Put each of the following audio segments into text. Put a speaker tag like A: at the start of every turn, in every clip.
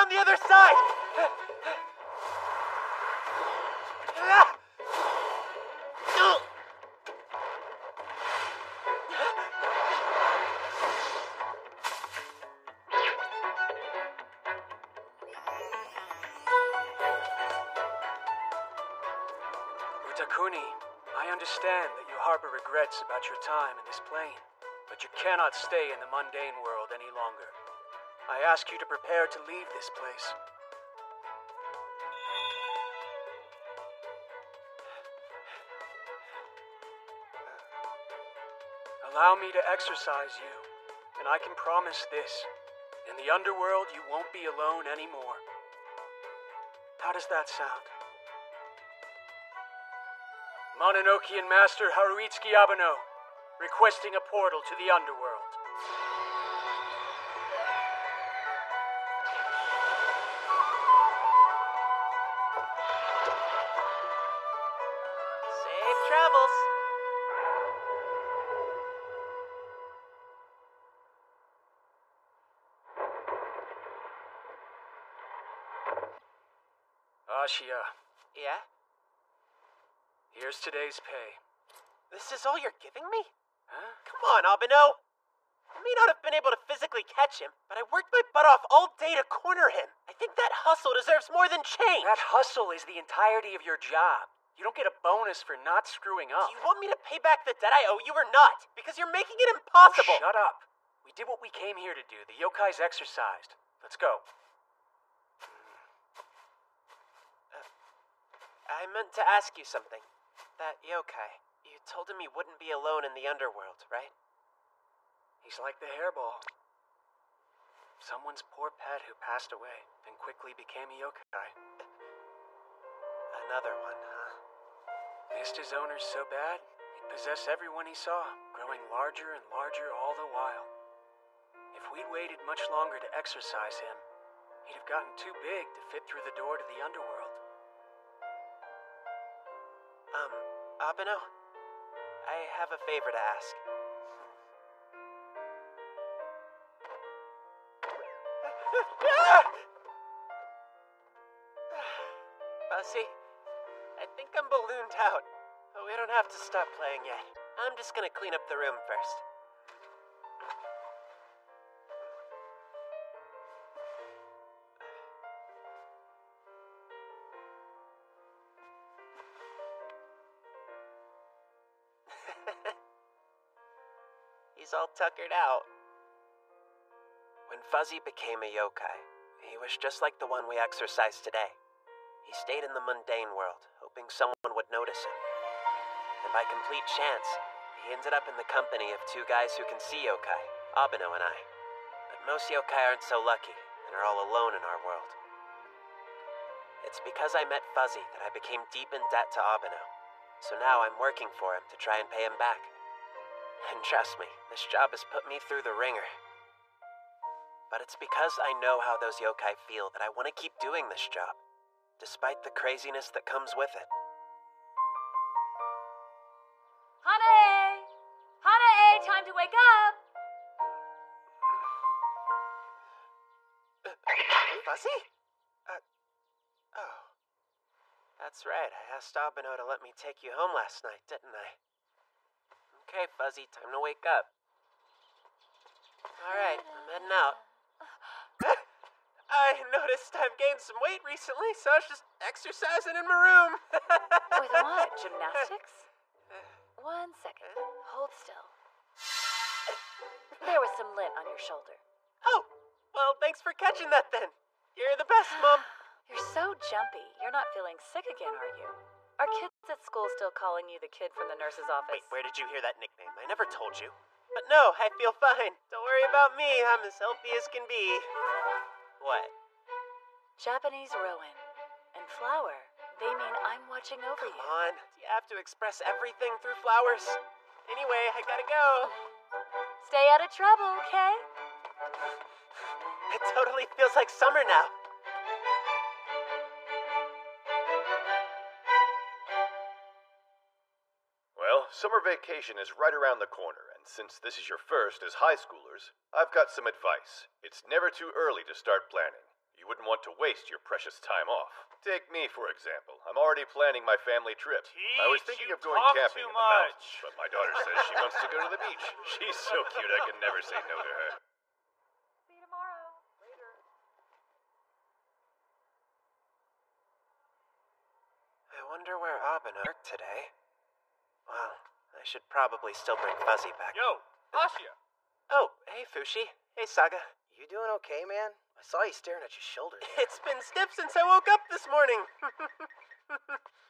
A: on the other side!
B: Utakuni, I understand that you harbor regrets about your time in this plane, but you cannot stay in the mundane world any longer. I ask you to prepare to leave this place. Allow me to exercise you, and I can promise this. In the underworld, you won't be alone anymore. How does that sound? Mononokean Master Haruitsuki Abeno, requesting a portal to the underworld.
A: Safe travels.
B: Ashia,
A: Yeah?
B: here's today's pay.
A: This is all you're giving me?
B: Huh?
A: Come on, Abeno. I may not have been able to physically catch him, but I worked my butt off all day to corner him. I think that hustle deserves more than change.
B: That hustle is the entirety of your job. You don't get a bonus for not screwing up.
A: Do you want me to pay back the debt I owe you or not? Because you're making it impossible.
B: Oh, shut up. We did what we came here to do. The yokai's exercised. Let's go.
A: I meant to ask you something. That yokai, you told him he wouldn't be alone in the underworld, right?
B: He's like the hairball. Someone's poor pet who passed away and quickly became a yokai.
A: Another one, huh?
B: Missed his owners so bad, he'd possess everyone he saw, growing larger and larger all the while. If we'd waited much longer to exorcise him, he'd have gotten too big to fit through the door to the underworld.
A: Abeno, I have a favor to ask. Fuzzy, I think I'm ballooned out, but we don't have to stop playing yet. I'm just gonna clean up the room first. He's all tuckered out. When Fuzzy became a yokai, he was just like the one we exorcised today. He stayed in the mundane world, hoping someone would notice him. And by complete chance, he ended up in the company of two guys who can see yokai, Abeno and I. But most yokai aren't so lucky, and are all alone in our world. It's because I met Fuzzy that I became deep in debt to Abeno. So now I'm working for him to try and pay him back. And trust me, this job has put me through the ringer. But it's because I know how those yokai feel that I want to keep doing this job, despite the craziness that comes with it.
C: Hanae! Hanae, time to wake up!
A: Fuzzy? Oh. That's right, I asked Abeno to let me take you home last night, didn't I? Okay, Fuzzy, time to wake up. Alright, I'm heading out. I noticed I've gained some weight recently, so I was just exercising in my room.
C: With what? Gymnastics? 1 second. Hold still. There was some lint on your shoulder.
A: Oh, well, thanks for catching that then. You're the best, Mom.
C: You're so jumpy. You're not feeling sick again, are you? Are kids at school still calling you the kid from the nurse's office?
A: Wait, where did you hear that nickname? I never told you. But no, I feel fine. Don't worry about me. I'm as healthy as can be. What?
C: Japanese Rowan and flower. They mean I'm watching over you.
A: Come on. Do you have to express everything through flowers? Anyway, I gotta go.
C: Stay out of trouble, okay?
A: It totally feels like summer now.
D: Well, summer vacation is right around the corner, and since this is your first as high schoolers, I've got some advice. It's never too early to start planning. You wouldn't want to waste your precious time off. Take me, for example. I'm already planning my family trip. I was thinking of going camping in the mountains, but my daughter says she wants to go to the beach. She's so cute I can never say no to her.
C: See you tomorrow. Later.
A: I wonder where Abeno worked today. Well, I should probably still bring Fuzzy back.
E: Yo, Asya!
A: Oh, hey Fushi. Hey Saga.
F: You doing okay, man? I saw you staring at your shoulder.
A: It's been stiff since I woke up this morning.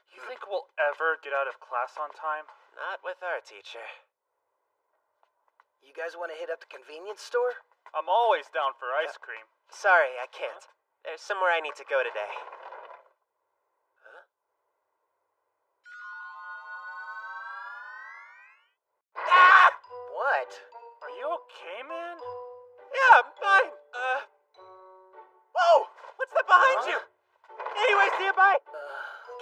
E: You think we'll ever get out of class on time?
A: Not with our teacher.
F: You guys want to hit up the convenience store?
E: I'm always down for ice cream.
A: Sorry, I can't. There's somewhere I need to go today. Huh? Ah!
F: What?
E: Are you okay, man?
A: Yeah, I'm fine. Whoa! What's that behind you? Anyway, see you, bye.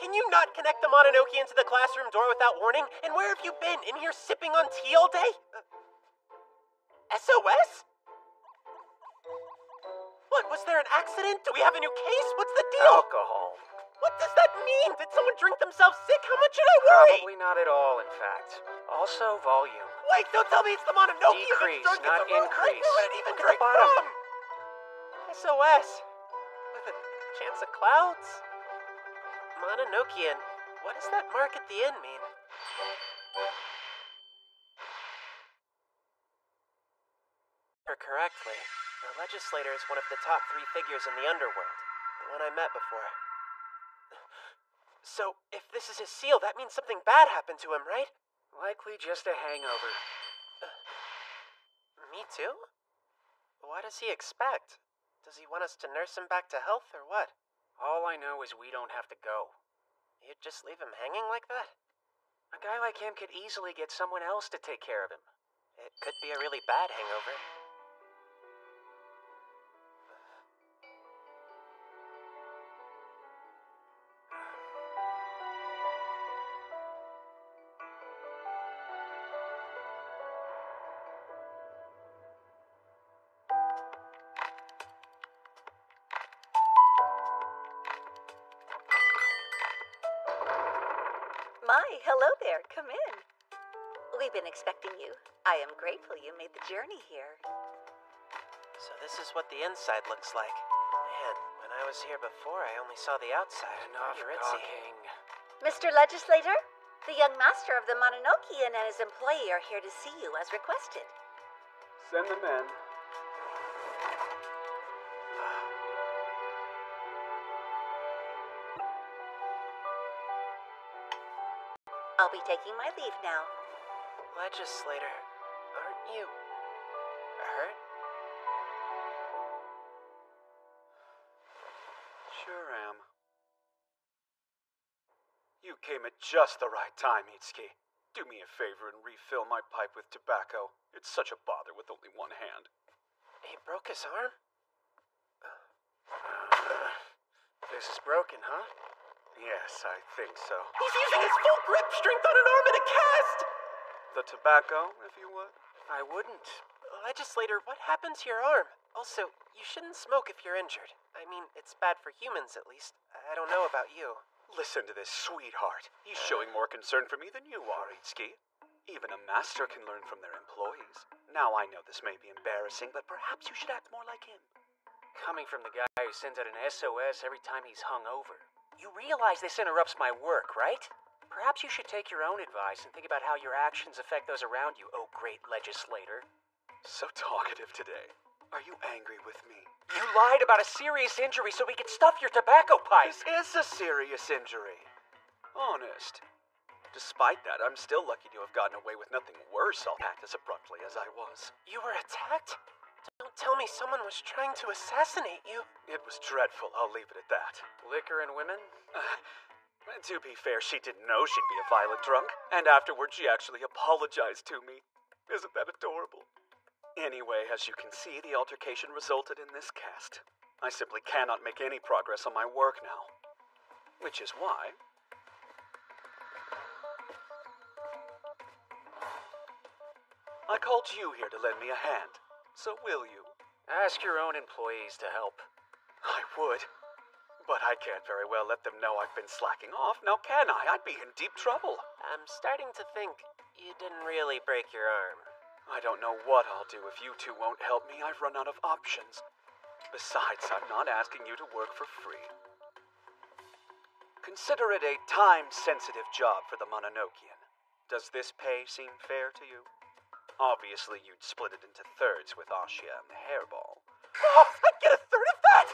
A: Can you not connect the Mononoke into the classroom door without warning? And where have you been? In here sipping on tea all day? SOS? What, was there an accident? Do we have a new case? What's the deal?
B: Alcohol.
A: What does that mean? Did someone drink themselves sick? How much should I worry?
B: Probably not at all, in fact. Also, volume.
A: Wait, don't tell me it's the Mononoke.
B: Decrease,
A: If it's drunk,
B: not
A: it's a room.
B: increase.
A: Where would it even
B: Look at the
A: drink
B: bottom.
A: from? SOS. With a chance of clouds? Mononokean. What does that mark at the end mean? Correctly, the legislator is one of the top 3 figures in the underworld, the one I met before. So, if this is his seal, that means something bad happened to him, right?
B: Likely just a hangover.
A: Me too? What does he expect? Does he want us to nurse him back to health, or what?
B: All I know is we don't have to go.
A: You'd just leave him hanging like that?
B: A guy like him could easily get someone else to take care of him.
A: It could be a really bad hangover.
G: My, hello there. Come in. We've been expecting you. I am grateful you made the journey here.
A: So this is what the inside looks like. Man, when I was here before, I only saw the outside.
B: Enough
A: Pretty ritzy.
B: gawking.
G: Mr. Legislator, the young master of the Mononokean and his employee are here to see you as requested.
E: Send them in.
G: I'll be taking my leave now.
A: Legislator, aren't you hurt?
E: Sure am. You came at just the right time, Itsuki. Do me a favor and refill my pipe with tobacco. It's such a bother with only one hand.
A: He broke his arm?
B: This is broken, huh?
E: Yes, I think so.
A: He's using his full grip strength on an arm in a cast!
E: The tobacco, if you would.
B: I wouldn't.
A: Legislator, what happened to your arm? Also, you shouldn't smoke if you're injured. I mean, it's bad for humans, at least. I don't know about you.
E: Listen to this sweetheart. He's showing more concern for me than you are, Itsuki. Even a master can learn from their employees. Now I know this may be embarrassing, but perhaps you should act more like him.
B: Coming from the guy who sends out an SOS every time he's hungover. You realize this interrupts my work, right? Perhaps you should take your own advice and think about how your actions affect those around you, oh great legislator.
E: So talkative today. Are you angry with me?
B: You lied about a serious injury so we could stuff your tobacco pipe.
E: This is a serious injury. Honest. Despite that, I'm still lucky to have gotten away with nothing worse. I'll act as abruptly as I was.
A: You were attacked? Don't tell me someone was trying to assassinate you.
E: It was dreadful, I'll leave it at that.
B: Liquor and women?
E: To be fair, she didn't know she'd be a violent drunk, and afterward she actually apologized to me. Isn't that adorable? Anyway, as you can see, the altercation resulted in this cast. I simply cannot make any progress on my work now. Which is why I called you here to lend me a hand. So will you?
B: Ask your own employees to help.
E: I would. But I can't very well let them know I've been slacking off, now can I? I'd be in deep trouble.
A: I'm starting to think you didn't really break your arm.
E: I don't know what I'll do if you two won't help me. I've run out of options. Besides, I'm not asking you to work for free. Consider it a time-sensitive job for the Mononokean. Does this pay seem fair to you? Obviously, you'd split it into thirds with Ashia and the hairball.
A: Oh, I'd get a third of that?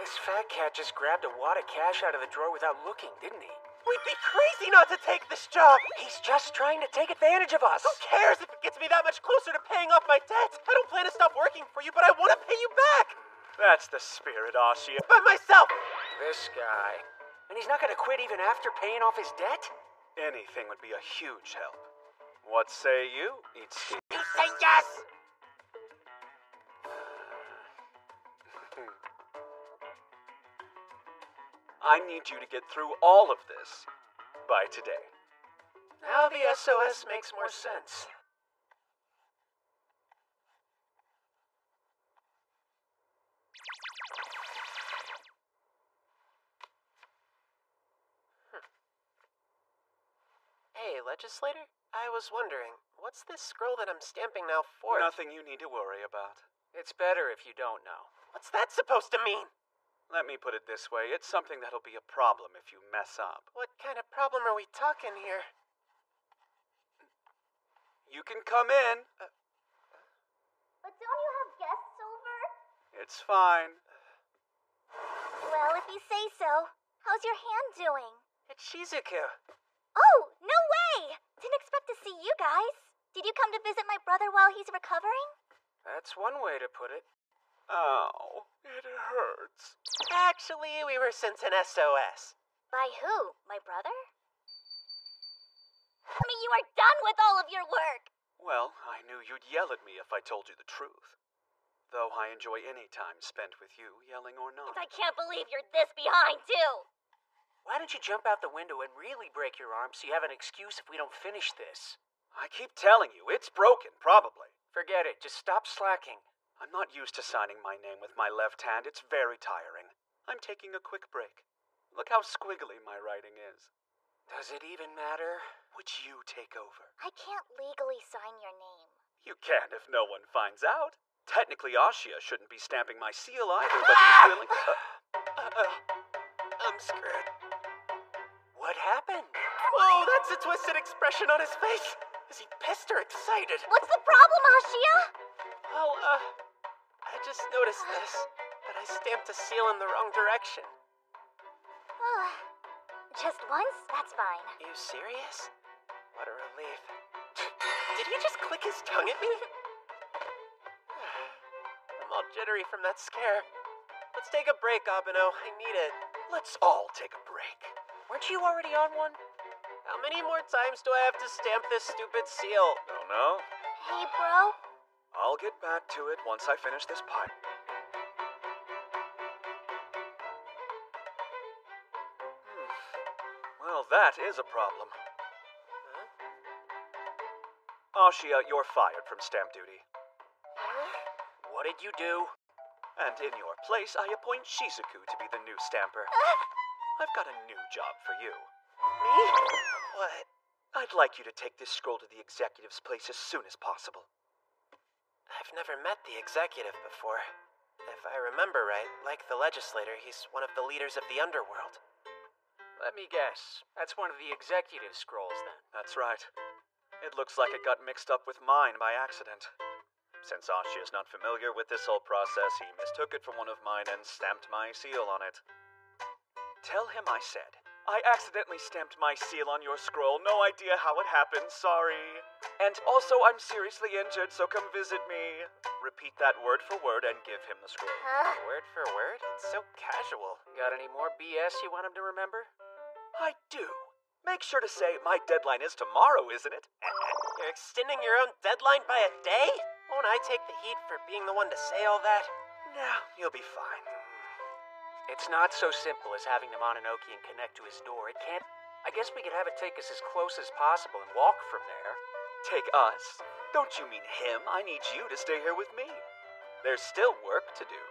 B: This fat cat just grabbed a wad of cash out of the drawer without looking, didn't he?
A: We'd be crazy not to take this job.
B: He's just trying to take advantage of us.
A: Who cares if it gets me that much closer to paying off my debt? I don't plan to stop working for you, but I want to pay you back.
E: That's the spirit, Ashia.
A: By myself.
B: This guy. And he's not going to quit even after paying off his debt?
E: Anything would be a huge help. What say you, Itsuki?
A: You say yes.
E: I need you to get through all of this by today.
A: Now the SOS makes more sense. Hey, legislator? I was wondering, what's this scroll that I'm stamping now for?
E: Nothing you need to worry about.
B: It's better if you don't know.
A: What's that supposed to mean?
E: Let me put it this way, it's something that'll be a problem if you mess up.
A: What kind of problem are we talking here?
E: You can come in.
H: But don't you have guests over?
E: It's fine.
H: Well, if you say so. How's your hand doing?
A: It's Shizuku.
H: Oh, no way! Didn't expect to see you guys. Did you come to visit my brother while he's recovering?
B: That's one way to put it.
E: Ow, it hurts.
A: Actually, we were sent an SOS.
H: By who? My brother? Tell me you are done with all of your work!
E: Well, I knew you'd yell at me if I told you the truth. Though I enjoy any time spent with you, yelling or not.
H: I can't believe you're this behind, too!
B: Why don't you jump out the window and really break your arm so you have an excuse if we don't finish this?
E: I keep telling you, it's broken, probably.
B: Forget it. Just stop slacking.
E: I'm not used to signing my name with my left hand. It's very tiring. I'm taking a quick break. Look how squiggly my writing is.
B: Does it even matter?
E: Would you take over?
H: I can't legally sign your name.
E: You can if no one finds out. Technically, Ashia shouldn't be stamping my seal either, but he's willing.
A: I'm screwed.
B: What happened?
A: Whoa, that's a twisted expression on his face. Is he pissed or excited?
H: What's the problem, Ashia?
A: Well, I just noticed this, but I stamped a seal in the wrong direction.
H: Just once? That's fine.
A: You serious? What a relief. Did he just click his tongue at me? I'm all jittery from that scare. Let's take a break, Abeno. I need it.
E: Let's all take a break.
B: Weren't you already on one?
A: How many more times do I have to stamp this stupid seal?
E: Don't know.
H: Hey, bro.
E: I'll get back to it once I finish this pipe. Well, that is a problem. Ashia, you're fired from stamp duty.
B: What did you do?
E: And in your place, I appoint Shizuku to be the new stamper. I've got a new job for you.
A: Me? What?
E: I'd like you to take this scroll to the executive's place as soon as possible.
A: I've never met the executive before. If I remember right, like the legislator, he's one of the leaders of the underworld.
B: Let me guess. That's one of the executive scrolls, then.
E: That's right. It looks like it got mixed up with mine by accident. Since Ashia's not familiar with this whole process, he mistook it for one of mine and stamped my seal on it. Tell him I said, I accidentally stamped my seal on your scroll. No idea how it happened, sorry. And also, I'm seriously injured, so come visit me. Repeat that word for word and give him the scroll.
A: Word for word? It's so casual.
B: Got any more BS you want him to remember?
E: I do. Make sure to say, my deadline is tomorrow, isn't it?
A: You're extending your own deadline by a day? Won't I take the heat for being the one to say all that?
E: No, you'll be fine.
B: It's not so simple as having the Mononokean connect to his door. It can't... I guess we could have it take us as close as possible and walk from there.
E: Take us? Don't you mean him? I need you to stay here with me. There's still work to do.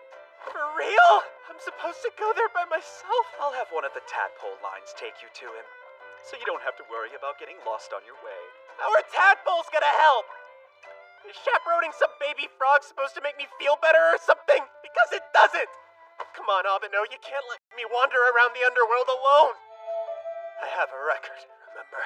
A: For real? I'm supposed to go there by myself?
E: I'll have one of the tadpole lines take you to him, so you don't have to worry about getting lost on your way.
A: How are tadpoles gonna help? Is chaperoning some baby frog supposed to make me feel better or something? Because it doesn't! Come on, Abeno, you can't let me wander around the underworld alone! I have a record, remember?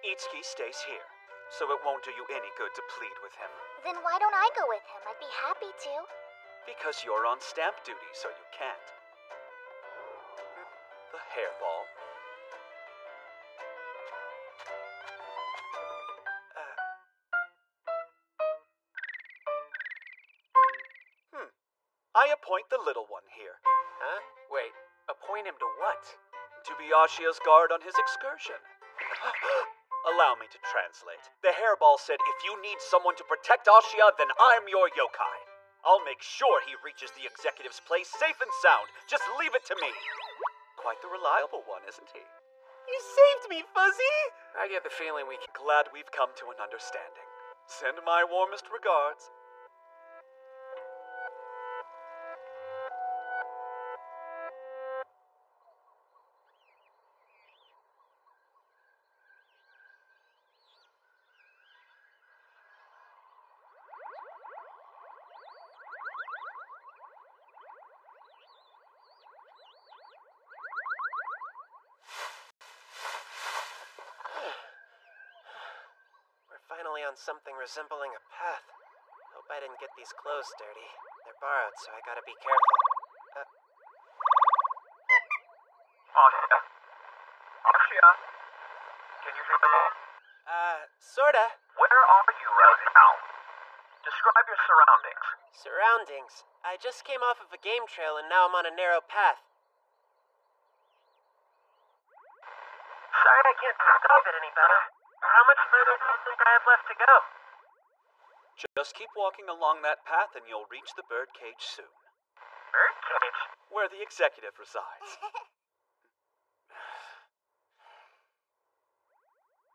E: Itsuki stays here, so it won't do you any good to plead with him.
H: Then why don't I go with him? I'd be happy to.
E: Because you're on stamp duty, so you can't. The hairball. I appoint the little one here.
B: Huh? Wait, appoint him to what?
E: To be Ashia's guard on his excursion. Allow me to translate. The hairball said if you need someone to protect Ashia, then I'm your yokai. I'll make sure he reaches the executive's place safe and sound. Just leave it to me. Quite the reliable one, isn't he?
A: You saved me, Fuzzy!
B: I get the feeling we can...
E: Glad we've come to an understanding. Send my warmest regards.
A: Finally on something resembling a path. Hope I didn't get these clothes dirty. They're borrowed, so I gotta be careful.
I: Ashia? Can you hear me?
A: Sorta.
I: Where are you right now? Describe your surroundings.
A: Surroundings. I just came off of a game trail and now I'm on a narrow path.
F: Sorry I can't describe it any better. How much further do you think I have left to go?
E: Just keep walking along that path and you'll reach the birdcage soon.
I: Birdcage?
E: Where the executive resides.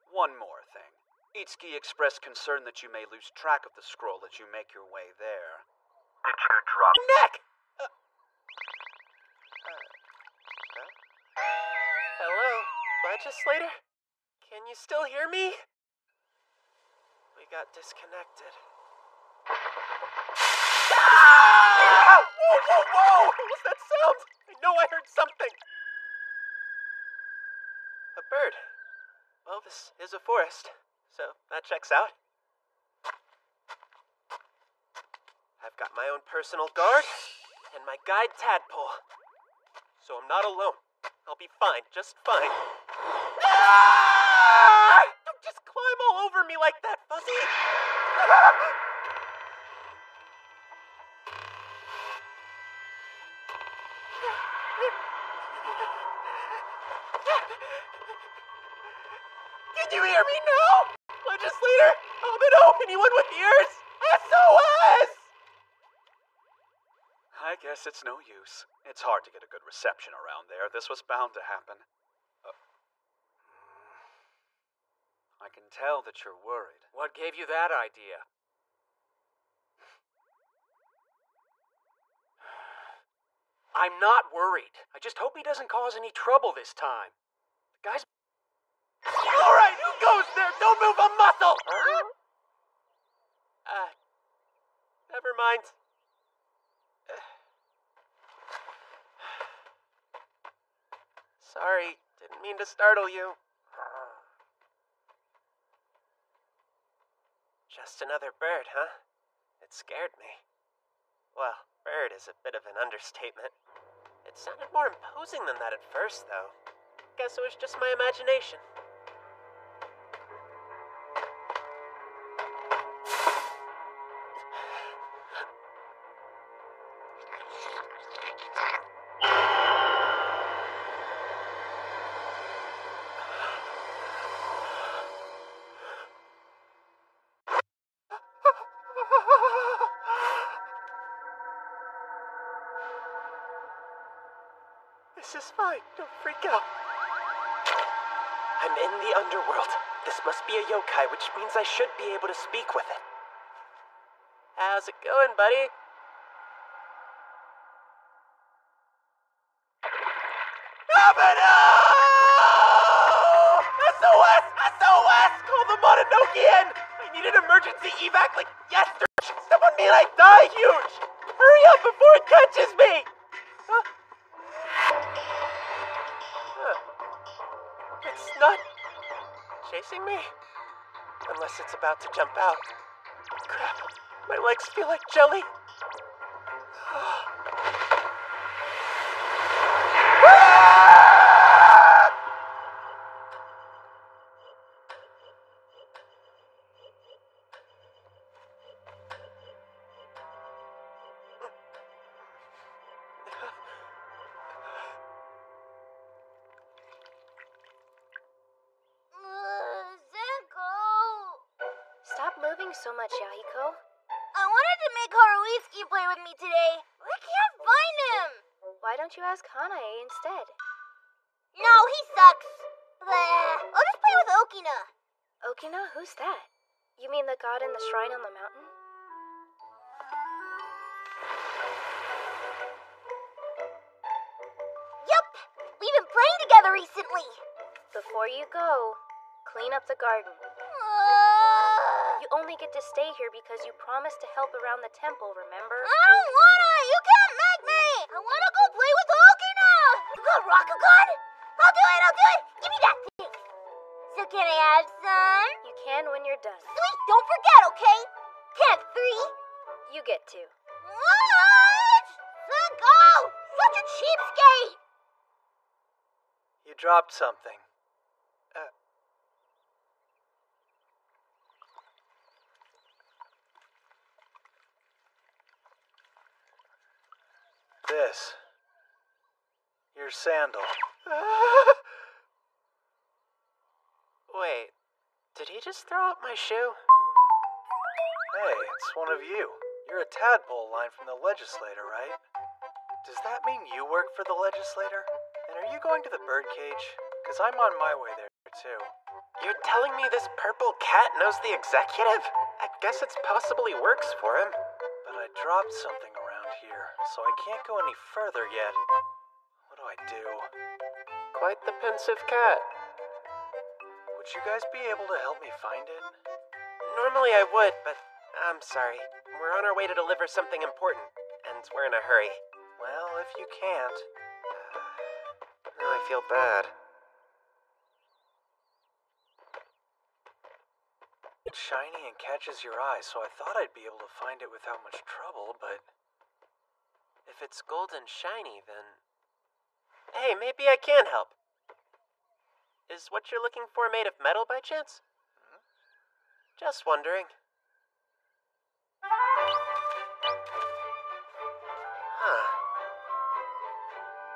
E: One more thing. Itsuki expressed concern that you may lose track of the scroll as you make your way there.
I: Did you drop...
A: Neck! Hello, legislator? Can you still hear me? We got disconnected. Ah! Whoa, whoa, whoa! What was that sound? I know I heard something. A bird. Well, this is a forest, so that checks out. I've got my own personal guard and my guide Tadpole. So I'm not alone. I'll be fine, just fine. Ah! Don't just climb all over me like that, Fuzzy! Can you hear me now? Legislator? Abeno, anyone with ears? SOS!
E: I guess it's no use. It's hard to get a good reception around there. This was bound to happen. I can tell that you're worried.
B: What gave you that idea? I'm not worried. I just hope he doesn't cause any trouble this time. The guy's...
A: Alright, who goes there? Don't move a muscle! Never mind. Sorry, didn't mean to startle you. Just another bird, huh? It scared me. Well, bird is a bit of an understatement. It sounded more imposing than that at first, though. Guess it was just my imagination. This is fine. Don't freak out. I'm in the underworld. This must be a yokai, which means I should be able to speak with it. How's it going, buddy? Domino! SOS! SOS! Call the Mononoke Inn! I need an emergency evac like yesterday! Someone mean I die huge! Hurry up before it catches me! It's not chasing me? Unless it's about to jump out. Crap, my legs feel like jelly.
H: Stop moving so much, Yahiko. I wanted to make Haruiski play with me today. I can't find him. Why don't you ask Hanae instead? No, he sucks. Bleh. I'll just play with Okina. Okina? Who's that? You mean the god in the shrine on the mountain? Yup! We've been playing together recently. Before you go, clean up the garden. You only get to stay here because you promised to help around the temple, remember? I don't wanna! You can't make me! I wanna go play with Okina! You got Rakugan? I'll do it! Give me that thing! So can I have some? You can when you're done. Please don't forget, okay? Can I have 3? You get 2. What? Go! Such a cheapskate!
J: You dropped something. This. Your sandal.
A: Wait, did he just throw up my shoe?
J: Hey, it's one of you. You're a tadpole line from the legislator, right? Does that mean you work for the legislator? And are you going to the birdcage? Because I'm on my way there, too.
A: You're telling me this purple cat knows the executive? I guess it's possibly works for him.
J: But I dropped something around here, so I can't go any further yet. What do I do?
A: Quite the pensive cat.
J: Would you guys be able to help me find it?
A: Normally I would, but I'm sorry. We're on our way to deliver something important, and we're in a hurry.
J: Well, if you can't...
A: Now I feel bad.
J: It's shiny and catches your eye, so I thought I'd be able to find it without much trouble, but...
A: If it's golden shiny, then... Hey, maybe I can help. Is what you're looking for made of metal by chance? Just wondering. Huh.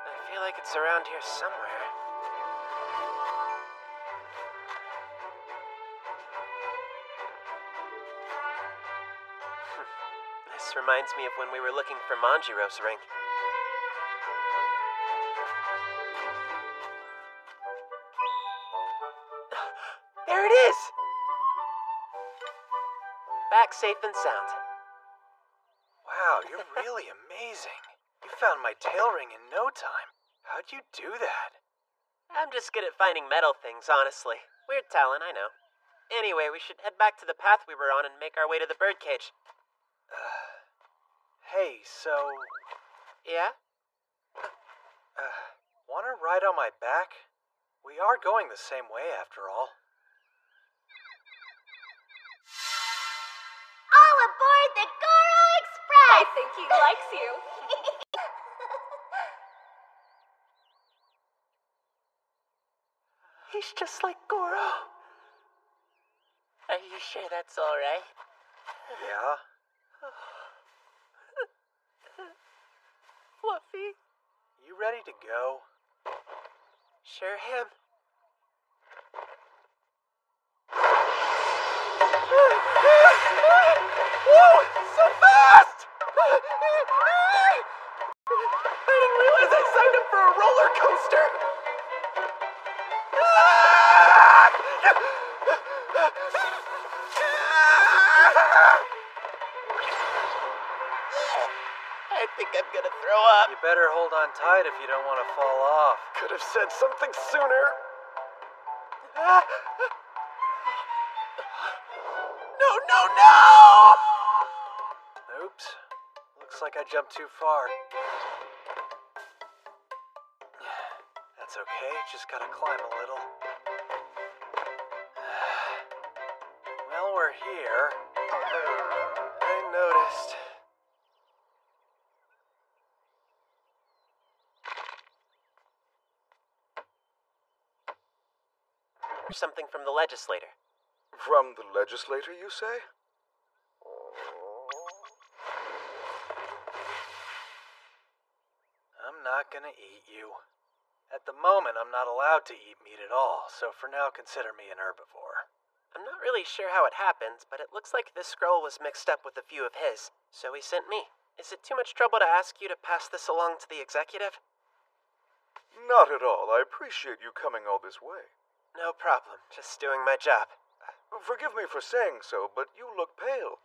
A: I feel like it's around here somewhere. This reminds me of when we were looking for Manjiro's ring. There it is! Back safe and sound.
J: Wow, you're really amazing. You found my tail ring in no time. How'd you do that?
A: I'm just good at finding metal things, honestly. Weird talent, I know. Anyway, we should head back to the path we were on and make our way to the birdcage.
J: Hey, so...
A: Yeah?
J: Wanna ride on my back? We are going the same way, after all.
H: All aboard the Goro Express!
C: I think he likes you.
A: He's just like Goro. Are you sure that's alright?
J: Yeah?
A: Fluffy?
J: You ready to go?
A: Sure am. Whoa! So fast! I didn't realize I signed up for a roller coaster! I think I'm gonna throw up.
J: You better hold on tight if you don't want to fall off.
B: Could have said something sooner.
A: No!
J: Oops. Looks like I jumped too far. That's okay, just gotta climb a little. Well, we're here. I noticed.
A: Something from the legislator.
K: From the legislator, you say?
J: I'm not gonna eat you. At the moment, I'm not allowed to eat meat at all, so for now, consider me an herbivore.
A: I'm not really sure how it happened, but it looks like this scroll was mixed up with a few of his, so he sent me. Is it too much trouble to ask you to pass this along to the executive?
K: Not at all. I appreciate you coming all this way.
A: No problem. Just doing my job.
K: Forgive me for saying so, but you look pale.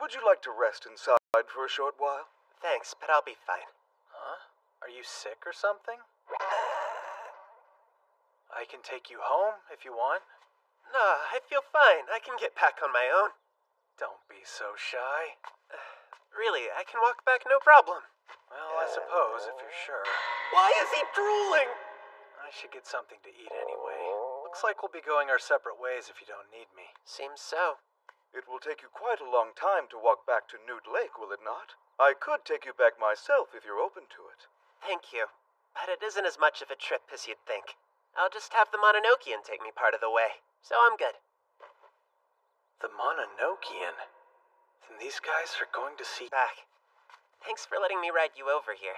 K: Would you like to rest inside for a short while?
A: Thanks, but I'll be fine.
J: Huh? Are you sick or something? I can take you home if you want.
A: No, I feel fine. I can get back on my own.
J: Don't be so shy.
A: Really, I can walk back no problem.
J: Well, I suppose, if you're sure.
A: Why is he drooling?
J: I should get something to eat anyway. Looks like we'll be going our separate ways if you don't need me.
A: Seems so.
K: It will take you quite a long time to walk back to Newt Lake, will it not? I could take you back myself if you're open to it.
A: Thank you. But it isn't as much of a trip as you'd think. I'll just have the Mononokean take me part of the way, so I'm good.
J: The Mononokean? Then these guys are going to see...
A: Back. Thanks for letting me ride you over here.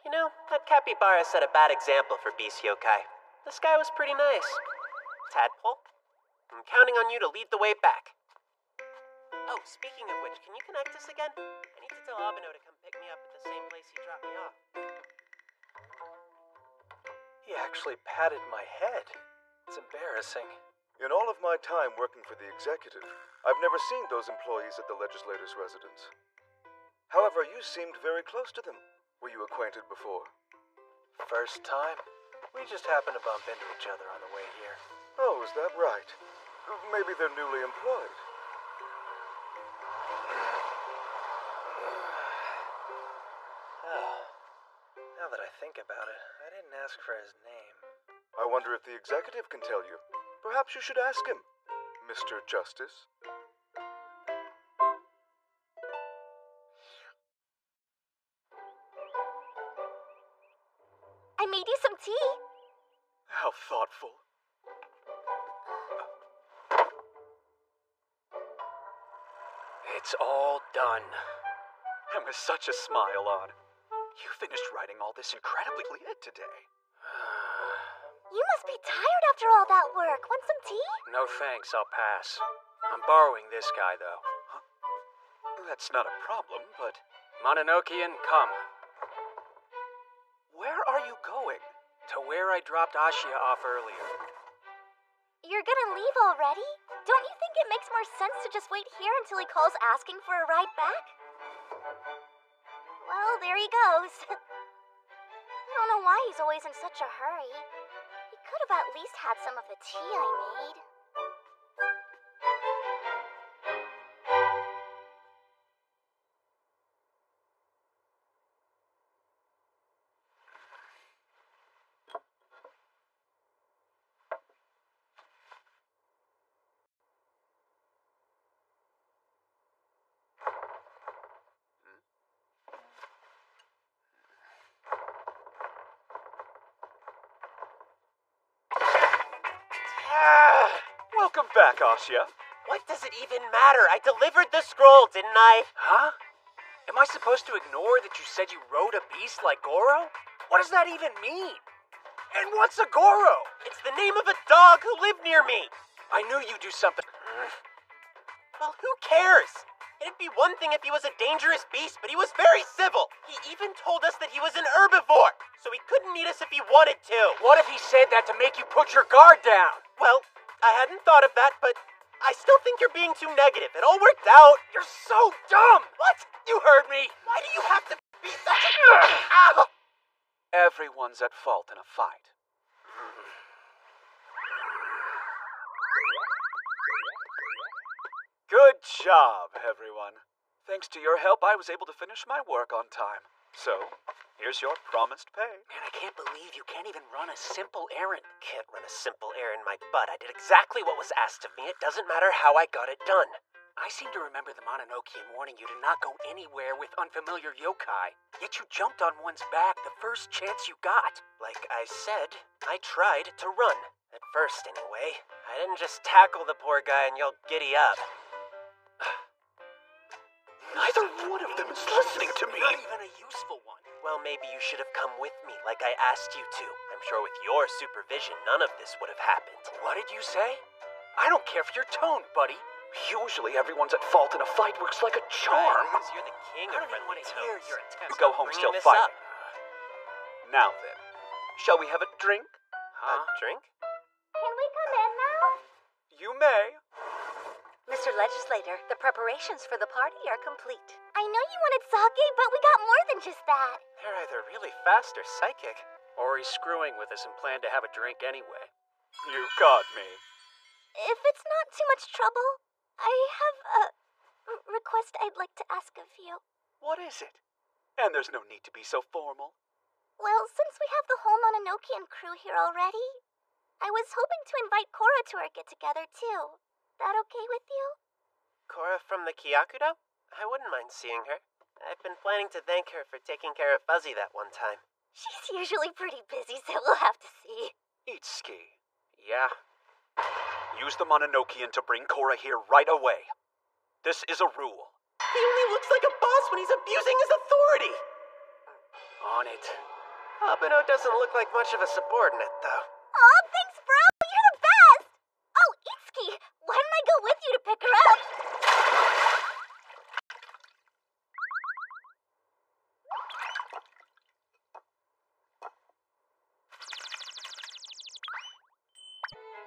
A: You know, that capybara set a bad example for Beast Yokai. This guy was pretty nice. Tadpole, I'm counting on you to lead the way back. Oh, speaking of which, can you connect us again? I need to tell Abeno to come pick me up at the same place he dropped me off.
J: He actually patted my head. It's embarrassing.
K: In all of my time working for the executive, I've never seen those employees at the legislator's residence. However, you seemed very close to them. Were you acquainted before?
J: First time. We just happened to bump into each other on the way here.
K: Oh, is that right? Maybe they're newly employed.
J: Oh, now that I think about it, I didn't ask for his name.
K: I wonder if the executive can tell you. Perhaps you should ask him, Mr. Justice.
H: I made you some tea.
E: How thoughtful.
B: It's all done.
E: And with such a smile on. You finished writing all this incredibly late today.
H: You must be tired after all that work. Want some tea?
B: No thanks, I'll pass. I'm borrowing this guy, though.
E: Huh? That's not a problem, but...
B: Mononokean, come.
E: Where are you going?
B: To where I dropped Ashia off earlier.
H: You're gonna leave already? Don't you think it makes more sense to just wait here until he calls asking for a ride back? Well, there he goes. I don't know why he's always in such a hurry. He could have at least had some of the tea I made.
E: Welcome back, Ashia.
A: What does it even matter? I delivered the scroll, didn't I?
B: Huh? Am I supposed to ignore that you said you rode a beast like Goro? What does that even mean? And what's a Goro?
A: It's the name of a dog who lived near me.
B: I knew you'd do something.
A: Well, who cares? It'd be one thing if he was a dangerous beast, but he was very civil. He even told us that he was an herbivore, so he couldn't eat us if he wanted to.
B: What if he said that to make you put your guard down?
A: Well, I hadn't thought of that, but I still think you're being too negative. It all worked out.
B: You're so dumb!
A: What? You heard me. Why do you have to be such a... Ow!
E: Everyone's at fault in a fight. Good job, everyone. Thanks to your help, I was able to finish my work on time. So, here's your promised pay.
B: Man, I can't believe you can't even run a simple errand.
A: Can't run a simple errand, my butt. I did exactly what was asked of me. It doesn't matter how I got it done.
B: I seem to remember the Mononokean warning you to not go anywhere with unfamiliar yokai. Yet you jumped on one's back the first chance you got.
A: Like I said, I tried to run. At first, anyway. I didn't just tackle the poor guy and yell giddy up.
E: Neither one of them is listening to me.
B: Not even a useful one.
A: Well, maybe you should have come with me like I asked you to. I'm sure with your supervision, none of this would have happened.
B: What did you say? I don't care for your tone, buddy.
E: Usually everyone's at fault in a fight works like a charm.
A: Because you're the king
B: I
A: of
B: don't even want
A: friendly
B: to hear
A: tones.
B: your attempts.
E: You go home
A: Bringing
E: still
A: this
E: fighting.
A: up.
E: Now then, shall we have a drink?
A: A drink?
H: Can we come in now?
E: You may.
G: Mr. Legislator, the preparations for the party are complete.
H: I know you wanted sake, but we got more than just that.
A: They're either really fast or psychic.
B: Or he's screwing with us and planned to have a drink anyway.
E: You got me.
H: If it's not too much trouble, I have a request I'd like to ask of you.
E: What is it? And there's no need to be so formal.
H: Well, since we have the whole Mononokean crew here already, I was hoping to invite Cora to our get-together, too. That okay with you?
A: Cora from the Kyakudo? I wouldn't mind seeing her. I've been planning to thank her for taking care of Fuzzy that one time.
H: She's usually pretty busy, so we'll have to see.
E: Itsuki,
B: Yeah.
E: use the Mononokean to bring Cora here right away. This is a rule.
A: He only looks like a boss when he's abusing his authority!
B: On it.
A: Abeno doesn't look like much of a subordinate, though.
H: Aw, thanks, bro! You're the best! Oh, Itsuki, why don't I go with you to pick her up?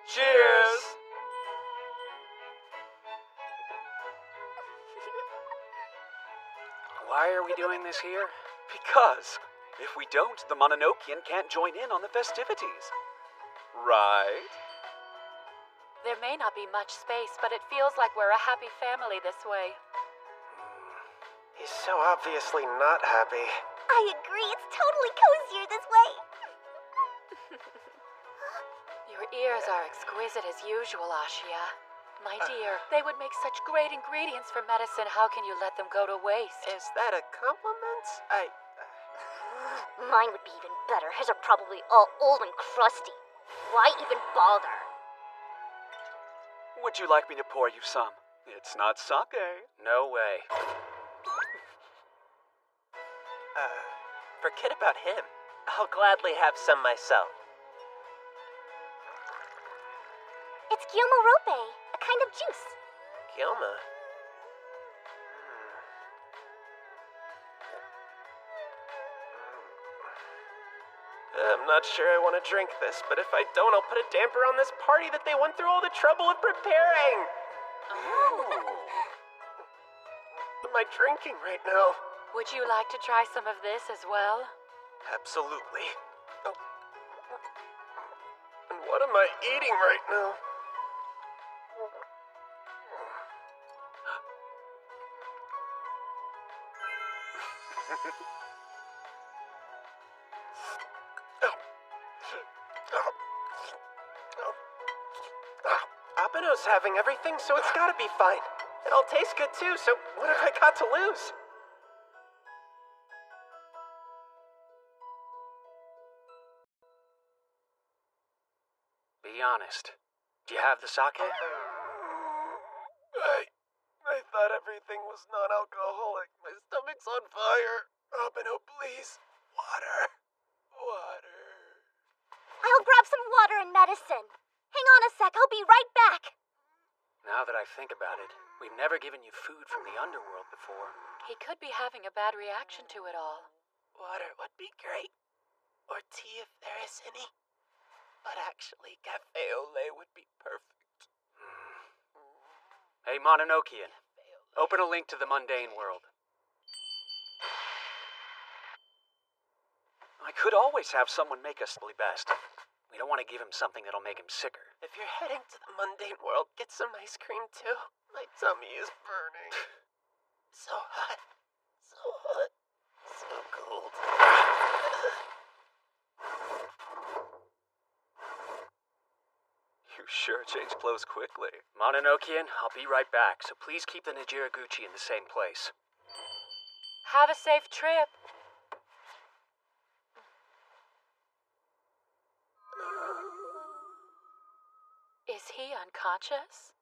B: Cheers! Why are we doing this here?
E: Because if we don't, the Mononokean can't join in on the festivities. Right?
C: There may not be much space, but it feels like we're a happy family this way.
A: He's so obviously not happy.
H: I agree, it's totally cozier this way.
C: Your ears are exquisite as usual, Ashia. My dear, they would make such great ingredients for medicine. How can you let them go to waste?
A: Is that a compliment?
H: Mine would be even better. His are probably all old and crusty. Why even bother?
E: Would you like me to pour you some? It's not sake.
B: No way.
A: Forget about him. I'll gladly have some myself.
H: It's Gyomo Rope, a kind of juice.
A: Gilma? I'm not sure I want to drink this, but if I don't, I'll put a damper on this party that they went through all the trouble of preparing. What am I drinking right now?
C: Would you like to try some of this as well?
A: Absolutely. Oh. And what am I eating right now? Abeno's having everything, so it's gotta be fine. It all tastes good too, so what have I got to lose?
B: Be honest. Do you have the sake?
A: I thought everything was non-alcoholic. My stomach's on fire. Abeno, please. Water. Water.
H: I'll grab some water and medicine. Hang on a sec, I'll be right back.
B: Now that I think about it, we've never given you food from the underworld before.
C: He could be having a bad reaction to it all.
A: Water would be great. Or tea if there is any. But actually, cafe au lait would be perfect.
B: Hey, Mononokean. Open a link to the mundane world.
E: I could always have someone make us best. We don't want to give him something that'll make him sicker.
A: If you're heading to the mundane world, get some ice cream too. My tummy is burning. So hot. So hot. So cold.
E: You sure change clothes quickly.
B: Mononokean, I'll be right back, so please keep the Najiraguchi in the same place.
C: Have a safe trip. Is he unconscious?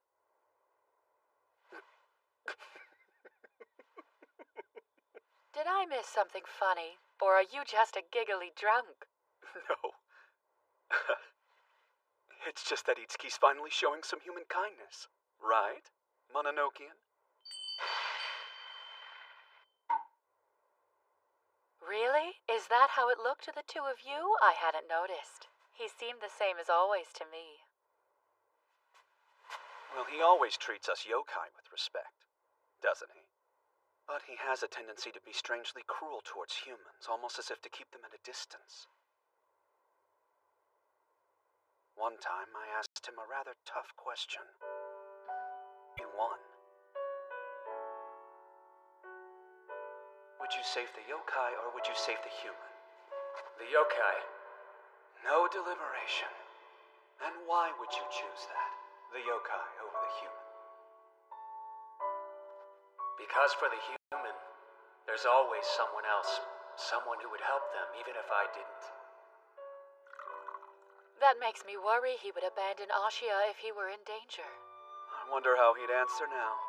C: Did I miss something funny? Or are you just a giggly drunk?
E: No. It's just that Itsuki's finally showing some human kindness. Right, Mononokean?
C: Really? Is that how it looked to the two of you? I hadn't noticed. He seemed the same as always to me.
E: Well, he always treats us yokai with respect, doesn't he? But he has a tendency to be strangely cruel towards humans, almost as if to keep them at a distance. One time, I asked him a rather tough question. He won. Would you save the yokai, or would you save the human?
B: The yokai.
E: No deliberation. And why would you choose that? The yokai over the human?
B: Because for the human, there's always someone else. Someone who would help them, even if I didn't.
C: That makes me worry he would abandon Ashia if he were in danger.
E: I wonder how he'd answer now.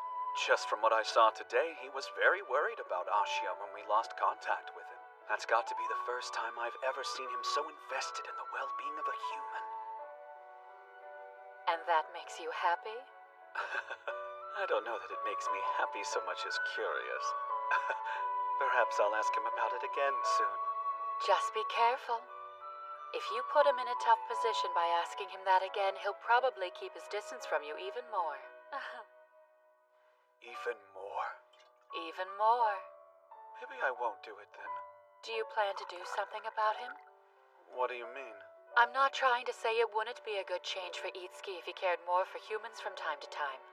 E: Just from what I saw today, he was very worried about Ashia when we lost contact with him. That's got to be the first time I've ever seen him so invested in the well-being of a human.
C: And that makes you happy?
E: I don't know that it makes me happy so much as curious. Perhaps I'll ask him about it again soon.
C: Just be careful. If you put him in a tough position by asking him that again, he'll probably keep his distance from you even more.
E: Even more?
C: Even more.
E: Maybe I won't do it then.
C: Do you plan to do something about him?
E: What do you mean?
C: I'm not trying to say it wouldn't be a good change for Itsuki if he cared more for humans from time to time.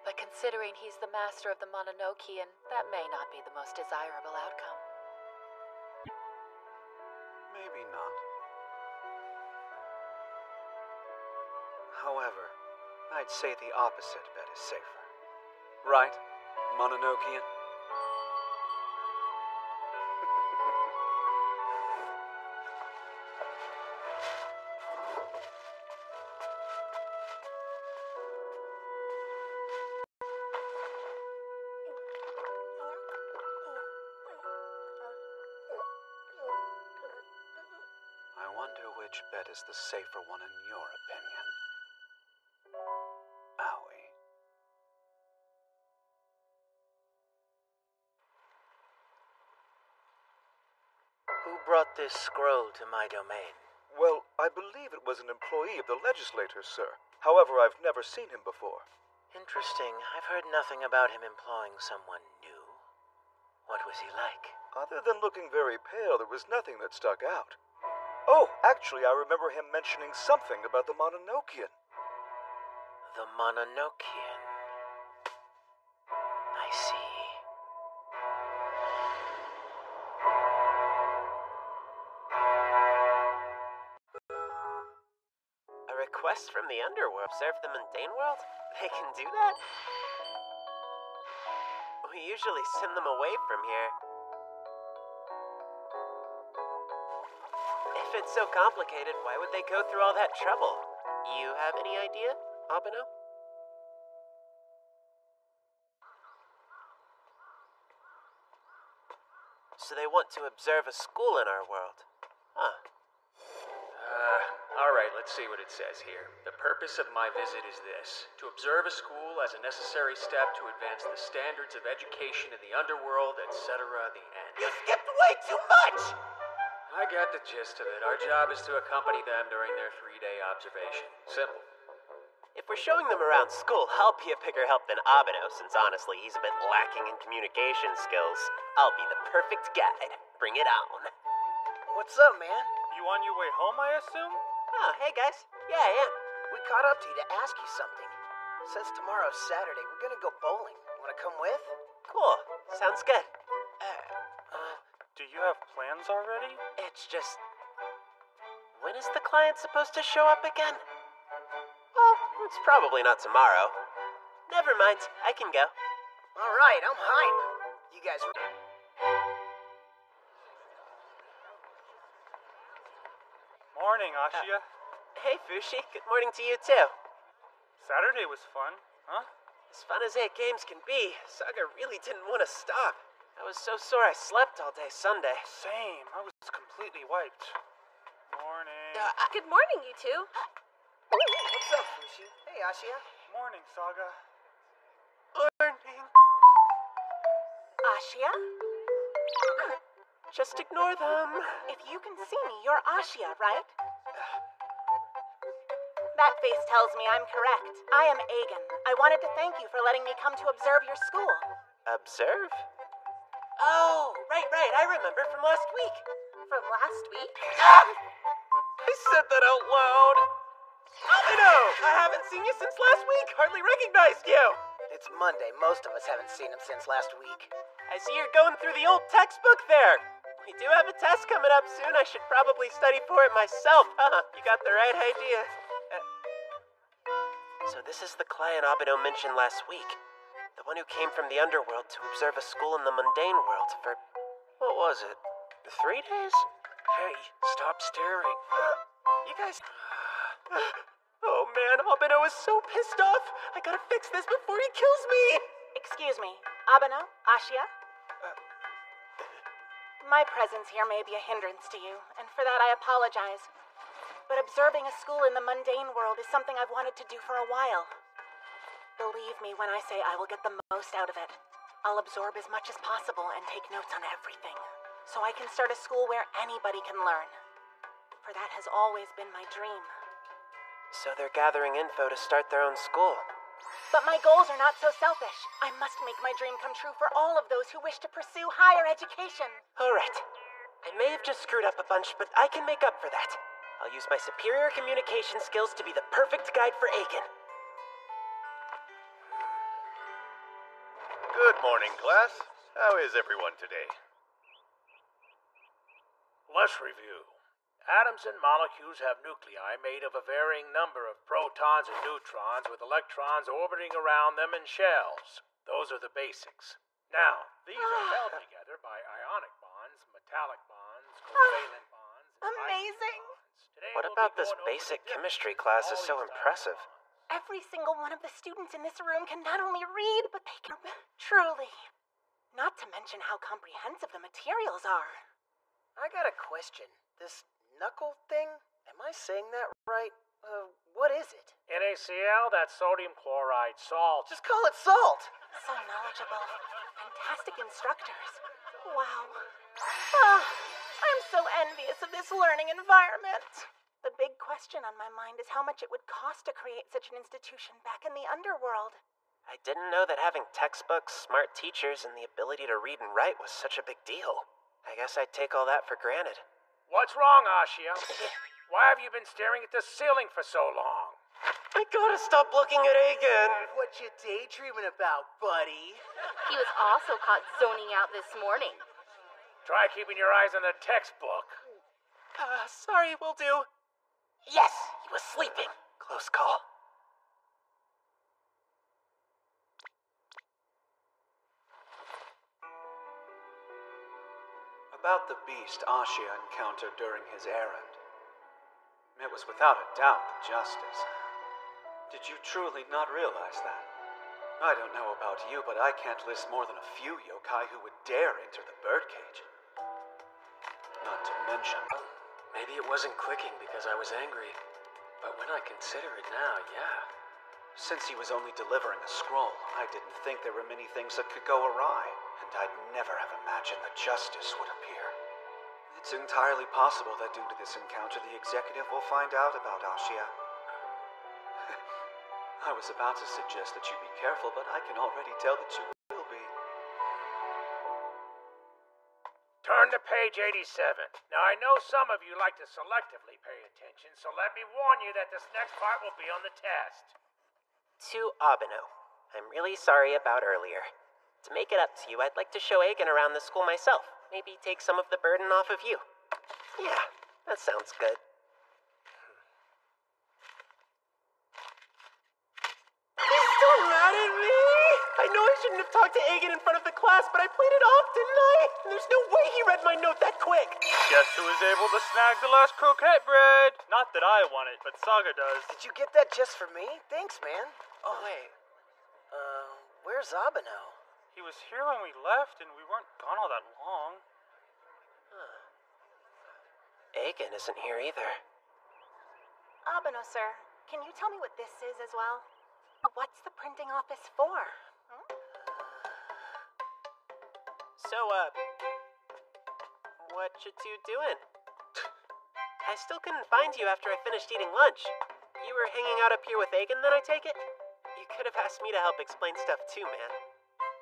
C: But considering he's the master of the Mononokean, that may not be the most desirable outcome.
E: Maybe not. However, I'd say the opposite bet is safer. Right, Mononokean? I wonder which bet is the safer one in your opinion. Owie.
A: Who brought this scroll to my domain?
K: Well, I believe it was an employee of the legislature, sir. However, I've never seen him before.
A: Interesting. I've heard nothing about him employing someone new. What was he like?
K: Other than looking very pale, there was nothing that stuck out. Oh, actually, I remember him mentioning something about the Mononokean.
A: The Mononokean. I see. A request from the underworld. Observe the mundane world? They can do that? We usually send them away from here. If it's so complicated, why would they go through all that trouble? You have any idea, Abeno? So they want to observe a school in our world. Huh.
B: Alright, let's see what it says here. The purpose of my visit is this: to observe a school as a necessary step to advance the standards of education in the underworld, etc. The end.
A: You skipped way too much!
B: I got the gist of it. Our job is to accompany them during their 3-day observation. Simple.
A: If we're showing them around school, I'll be a bigger help than Abeno, since honestly he's a bit lacking in communication skills. I'll be the perfect guide. Bring it on.
F: What's up, man?
B: You on your way home, I assume?
A: Oh, hey guys. Yeah, I am.
F: We caught up to you to ask you something. Since tomorrow's Saturday, we're gonna go bowling. Wanna come with?
A: Cool. Sounds good.
B: Do you have plans already?
A: It's just... When is the client supposed to show up again? Well, it's probably not tomorrow. Never mind, I can go.
F: Alright, I'm hype. You guys...
B: Morning, Ashia.
A: Hey, Fushi. Good morning to you, too.
B: Saturday was fun, huh?
A: As fun as 8 games can be, Saga really didn't want to stop. I was so sore I slept all day Sunday.
B: Same. I was completely wiped. Morning.
G: Good morning, you two.
F: What's up, Fushi? Hey, Ashia.
B: Morning, Saga.
A: Morning.
G: Ashia?
A: Just ignore them.
G: If you can see me, you're Ashia, right? That face tells me I'm correct. I am Aegon. I wanted to thank you for letting me come to observe your school.
A: Observe? Oh, right. I remember from last week.
G: From last week?
A: I said that out loud. I know. I haven't seen you since last week. Hardly recognized you.
F: It's Monday. Most of us haven't seen him since last week.
A: I see you're going through the old textbook there. We do have a test coming up soon. I should probably study for it myself, huh? You got the right idea. So this is the client Abeno mentioned last week. The one who came from the underworld to observe a school in the mundane world for... What was it? 3 days?
B: Hey, stop staring.
A: You guys... Oh man, Abeno is so pissed off. I gotta fix this before he kills me.
G: Excuse me. Abeno? Ashia? My presence here may be a hindrance to you, and for that I apologize. But observing a school in the mundane world is something I've wanted to do for a while. Believe me when I say I will get the most out of it. I'll absorb as much as possible and take notes on everything, so I can start a school where anybody can learn. For that has always been my dream.
A: So they're gathering info to start their own school.
G: But my goals are not so selfish. I must make my dream come true for all of those who wish to pursue higher education.
A: All right. I may have just screwed up a bunch, but I can make up for that. I'll use my superior communication skills to be the perfect guide for Aegon.
D: Good morning, class. How is everyone today?
L: Let's review. Atoms and molecules have nuclei made of a varying number of protons and neutrons with electrons orbiting around them in shells. Those are the basics. Now, these are held together by ionic bonds, metallic bonds, covalent bonds, and
G: amazing!
L: Today
A: What about this basic chemistry class is so impressive?
G: Every single one of the students in this room can not only read, but they can... Truly. Not to mention how comprehensive the materials are.
F: I got a question. This knuckle thing? Am I saying that right? What is it?
L: NaCl, that's sodium chloride salt.
F: Just call it salt!
G: So knowledgeable. Fantastic instructors. Wow. I'm so envious of this learning environment. The big question on my mind is how much it would cost to create such an institution back in the underworld.
A: I didn't know that having textbooks, smart teachers, and the ability to read and write was such a big deal. I guess I'd take all that for granted.
L: What's wrong, Ashia? Why have you been staring at the ceiling for so long?
A: I gotta stop looking at Aegon.
F: What you daydreaming about, buddy?
H: He was also caught zoning out this morning.
L: Try keeping your eyes on the textbook.
A: Sorry, will do. Yes, he was sleeping. Close call.
E: About the beast Ashia encountered during his errand. It was without a doubt the Justice. Did you truly not realize that? I don't know about you, but I can't list more than a few yokai who would dare enter the birdcage. Not to mention...
B: Maybe it wasn't clicking because I was angry. But when I consider it now, yeah.
E: Since he was only delivering a scroll, I didn't think there were many things that could go awry, and I'd never have imagined the Justice would appear. It's entirely possible that due to this encounter, the Executive will find out about Ashia. I was about to suggest that you be careful, but I can already tell that you will be.
L: Turn to page 87. Now, I know some of you like to selectively pay attention, so let me warn you that this next part will be on the test.
A: To Abeno, I'm really sorry about earlier. To make it up to you, I'd like to show Aegon around the school myself. Maybe take some of the burden off of you. Yeah, that sounds good. He's still mad at me! I know I shouldn't have talked to Aegon in front of the class, but I played it off, didn't I? And there's no way he read my note that quick!
M: Guess who was able to snag the last croquette bread? Not that I want it, but Saga does.
F: Did you get that just for me? Thanks, man.
A: Oh, wait.
F: Where's Abeno?
M: He was here when we left, and we weren't gone all that long.
A: Aegon isn't here either.
G: Abeno, sir, can you tell me what this is as well? What's the printing office for?
A: So, what you two doing? I still couldn't find you after I finished eating lunch. You were hanging out up here with Aegon, then I take it? You could have asked me to help explain stuff too, man.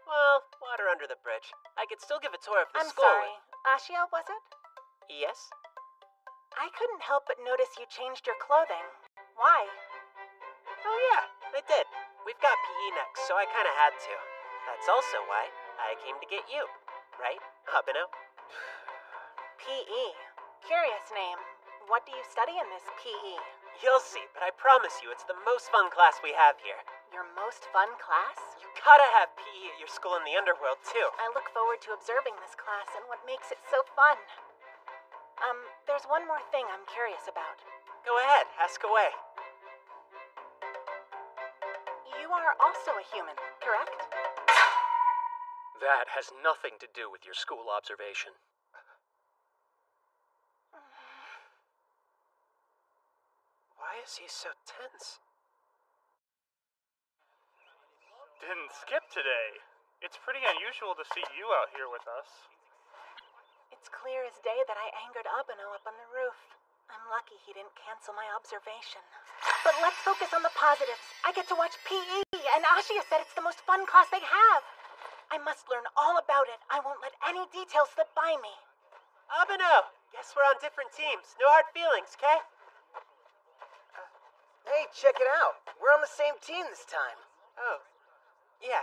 A: Well, water under the bridge. I could still give a tour of the school.
G: I'm sorry. Ashia, was it?
A: Yes?
G: I couldn't help but notice you changed your clothing. Why?
A: Oh yeah, I did. We've got PE next, so I kinda had to. That's also why I came to get you. Right, Abeno?
G: PE. Curious name. What do you study in this PE?
A: You'll see, but I promise you it's the most fun class we have here.
G: Your most fun class?
A: You gotta have PE at your school in the underworld, too.
G: I look forward to observing this class and what makes it so fun. There's one more thing I'm curious about.
A: Go ahead, ask away.
G: You are also a human, correct?
B: That has nothing to do with your school observation.
A: Why is he so tense?
M: Didn't skip today. It's pretty unusual to see you out here with us.
G: It's clear as day that I angered Abeno up on the roof. I'm lucky he didn't cancel my observation. But let's focus on the positives. I get to watch PE, and Ashia said it's the most fun class they have. I must learn all about it. I won't let any details slip by me.
A: Abeno! Guess we're on different teams. No hard feelings, okay?
F: Hey, check it out. We're on the same team this time.
A: Oh, yeah.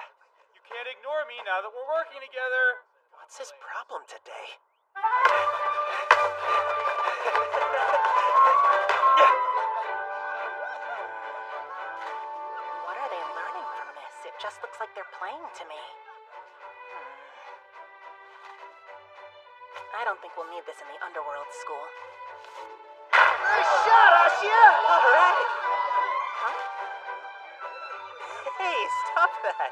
M: You can't ignore me now that we're working together.
A: What's his problem today?
G: What are they learning from this? It just looks like they're playing to me. I don't think we'll need this in the underworld school.
F: Nice shot, Ashia!
A: All right.
G: Huh?
A: Hey, stop that.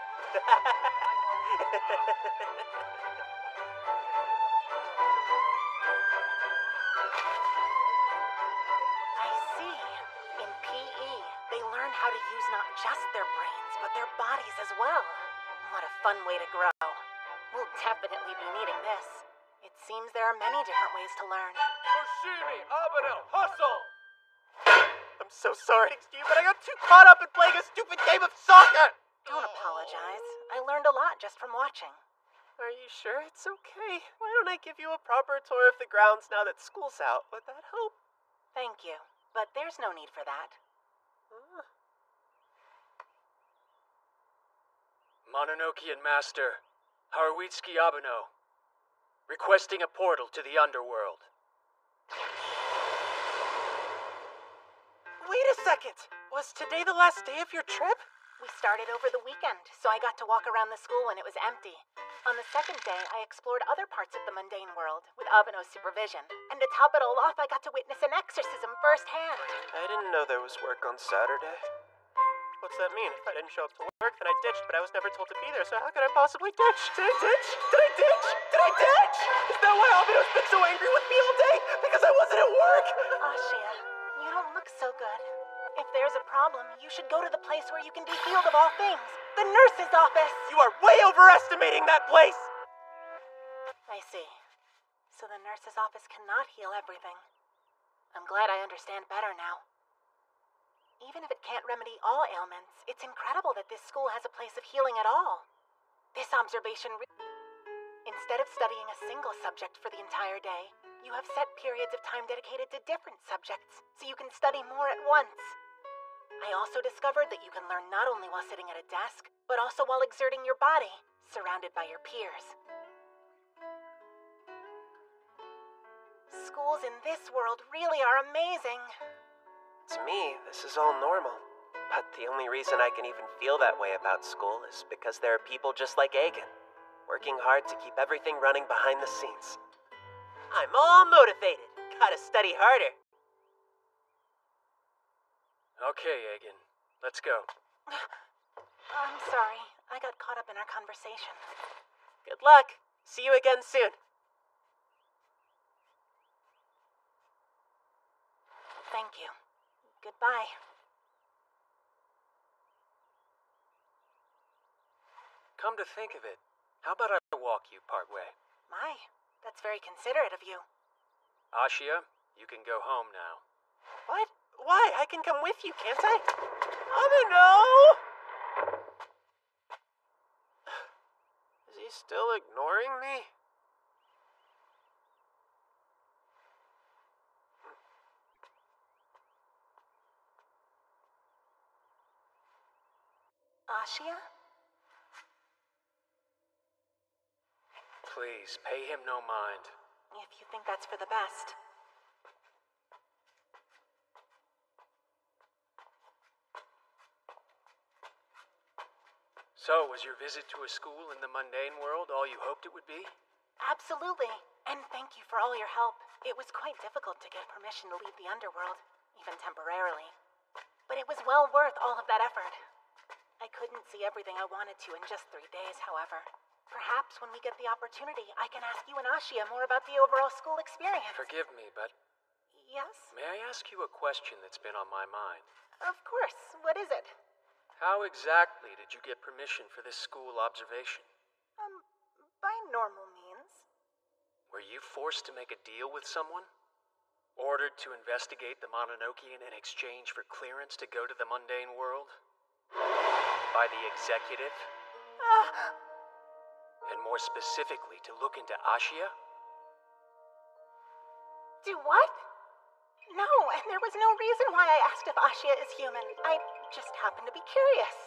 G: I see. In PE, they learn how to use not just their brains, but their bodies as well. What a fun way to grow. We'll definitely be needing this. It seems there are many different ways to learn.
L: Fushimi, Abeno, hustle!
A: I'm so sorry, Steve, but I got too caught up in playing a stupid game of soccer!
G: Don't apologize. I learned a lot just from watching.
A: Are you sure it's okay? Why don't I give you a proper tour of the grounds now that school's out? Would that help?
G: Thank you, but there's no need for that.
B: Mononokean Master, Haruitsuki Abeno, requesting a portal to the underworld.
A: Wait a second! Was today the last day of your trip?
G: We started over the weekend, so I got to walk around the school when it was empty. On the second day, I explored other parts of the mundane world with Abeno's supervision. And to top it all off, I got to witness an exorcism firsthand.
A: I didn't know there was work on Saturday. What's that mean? If I didn't show up to work, then I ditched, but I was never told to be there, so how could I possibly ditch? Did I ditch? Did I ditch? Did I ditch? Is that why Abeno's been so angry with me all day? Because I wasn't at work?
G: Ashia, you don't look so good. If there's a problem, you should go to the place where you can be healed of all things. The nurse's office!
A: You are way overestimating that place!
G: I see. So the nurse's office cannot heal everything. I'm glad I understand better now. Even if it can't remedy all ailments, it's incredible that this school has a place of healing at all. This observation instead of studying a single subject for the entire day, you have set periods of time dedicated to different subjects, so you can study more at once. I also discovered that you can learn not only while sitting at a desk, but also while exerting your body, surrounded by your peers. Schools in this world really are amazing.
A: To me, this is all normal. But the only reason I can even feel that way about school is because there are people just like Agen, working hard to keep everything running behind the scenes. I'm all motivated. Gotta study harder.
B: Okay, Agen. Let's go.
G: I'm sorry. I got caught up in our conversation.
A: Good luck. See you again soon.
G: Thank you. Goodbye.
B: Come to think of it, how about I walk you partway?
G: My, that's very considerate of you.
B: Ashia, you can go home now.
A: What? Why? I can come with you, can't I? No! Is he still ignoring me?
G: Ashia?
B: Please, pay him no mind.
G: If you think that's for the best.
B: So, was your visit to a school in the mundane world all you hoped it would be?
G: Absolutely. And thank you for all your help. It was quite difficult to get permission to leave the underworld, even temporarily. But it was well worth all of that effort. I couldn't see everything I wanted to in just 3 days, however. Perhaps when we get the opportunity, I can ask you and Ashia more about the overall school experience.
B: Forgive me, but...
G: Yes?
B: May I ask you a question that's been on my mind?
G: Of course. What is it?
B: How exactly did you get permission for this school observation?
G: By normal means.
B: Were you forced to make a deal with someone? Ordered to investigate the Mononokean in exchange for clearance to go to the mundane world? By the executive? And more specifically, to look into Ashia?
G: Do what? No, and there was no reason why I asked if Ashia is human. I just happened to be curious.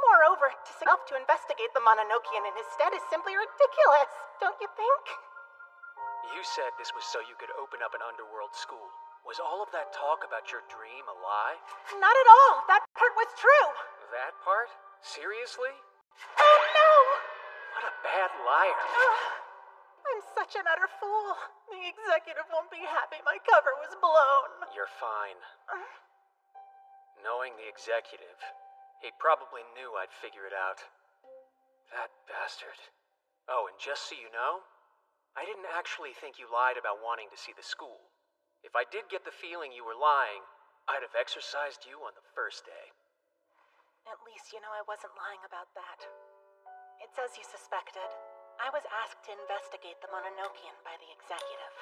G: Moreover, to investigate the Mononokean in his stead is simply ridiculous, don't you think?
B: You said this was so you could open up an underworld school. Was all of that talk about your dream a lie?
G: Not at all. That part was true.
B: That part? Seriously?
G: Oh, no!
B: What a bad liar.
G: I'm such an utter fool. The executive won't be happy my cover was blown.
B: You're fine. Knowing the executive, he probably knew I'd figure it out. That bastard. Oh, and just so you know, I didn't actually think you lied about wanting to see the school. If I did get the feeling you were lying, I'd have exorcised you on the first day.
G: At least you know I wasn't lying about that. It's as you suspected. I was asked to investigate the Mononokean by the executive.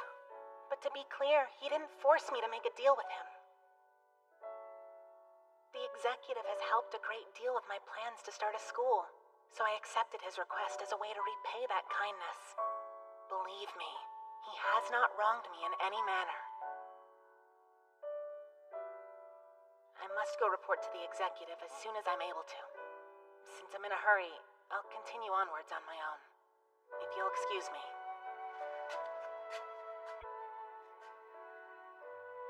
G: But to be clear, he didn't force me to make a deal with him. The executive has helped a great deal with my plans to start a school, so I accepted his request as a way to repay that kindness. Believe me, he has not wronged me in any manner. I must go report to the executive as soon as I'm able to. Since I'm in a hurry, I'll continue onwards on my own. If you'll excuse me.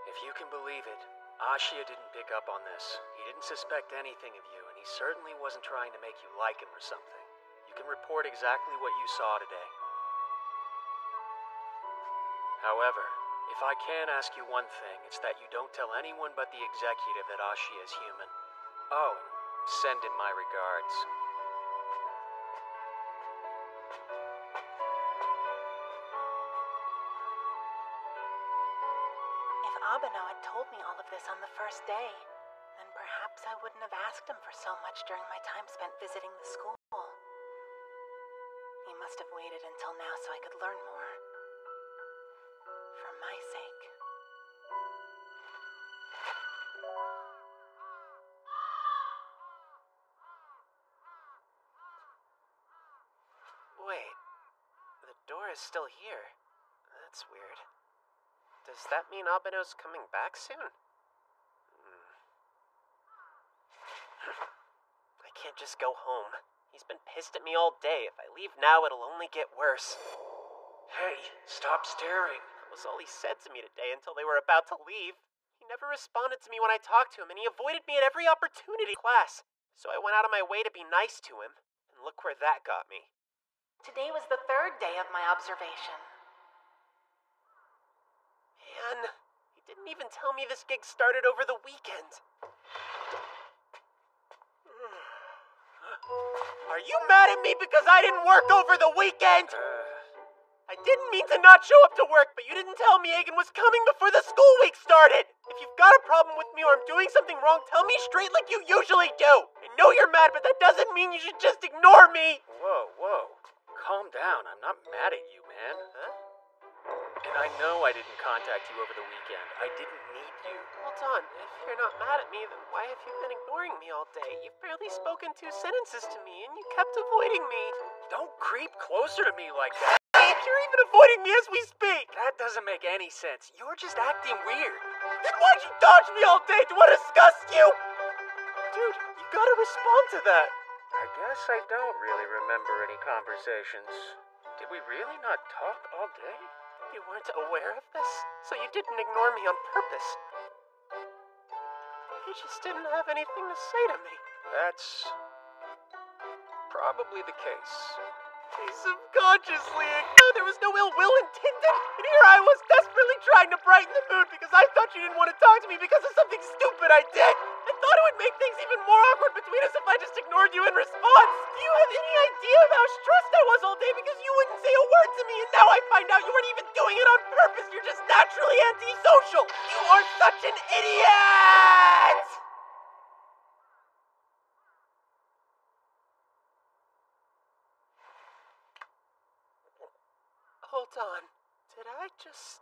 B: If you can believe it, Ashia didn't pick up on this. He didn't suspect anything of you, and he certainly wasn't trying to make you like him or something. You can report exactly what you saw today. However, if I can ask you one thing, it's that you don't tell anyone but the executive that Ashia is human. Oh, and send him my regards.
G: If Abeno had told me all of this on the first day, then perhaps I wouldn't have asked him for so much during my time spent visiting the school. He must have waited until now so I could learn more. For my sake.
A: door is still here. That's weird. Does that mean Abeno's coming back soon? I can't just go home. He's been pissed at me all day. If I leave now, it'll only get worse.
B: Hey, stop staring.
A: That was all he said to me today until they were about to leave. He never responded to me when I talked to him, and he avoided me at every opportunity in class. So I went out of my way to be nice to him, and look where that got me.
G: Today was the third day of my observation.
A: Man, he didn't even tell me this gig started over the weekend. Are you mad at me because I didn't work over the weekend? I didn't mean to not show up to work, but you didn't tell me Egan was coming before the school week started. If you've got a problem with me or I'm doing something wrong, tell me straight like you usually do. I know you're mad, but that doesn't mean you should just ignore me.
B: Whoa. Calm down. I'm not mad at you, man.
A: Huh?
B: And I know I didn't contact you over the weekend. I didn't need you.
A: Hold on. If you're not mad at me, then why have you been ignoring me all day? You've barely spoken 2 sentences to me, and you kept avoiding me.
B: Don't creep closer to me like that.
A: You're even avoiding me as we speak.
B: That doesn't make any sense. You're just acting weird.
A: Then why'd you dodge me all day? Do I disgust you? Dude, you gotta respond to that.
B: I guess I don't really remember any conversations. Did we really not talk all day?
A: You weren't aware of this, so you didn't ignore me on purpose. You just didn't have anything to say to me.
B: That's probably the case.
A: I subconsciously ignored. There was no ill will intended, and here I was desperately trying to brighten the mood because I thought you didn't want to talk to me because of something stupid I did. I thought it would make things even more awkward between us if I just ignored you in response. Do you have any idea of how stressed I was all day because you wouldn't say a word to me, and now I find out you weren't even doing it on purpose. You're just naturally antisocial. You are such an idiot! Hold on. Did I just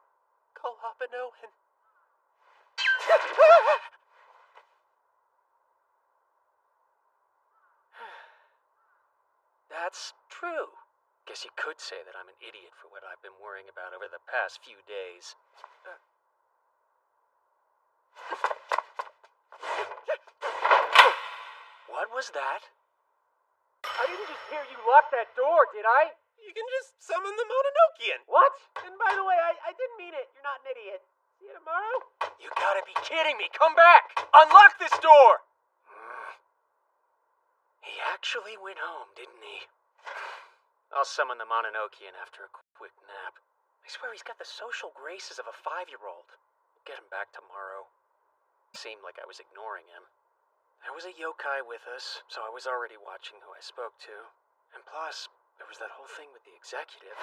A: call Abeno and...
B: That's true. Guess you could say that I'm an idiot for what I've been worrying about over the past few days. What was that?
F: I didn't just hear you lock that door, did I?
A: You can just summon the Mononokean.
F: What?
A: And by the way, I didn't mean it. You're not an idiot. See you tomorrow?
B: You gotta be kidding me. Come back. Unlock this door. He actually went home, didn't he? I'll summon the Mononokean after a quick nap. I swear he's got the social graces of a 5-year-old. Get him back tomorrow. Seemed like I was ignoring him. There was a yokai with us, so I was already watching who I spoke to. And plus, there was that whole thing with the executive.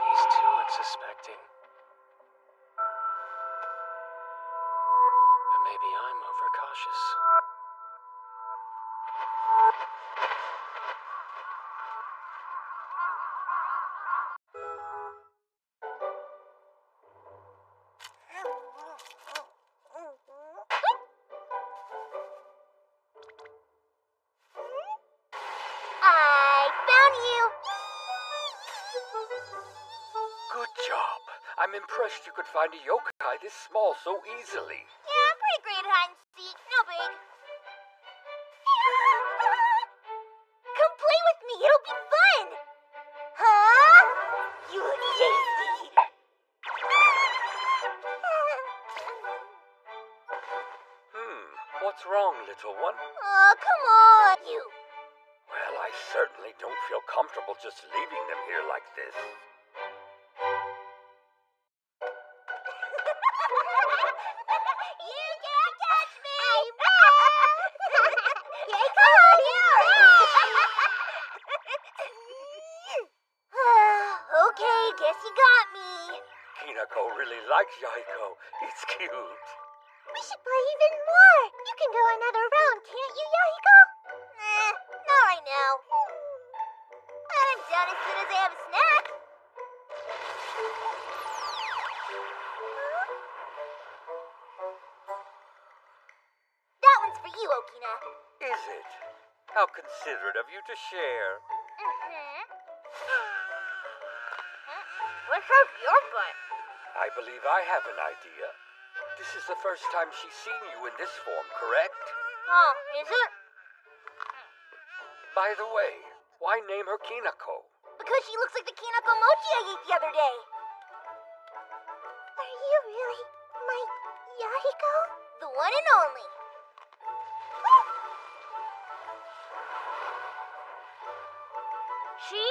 B: He's too unsuspecting. But maybe I'm overcautious.
H: I found you!
N: Good job. I'm impressed you could find a yokai this small so easily.
H: Yeah, I'm pretty great at hide and seek. No big. Come play with me. It'll be fun. Huh? You look tasty.
N: What's wrong, little one?
H: Oh, come on, you.
N: Well, I certainly don't feel comfortable just leaving them here like this.
H: You can't touch me! Yay, come on here! Okay, guess you got me.
N: Kinako really likes Yaiko. It's cute.
H: We should play even more. You can go another round, can't you, Yahiko? Not right now. out as soon as I have a snack. That one's for you, Okina.
N: Is it? How considerate of you to share.
H: What's up your butt?
N: I believe I have an idea. This is the first time she's seen you in this form, correct?
H: Oh, is it?
N: By the way, why name her Kinako?
H: Because she looks like the Kinako mochi I ate the other day. Are you really my Yahiko? The one and only. She?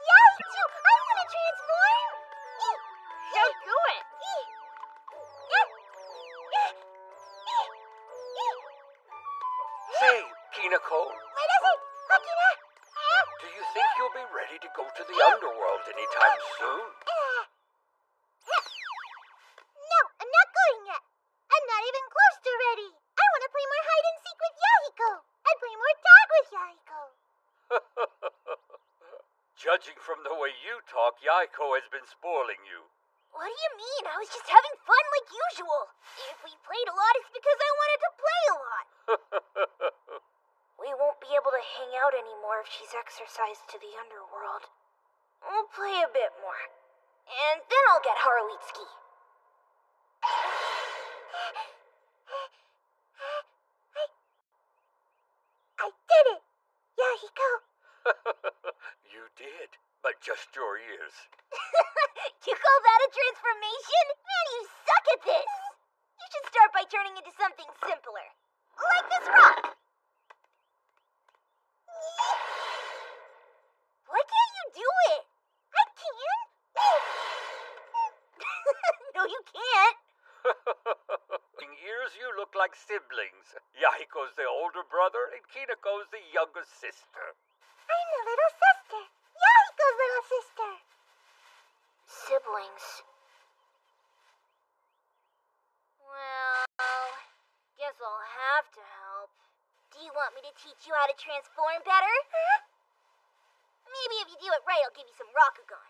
H: Yahiko! I want to transform! So do it!
N: Say, Kinako,
H: What is it? Okina?
N: do you think you'll be ready to go to the underworld anytime soon?
H: No, I'm not going yet. I'm not even close to ready. I want to play more hide and seek with Yahiko. I play more tag with Yahiko.
N: Judging from the way you talk, Yaiko has been spoiling you.
H: What do you mean? I was just having fun like usual. If we played a lot, it's because I wanted to play a lot. We won't be able to hang out anymore if she's exercised to the underworld. We'll play a bit more. And then I'll get Haruitsuki. I did it! Yahiko!
N: You did, but just your ears.
H: You call that a transformation? Man, you suck at this! You should start by turning into something simpler. Like this rock! Why can't you do it? I can! No, you can't!
N: In years, you look like siblings. Yahiko's the older brother, and Kinako's the younger sister.
H: I'm the little sister. Yahiko's little sister. Siblings. Well, guess I'll have to help. Do you want me to teach you how to transform better? Maybe if you do it right, I'll give you some Rakugan.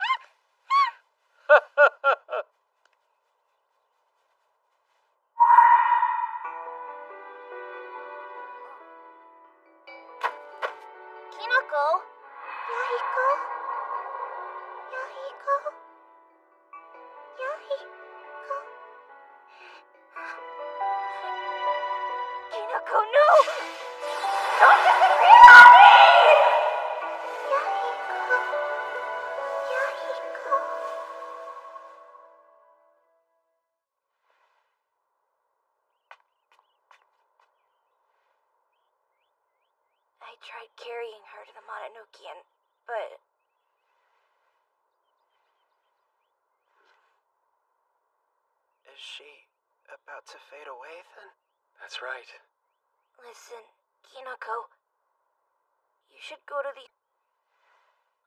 H: Kinako? Yahiko? Yahiko? Yahiko? Kinako, no! Don't disappear on me! Yahiko? Yahiko? I tried carrying her to the Mononokean, but...
J: Is she about to fade away then?
B: That's right.
H: Listen, Kinako, you should go to the...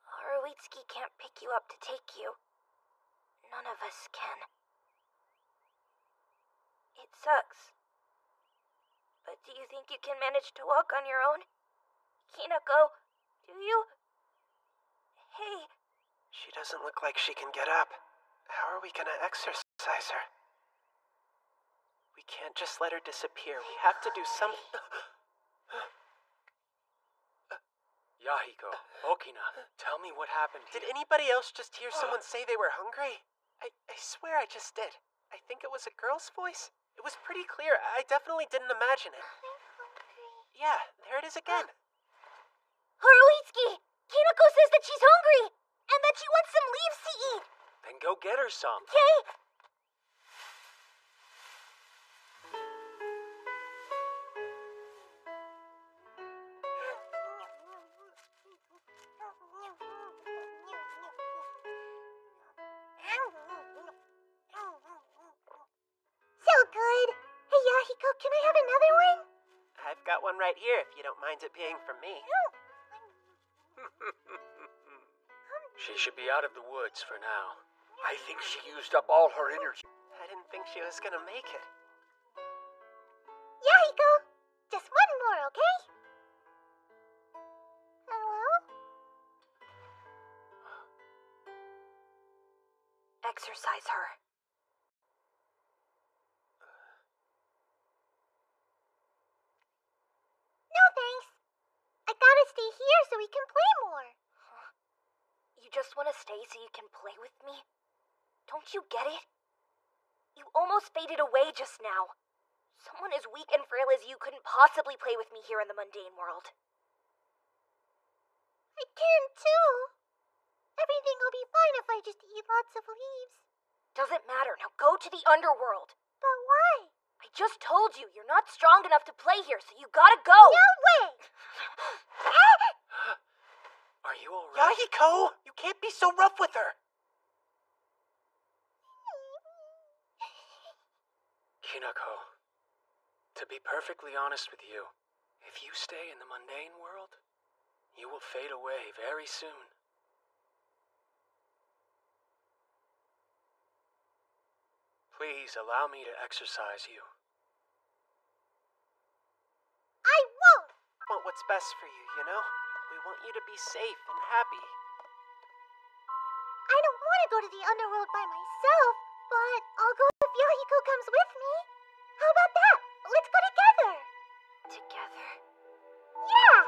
H: Haruitsuki can't pick you up to take you. None of us can. It sucks. But do you think you can manage to walk on your own? Kinako, do you? Hey.
J: She doesn't look like she can get up. How are we gonna exercise her? We can't just let her disappear. We have to do something.
B: Yahiko, Okina, tell me what happened
J: Did
B: here.
J: anybody else just hear someone say they were hungry? I swear I just did. I think it was a girl's voice. It was pretty clear. I definitely didn't imagine it. Yeah, there it is again.
H: Haruitsuki! Kinako says that she's hungry! And that she wants some leaves to eat!
B: Then go get her some.
H: Okay? So good! Hey, Yahiko, can I have another one?
J: I've got one right here if you don't mind it being from me.
B: She should be out of the woods for now.
N: I think she used up all her energy.
J: I didn't think she was gonna make it.
H: Yahiko! Just one more, okay? Hello? exorcise her.
O: No thanks. I gotta stay here so we can play more.
H: Huh? You just want to stay so you can play with me? Don't you get it? You almost faded away just now. Someone as weak and frail as you couldn't possibly play with me here in the mundane world.
O: I can too. Everything will be fine if I just eat lots of leaves.
H: Doesn't matter. Now go to the underworld.
O: But why?
H: I just told you, you're not strong enough to play here, so you gotta go.
O: No way!
B: Are you alright?
F: Yahiko! You can't be so rough with her!
B: Kinako, to be perfectly honest with you, if you stay in the mundane world, you will fade away very soon. Please allow me to exorcise you.
O: I won't!
F: We want what's best for you, you know? We want you to be safe and happy.
O: I don't want to go to the underworld by myself, but I'll go if Yahiko comes with me. How about that? Let's go together!
H: Together?
O: Yeah!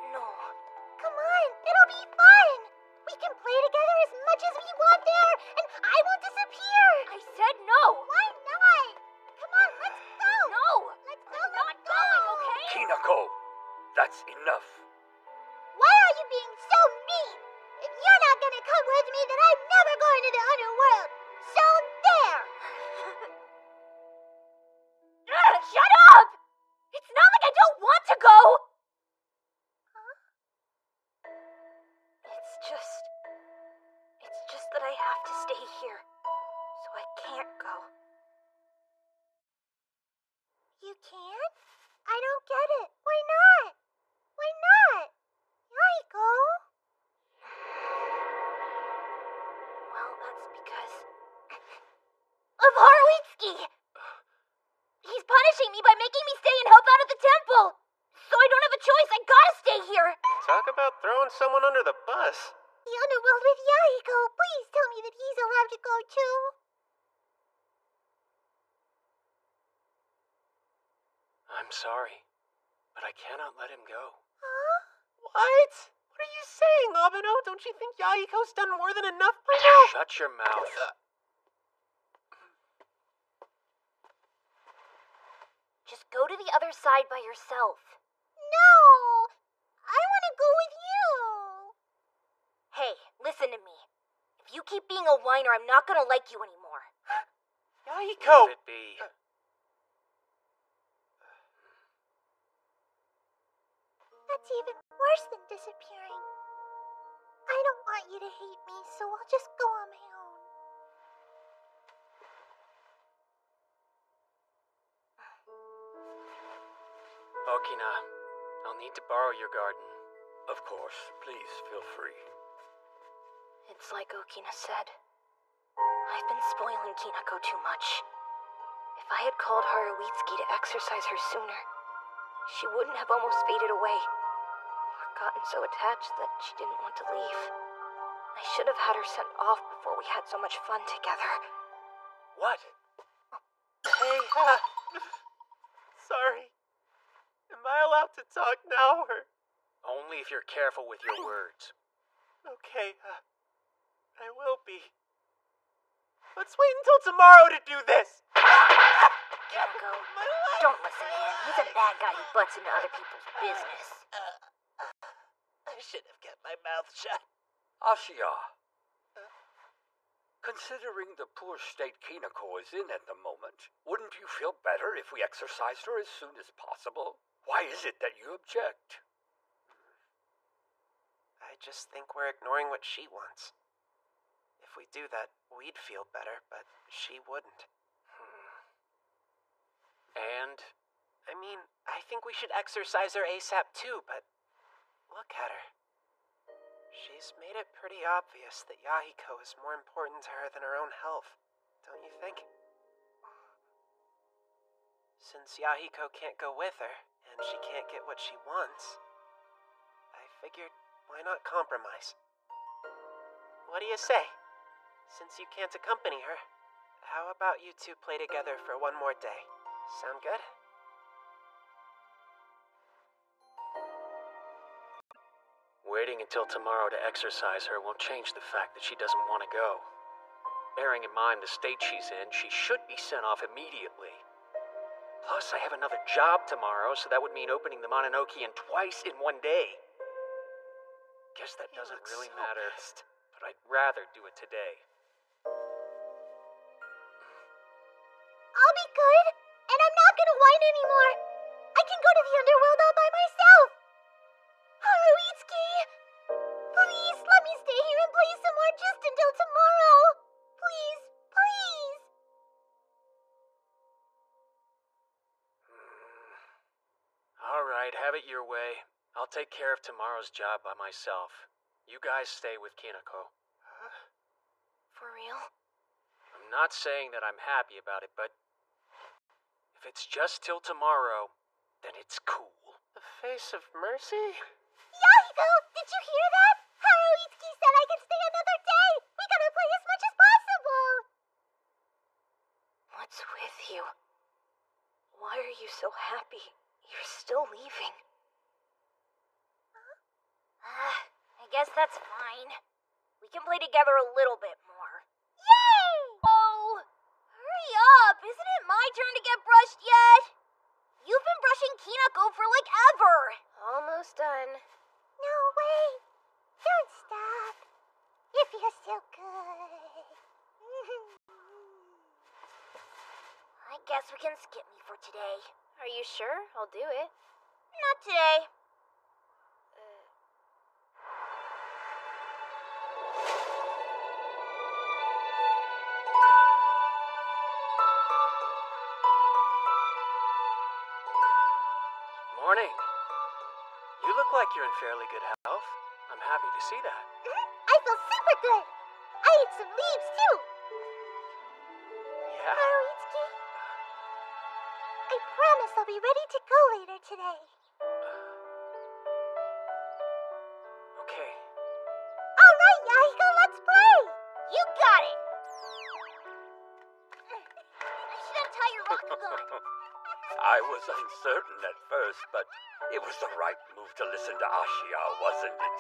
H: No.
O: Come on, it'll be fun! We can play together as much as we want there, and I won't disappear!
H: I said no!
O: Why not? Come on, let's go!
H: No!
O: Let's go,
H: I'm not going, okay?
N: Kinako, that's enough.
O: Why are you being so mean? If you're not gonna come with me, then I'm never going to the underworld! So there!
H: Shut up! It's not like I don't want to go!
O: Huh?
H: It's just that I have to stay here, so I can't go.
O: You can't? I don't get it. Why not? Why not? Yahiko?
H: Well, that's because of Haruitsuki! He's punishing me by making me stay and help out at the temple! So I don't have a choice, I gotta stay here!
F: Talk about throwing someone under the bus.
O: The underworld with Yahiko. Please tell me that he's allowed to go too.
B: I'm sorry, but I cannot let him go.
O: Huh?
F: What? What are you saying, Abeno? Don't you think Yahiko's done more than enough by now?
B: Shut your mouth.
H: Just go to the other side by yourself.
O: No! I want to go with you!
H: Hey, listen to me. If you keep being a whiner, I'm not gonna like you anymore.
F: Yahiko!
B: Leave it be.
O: That's even worse than disappearing. I don't want you to hate me, so I'll just go on my own.
B: Okina, I'll need to borrow your garden.
N: Of course, please feel free.
H: It's like Okina said. I've been spoiling Kinako too much. If I had called Haruitsuki to exorcise her sooner, she wouldn't have almost faded away, or gotten so attached that she didn't want to leave. I should have had her sent off before we had so much fun together.
B: What?
F: Hey, sorry. Am I allowed to talk now, or?
B: Only if you're careful with your words.
F: Okay, I will be. Let's wait until tomorrow to do this!
H: Kinako, don't listen to him. He's a bad guy who butts into other people's business.
F: I should have kept my mouth shut.
N: Ashiya, considering the poor state Kinako is in at the moment, wouldn't you feel better if we exorcised her as soon as possible? Why is it that you object?
F: I just think we're ignoring what she wants. If we do that, we'd feel better, but she wouldn't.
B: And?
F: I mean, I think we should exorcise her ASAP too, but look at her. She's made it pretty obvious that Yahiko is more important to her than her own health, don't you think? Since Yahiko can't go with her, and she can't get what she wants, I figured, why not compromise? What do you say? Since you can't accompany her, how about you two play together for one more day? Sound good?
B: Waiting until tomorrow to exercise her won't change the fact that she doesn't want to go. Bearing in mind the state she's in, she should be sent off immediately. Plus, I have another job tomorrow, so that would mean opening the Mononokean twice in one day. Guess that doesn't really matter, but I'd rather do it today.
O: I'll be good, and I'm not gonna whine anymore. I can go to the underworld all by myself. Haruitsuki! Please, let me stay here and play some more just until tomorrow. Please, please.
B: Alright, have it your way. I'll take care of tomorrow's job by myself. You guys stay with Kinako.
H: For real?
B: I'm not saying that I'm happy about it, but if it's just till tomorrow, then it's cool.
F: The face of mercy?
O: Yahiko, did you hear that? Haruitsuki said I can stay another day. We gotta play as much as possible.
H: What's with you? Why are you so happy? You're still leaving.
O: I guess that's fine. We can play together a little bit more. Yay! Oh! Hurry up! Isn't it my turn to get brushed yet? You've been brushing Kinako for like ever.
H: Almost done.
O: No way. Don't stop. It feels so good. I guess we can skip me for today.
H: Are you sure? I'll do it.
O: Not today.
B: Morning. You look like you're in fairly good health. I'm happy to see that.
O: I feel super good. I ate some leaves too.
B: Yeah?
O: Haruitsuki, I promise I'll be ready to go later today.
B: Okay.
O: All right, Yahiko, let's play. You got it. I should untie your Rakugan.
N: I was uncertain at first, but it was the right move to listen to Ashia, wasn't it?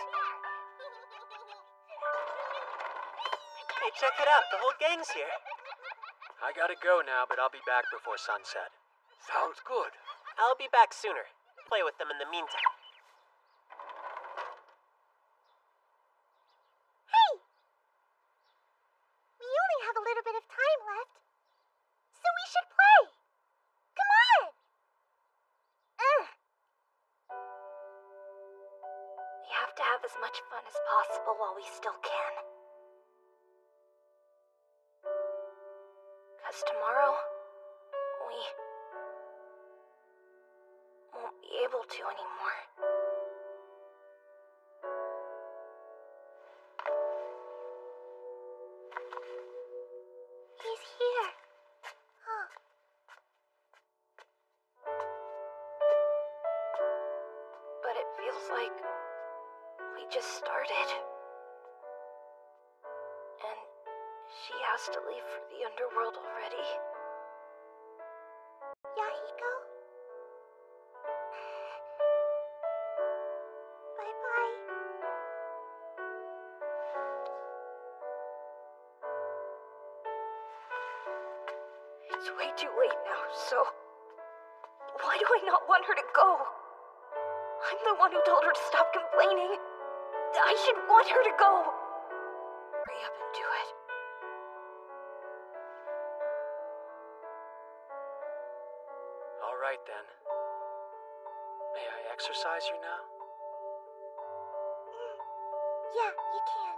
F: Hey, check it out. The whole gang's here.
B: I gotta go now, but I'll be back before sunset.
N: Sounds good.
F: I'll be back sooner. Play with them in the meantime.
O: Hey! We only have a little bit of time left, so we should play. Come on!
H: We have to have as much fun as possible while we still can. 'Cause tomorrow, we won't be able to anymore.
O: He's here. Huh.
H: But it feels like we just started. And she has to leave for the underworld already.
O: Yahiko? Bye-bye.
H: It's way too late now, so why do I not want her to go? I'm the one who told her to stop complaining. I should want her to go. Hurry up and do it.
B: All right, then. May I exercise you now?
O: Yeah, you can.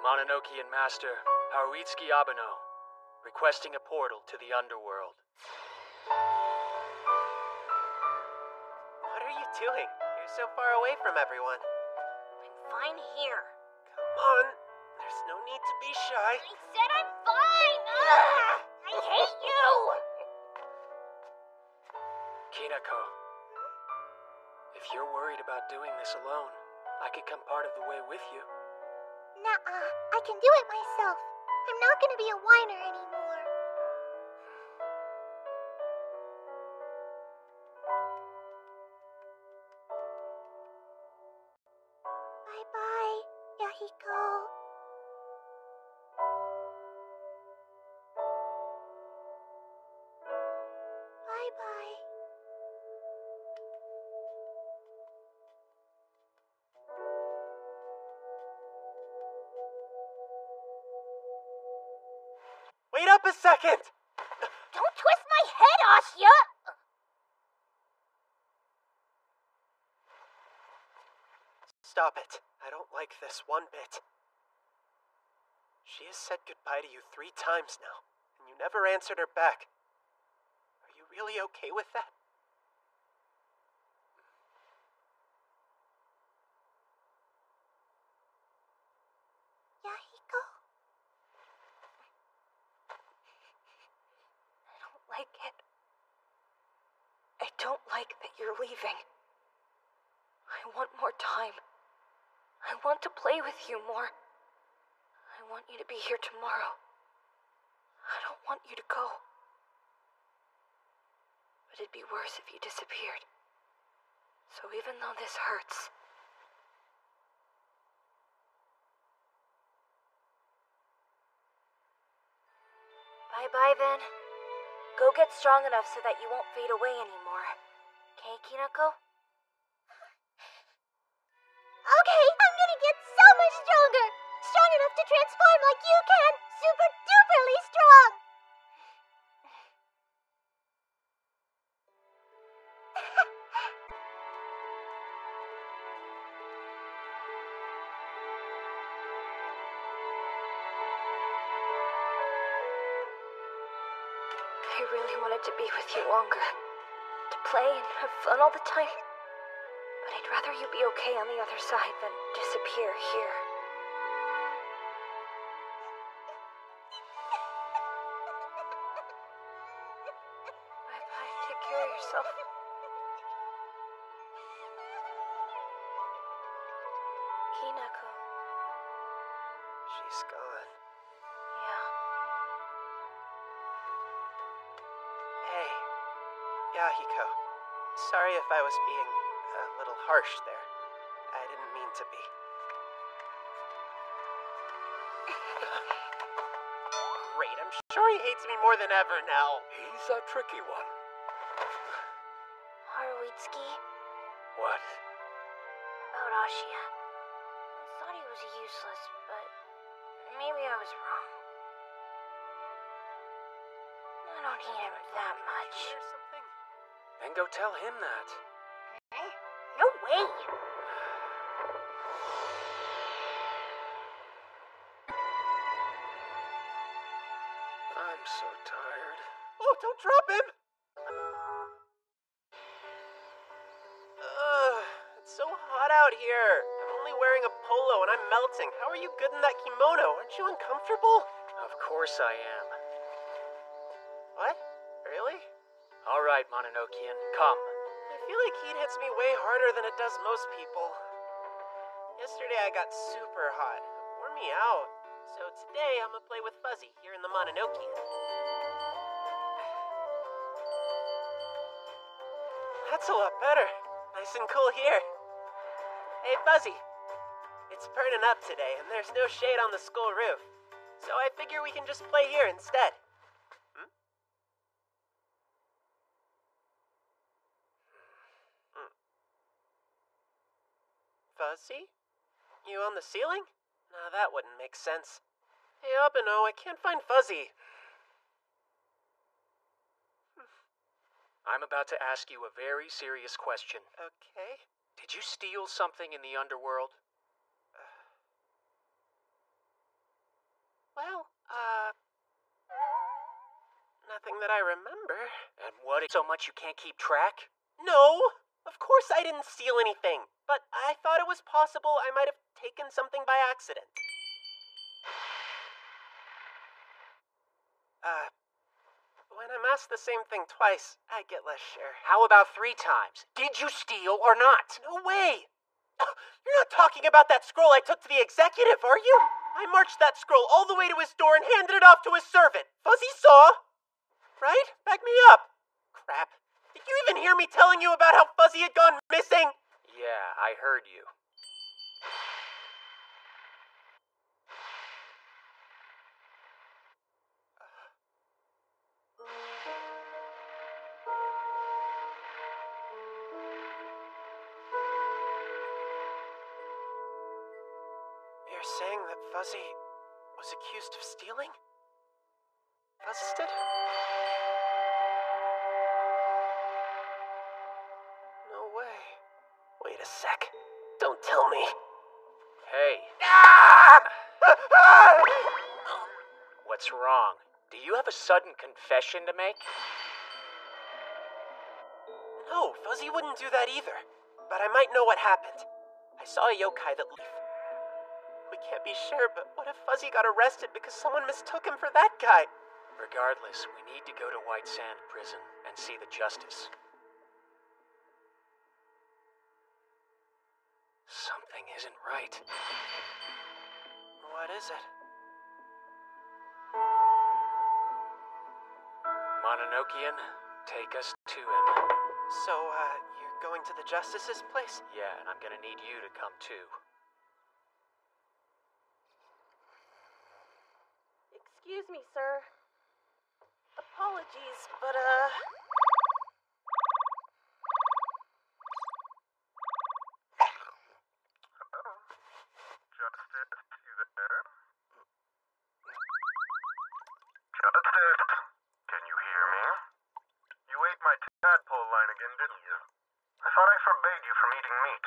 B: Mononokean Master Haruitsuki Abeno, requesting a portal to the underworld.
F: What are you doing? You're so far away from everyone.
O: I'm fine here.
F: Come on. There's no need to be shy.
O: I said I'm fine! Ugh, I hate you!
B: Kinako, If you're worried about doing this alone, I could come part of the way with you.
O: Nuh-uh. I can do it myself. I'm not gonna be a whiner anymore. Bye-bye, Yahiko. Bye-bye.
F: Wait up a second!
O: Don't twist my head, Asya!
F: Stop it. I don't like this one bit. She has said goodbye to you 3 times now, and you never answered her back. Are you really okay with that?
O: Yahiko? I don't like it.
G: I don't like that you're leaving. I want more time. I want to play with you more. I want you to be here tomorrow. I don't want you to go. But it'd be worse if you disappeared. So even though this hurts,
H: Bye-bye then. Go get strong enough so that you won't fade away anymore. Okay, Kinako?
O: Okay, I'm gonna get so much stronger! Strong enough to transform like you can! Super duperly strong!
G: I really wanted to be with you longer. To play and have fun all the time. But I'd rather you be okay on the other side than disappear here. Bye-bye. Take care of yourself.
H: Kinako.
F: She's gone.
H: Yeah.
F: Hey, Yahiko. Sorry if I was being a little harsh there. I didn't mean to be. Great, I'm sure he hates me more than ever now.
N: He's a tricky one.
H: Haruitsuki,
N: What?
H: about Ashia. I thought he was useless, but maybe I was wrong. I don't hate him that much.
F: Or something?
B: Then go tell him that.
O: No way!
B: I'm so tired.
F: Oh, don't drop him! It's so hot out here. I'm only wearing a polo and I'm melting. How are you good in that kimono? Aren't you uncomfortable?
B: Of course I am.
F: What? Really?
B: All right, Mononokean, come.
F: I feel like heat hits me way harder than it does most people. Yesterday I got super hot. It wore me out. So today I'm gonna play with Fuzzy here in the Mononokean. That's a lot better. Nice and cool here. Hey, Fuzzy. It's burning up today, and there's no shade on the school roof. So I figure we can just play here instead. Fuzzy? You on the ceiling? Nah, that wouldn't make sense. Hey, Abeno, I can't find Fuzzy.
B: I'm about to ask you a very serious question.
F: Okay.
B: Did you steal something in the underworld?
F: Well, nothing that I remember.
B: And what is so much you can't keep track?
F: No! Of course I didn't steal anything. But I thought it was possible I might have taken something by accident. When when I'm asked the same thing twice, I get less sure.
L: How about 3 times? Did you steal or not?
F: No way! You're not talking about that scroll I took to the executive, are you? I marched that scroll all the way to his door and handed it off to his servant. Fuzzy saw. Right? Back me up. Crap. Did you even hear me telling you about how Fuzzy had gone missing?
L: Yeah, I heard you.
F: You're saying that Fuzzy was accused of stealing? Busted? No way. Wait a sec. Don't tell me.
L: Hey. What's wrong? Do you have a sudden confession to make?
F: No, Fuzzy wouldn't do that either. But I might know what happened. I saw a yokai that We can't be sure, but what if Fuzzy got arrested because someone mistook him for that guy?
L: Regardless, we need to go to White Sand Prison and see the justice. Something isn't right.
F: What is it?
L: Mononokean, take us to him.
F: So, you're going to the Justice's place?
L: Yeah, and I'm gonna need you to come too.
G: Excuse me, sir. Apologies, but,
I: Justice, you there? Justice, can you hear me? You ate my tadpole line again, didn't you? I thought I forbade you from eating meat.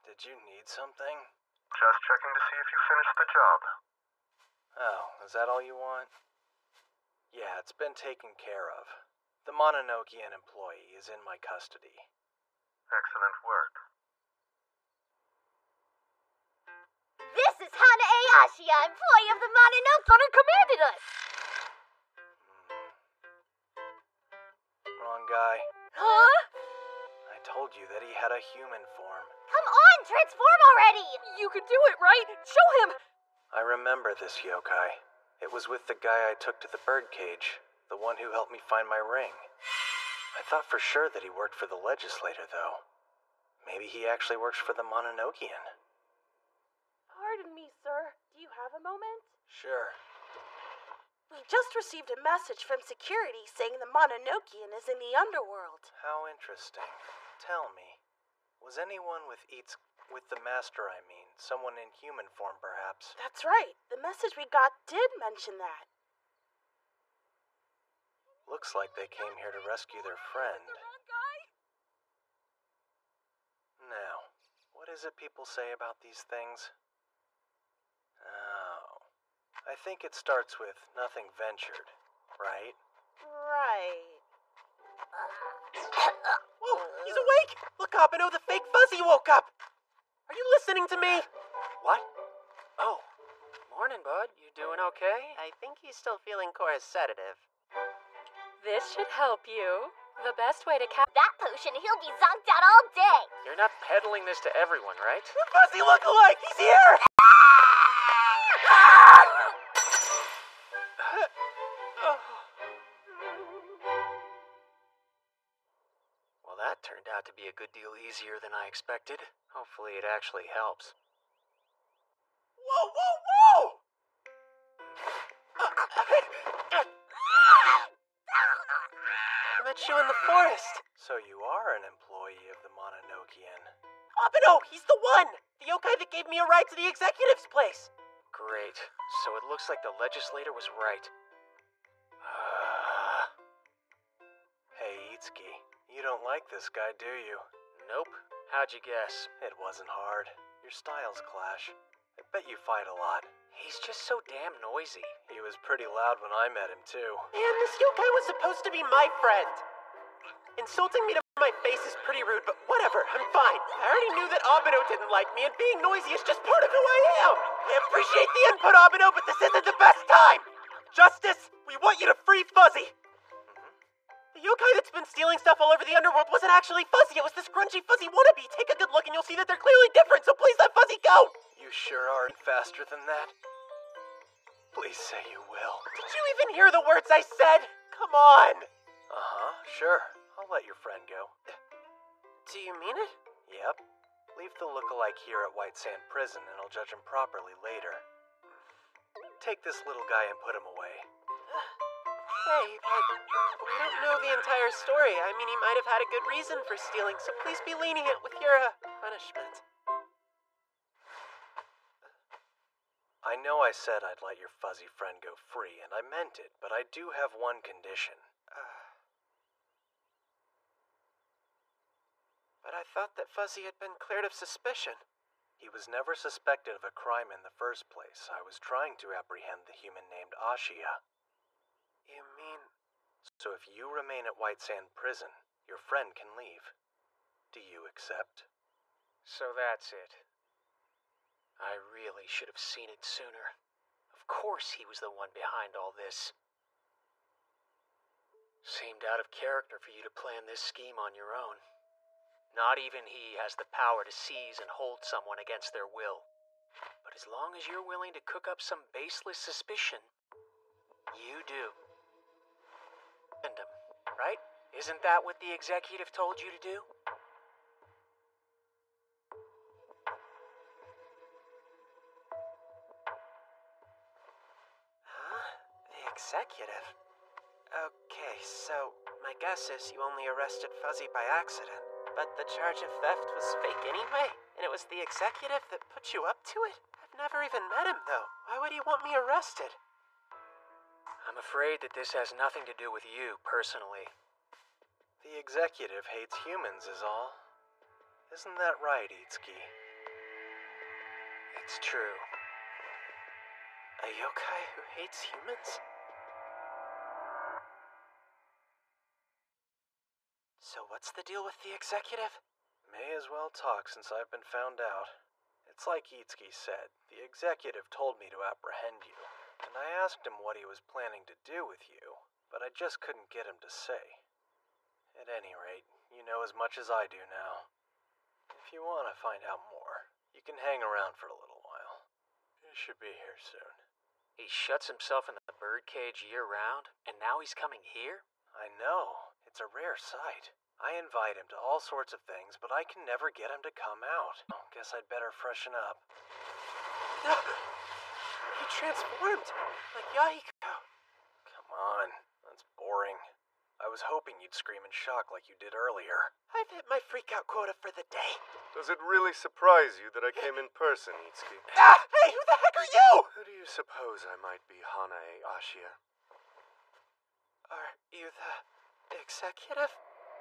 J: Did you need something?
I: Just checking to see if you finished the job.
J: Oh, is that all you want? Yeah, it's been taken care of. The Mononokean employee is in my custody.
I: Excellent work.
O: This is Hana Ayashia, employee of the Mononoke. Hunter commanded us.
J: Wrong guy.
O: Huh?
J: I told you that he had a human form.
O: Come on, transform already.
G: You could do it, right? Show him.
J: I remember this yokai. It was with the guy I took to the birdcage, the one who helped me find my ring. I thought for sure that he worked for the legislator, though. Maybe he actually works for the Mononokean.
G: Pardon me, sir. Do you have a moment?
J: Sure.
G: We just received a message from security saying the Mononokean is in the underworld.
J: How interesting. Tell me, was anyone with the master, someone in human form, perhaps?
G: That's right. The message we got did mention that.
J: Looks like they came here to rescue their friend. Now, what is it people say about these things? Oh, I think it starts with nothing ventured, right?
G: Right.
F: Whoa, he's awake! Look, Abeno, the fake Fuzzy woke up! Are you listening to me?
L: What? Oh, morning, bud. You doing okay?
F: I think he's still feeling Cora's sedative.
C: This should help you. The best way to
O: that potion, he'll be zonked out all day.
L: You're not peddling this to everyone, right?
F: The Fuzzy look-alike! He's here!
L: Well, that turned out to be a good deal easier than I expected. Hopefully it actually helps.
F: Whoa, whoa, whoa! I met you in the forest.
J: So you are an employee of the Mononokean.
F: Abeno, he's the one! The yokai that gave me a ride to the executive's place.
L: Great. So it looks like the legislator was right.
J: Hey, Itsuki, you don't like this guy, do you?
L: Nope. How'd you guess?
J: It wasn't hard. Your styles clash. I bet you fight a lot.
L: He's just so damn noisy.
J: He was pretty loud when I met him, too.
F: Man, this yokai was supposed to be my friend. Insulting me to my face is pretty rude, but whatever, I'm fine. I already knew that Abeno didn't like me, and being noisy is just part of who I am. I appreciate the input, Abeno, but this isn't the best time. Justice, we want you to free Fuzzy! The yokai that's been stealing stuff all over the underworld wasn't actually Fuzzy, it was this grungy Fuzzy wannabe. Take a good look and you'll see that they're clearly different, so please let Fuzzy go!
J: You sure aren't faster than that. Please say you will.
F: Did you even hear the words I said? Come on!
J: Uh-huh, sure. I'll let your friend go.
F: Do you mean it?
J: Yep. Leave the lookalike here at White Sand Prison and I'll judge him properly later. Take this little guy and put him away.
F: Hey, but we don't know the entire story. I mean, he might have had a good reason for stealing, so please be lenient with your, punishment.
J: I know I said I'd let your fuzzy friend go free, and I meant it, but I do have one condition.
F: But I thought that Fuzzy had been cleared of suspicion.
J: He was never suspected of a crime in the first place. I was trying to apprehend the human named Ashia.
F: You mean...
J: So if you remain at White Sand Prison, your friend can leave. Do you accept?
B: So that's it. I really should have seen it sooner. Of course he was the one behind all this. Seemed out of character for you to plan this scheme on your own. Not even he has the power to seize and hold someone against their will. But as long as you're willing to cook up some baseless suspicion, you do. And right? Isn't that what the executive told you to do?
F: Huh? The executive? Okay, so my guess is you only arrested Fuzzy by accident. But the charge of theft was fake anyway, and it was the executive that put you up to it? I've never even met him, though. Why would he want me arrested?
B: I'm afraid that this has nothing to do with you, personally.
J: The executive hates humans is all. Isn't that right, Itsuki?
B: It's true.
F: A yokai who hates humans? So what's the deal with the executive?
J: May as well talk since I've been found out. It's like Itsuki said, the executive told me to apprehend you, and I asked him what he was planning to do with you, but I just couldn't get him to say. At any rate, you know as much as I do now. If you want to find out more, you can hang around for a little while. He should be here soon.
B: He shuts himself in the birdcage year-round, and now he's coming here?
J: I know. It's a rare sight. I invite him to all sorts of things, but I can never get him to come out. Guess I'd better freshen up.
F: He transformed, like Yahiko.
J: Come on, that's boring. I was hoping you'd scream in shock like you did earlier.
F: I've hit my freak-out quota for the day.
I: Does it really surprise you that I came in person, Itsuki?
F: Hey, who the heck are you?
I: Who do you suppose I might be, Hanae Ashia?
F: Are you the executive?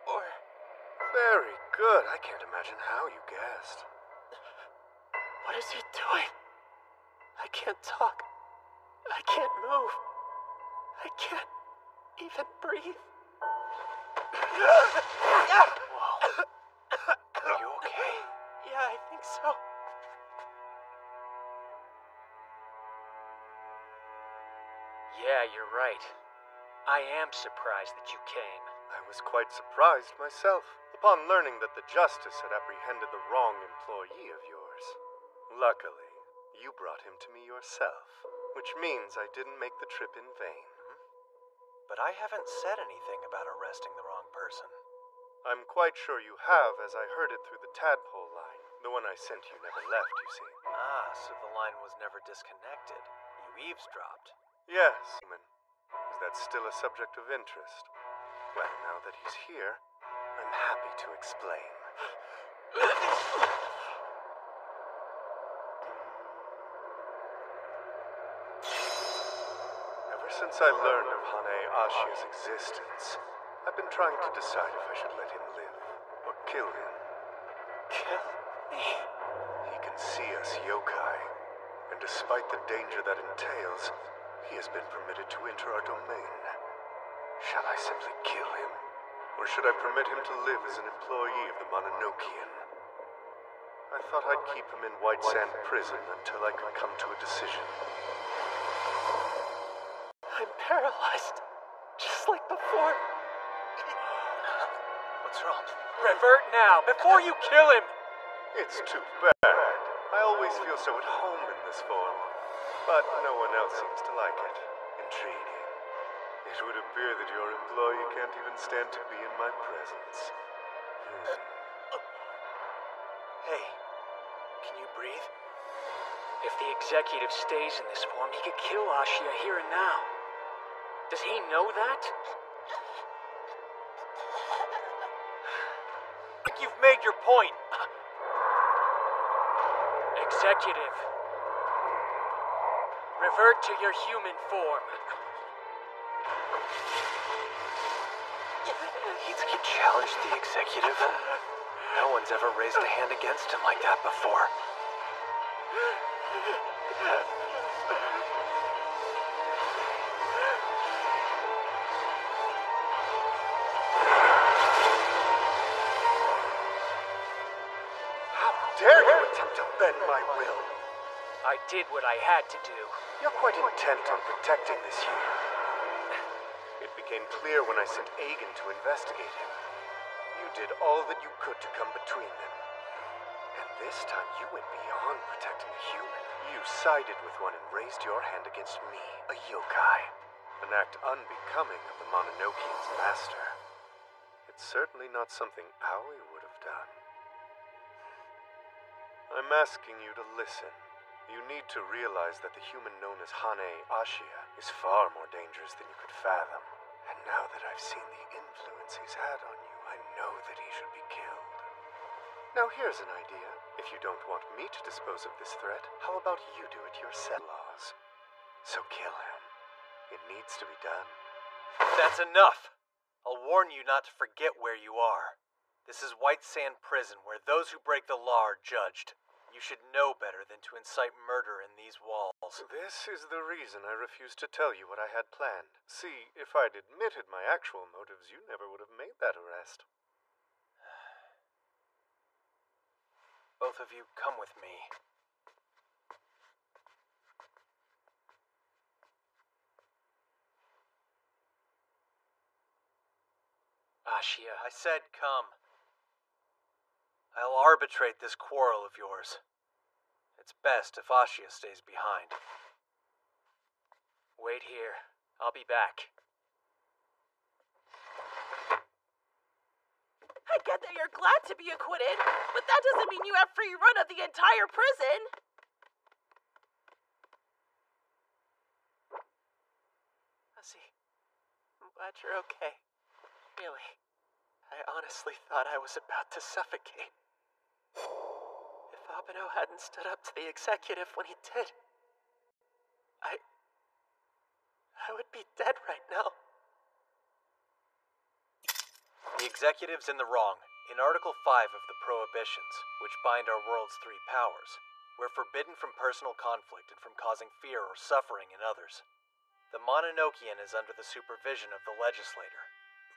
F: Or...
I: Very good. I can't imagine how you guessed.
F: What is he doing? I can't talk. I can't move. I can't even breathe.
J: Whoa. Are you okay?
F: Yeah, I think so.
B: Yeah, you're right. I am surprised that you came.
I: I was quite surprised myself upon learning that the Justice had apprehended the wrong employee of yours. Luckily, you brought him to me yourself, which means I didn't make the trip in vain.
J: But I haven't said anything about arresting the wrong person.
I: I'm quite sure you have, as I heard it through the tadpole line. The one I sent you never left, you see.
J: Ah, so the line was never disconnected. You eavesdropped.
I: Yes, human. Is that still a subject of interest? Well, now that he's here, I'm happy to explain. Ever since I learned of Hanae Ashia's existence, I've been trying to decide if I should let him live or kill him.
F: Kill me?
I: He can see us yokai, and despite the danger that entails, he has been permitted to enter our domain. Shall I simply kill him? Or should I permit him to live as an employee of the Mononokean? I thought I'd keep him in White Sand Prison until I could come to a decision.
F: I
J: I'm paralyzed. Just like before. What's wrong?
B: Revert now, before you kill him!
I: It's too bad. I always feel so at home in this form. But no one else seems to like it. Intriguing. It would appear that your employee can't even stand to be in my presence.
J: Hey, can you breathe?
B: If the executive stays in this form, he could kill Ashia here and now. Does he know that?
J: You've made your point.
B: Executive. Revert to your human form.
J: Itsuki challenged the executive. No one's ever raised a hand against him like that before.
I: How dare you attempt to bend my will?
B: I did what I had to do.
I: You're quite intent on protecting this human. It became clear when I sent Agen to investigate him. You did all that you could to come between them. And this time you went beyond protecting a human. You sided with one and raised your hand against me, a yokai. An act unbecoming of the Mononokean's master. It's certainly not something Aoi would have done. I'm asking you to listen. You need to realize that the human known as Hane Ashia is far more dangerous than you could fathom. And now that I've seen the influence he's had on you, I know that he should be killed. Now here's an idea. If you don't want me to dispose of this threat, how about you do it yourself? Laws. So kill him. It needs to be done.
J: That's enough! I'll warn you not to forget where you are. This is White Sand Prison, where those who break the law are judged. You should know better than to incite murder in these walls.
I: This is the reason I refused to tell you what I had planned. See, if I'd admitted my actual motives, you never would have made that arrest.
J: Both of you come with me.
B: Ashia.
J: I said come. I'll arbitrate this quarrel of yours. It's best if Ashia stays behind.
B: Wait here. I'll be back.
P: I get that you're glad to be acquitted, but that doesn't mean you have free run of the entire prison.
F: Fuzzy, I'm glad you're okay. Really. I honestly thought I was about to suffocate. If Abeno hadn't stood up to the executive when he did, I would be dead right now.
J: The executive's in the wrong. In Article 5 of the Prohibitions, which bind our world's three powers, we're forbidden from personal conflict and from causing fear or suffering in others. The Mononokean is under the supervision of the legislator.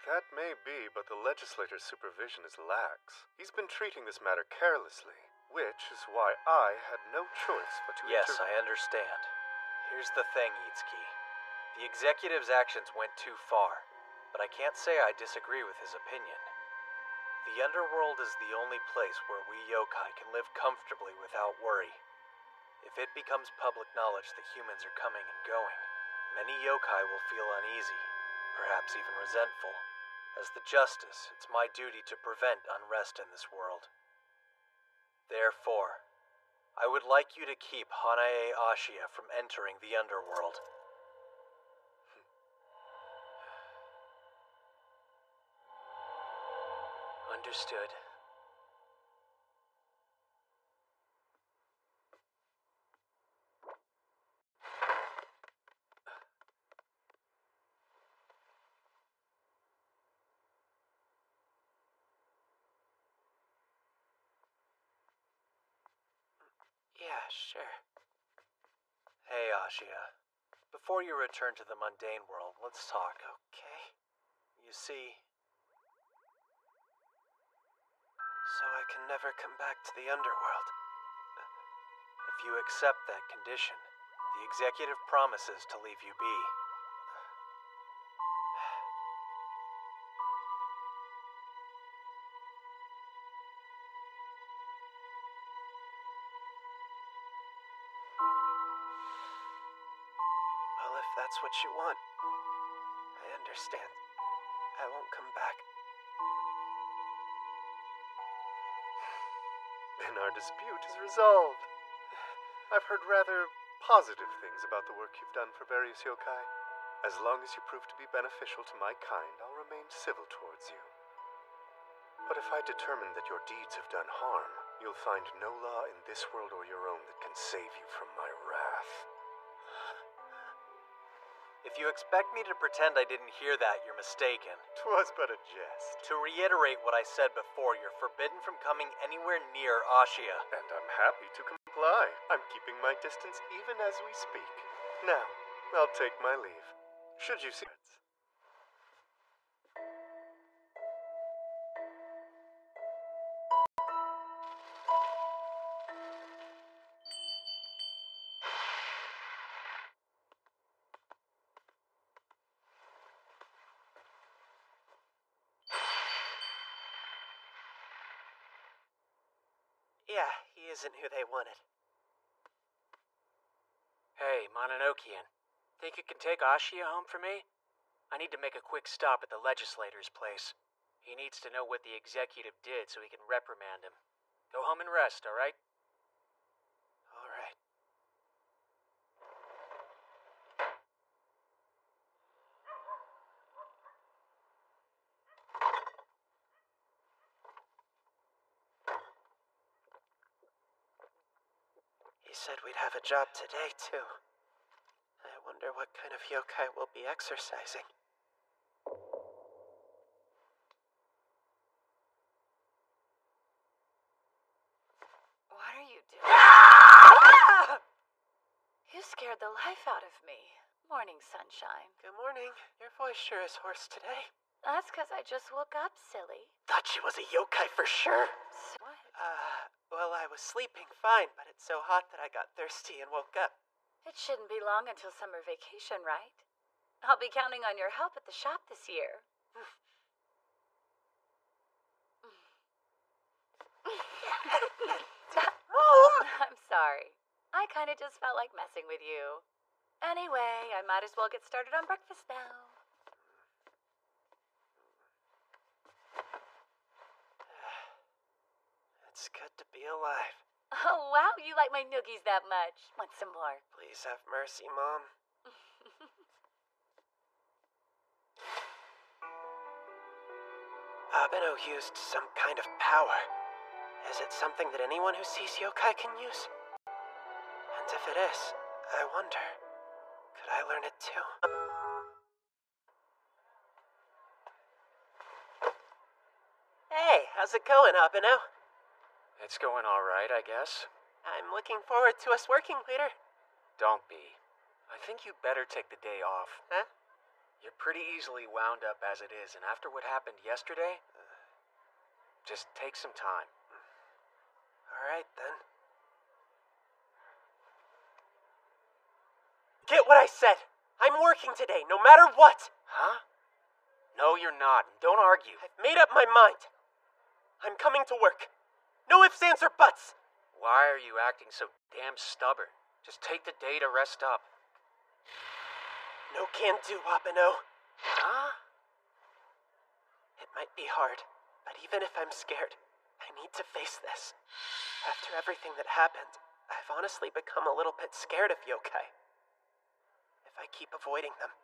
I: That may be, but the legislator's supervision is lax. He's been treating this matter carelessly, which is why I had no choice but to
J: Yes, I understand. Here's the thing, Itsuki. The executive's actions went too far, but I can't say I disagree with his opinion. The underworld is the only place where we yokai can live comfortably without worry. If it becomes public knowledge that humans are coming and going, many yokai will feel uneasy, perhaps even resentful. As the Justice, it's my duty to prevent unrest in this world. Therefore, I would like you to keep Hanae Ashia from entering the underworld.
B: Understood.
F: Yeah, sure.
J: Hey, Ashia. Before you return to the mundane world, let's talk, okay? You see...
F: So I can never come back to the underworld.
J: If you accept that condition, the executive promises to leave you be.
F: that's what you want. I understand. I won't come back.
I: Then our dispute is resolved. I've heard rather positive things about the work you've done for various yokai. As long as you prove to be beneficial to my kind, I'll remain civil towards you. But if I determine that your deeds have done harm, you'll find no law in this world or your own that can save you from my wrath.
J: If you expect me to pretend I didn't hear that, you're mistaken.
I: 'Twas but a jest.
J: To reiterate what I said before, you're forbidden from coming anywhere near Ashia.
I: And I'm happy to comply. I'm keeping my distance even as we speak. Now, I'll take my leave. Should you see it?
F: Yeah, he isn't who they wanted.
B: Hey, Mononokean. Think you can take Ashia home for me? I need to make a quick stop at the legislator's place. He needs to know what the executive did so he can reprimand him. Go home and rest, alright?
F: Alright. He said we'd have a job today, too. I wonder what kind of yokai we'll be exercising.
C: What are you doing? Ah! You scared the life out of me. Morning, sunshine.
F: Good morning. Your voice sure is hoarse today.
C: That's because I just woke up, silly.
F: Thought she was a yokai for sure.
C: What?
F: Well, I was sleeping fine, but it's so hot that I got thirsty and woke up.
C: It shouldn't be long until summer vacation, right? I'll be counting on your help at the shop this year.
F: Mom!
C: I'm sorry. I kind of just felt like messing with you. Anyway, I might as well get started on breakfast now.
F: It's good to be alive.
C: Oh, wow, you like my noogies that much. Want some more?
F: Please have mercy, Mom. Abeno used some kind of power. Is it something that anyone who sees yokai can use? And if it is, I wonder, could I learn it too? Hey, how's it going, Abeno?
B: It's going alright, I guess.
F: I'm looking forward to us working later.
B: Don't be. I think you better take the day off.
F: Huh?
B: You're pretty easily wound up as it is, and after what happened yesterday, just take some time.
F: Alright then. Get what I said! I'm working today, no matter what!
B: Huh? No, you're not. Don't argue.
F: I've made up my mind. I'm coming to work. No ifs, ands, or buts!
B: Why are you acting so damn stubborn? Just take the day to rest up.
F: No can do, Abeno.
B: Huh?
F: It might be hard, but even if I'm scared, I need to face this. After everything that happened, I've honestly become a little bit scared of yokai. If I keep avoiding them,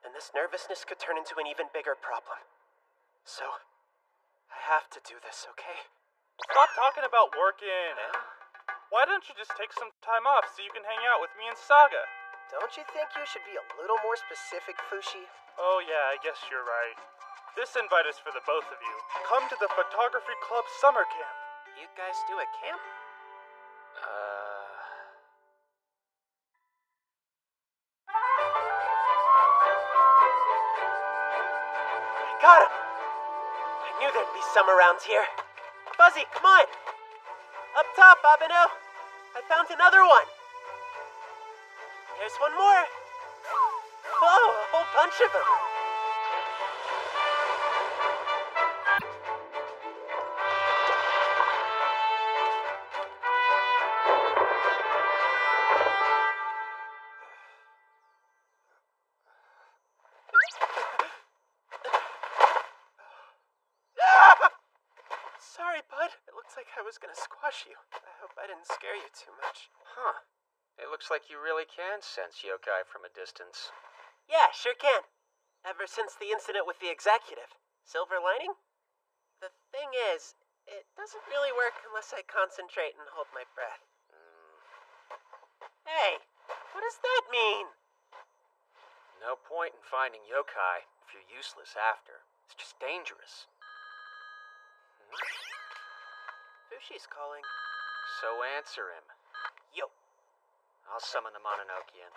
F: then this nervousness could turn into an even bigger problem. So, I have to do this, okay?
M: Stop talking about working. Why don't you just take some time off so you can hang out with me and Saga?
F: Don't you think you should be a little more specific, Fushi?
M: Oh yeah, I guess you're right. This invite is for the both of you. Come to the Photography Club summer camp.
F: You guys do a camp? I got him! I knew there'd be some around here. Fuzzy, come on! Up top, Abeno! I found another one! There's one more! Whoa, a whole bunch of them! Looks like I was gonna squash you. I hope I didn't scare you too much.
B: Huh. It looks like you really can sense yokai from a distance.
F: Yeah, sure can. Ever since the incident with the executive. Silver lining? The thing is, it doesn't really work unless I concentrate and hold my breath. Hey, what does that mean?
B: No point in finding yokai if you're useless after. It's just dangerous.
F: Fushi's calling.
B: So answer him.
F: Yo.
B: I'll summon the Mononokean.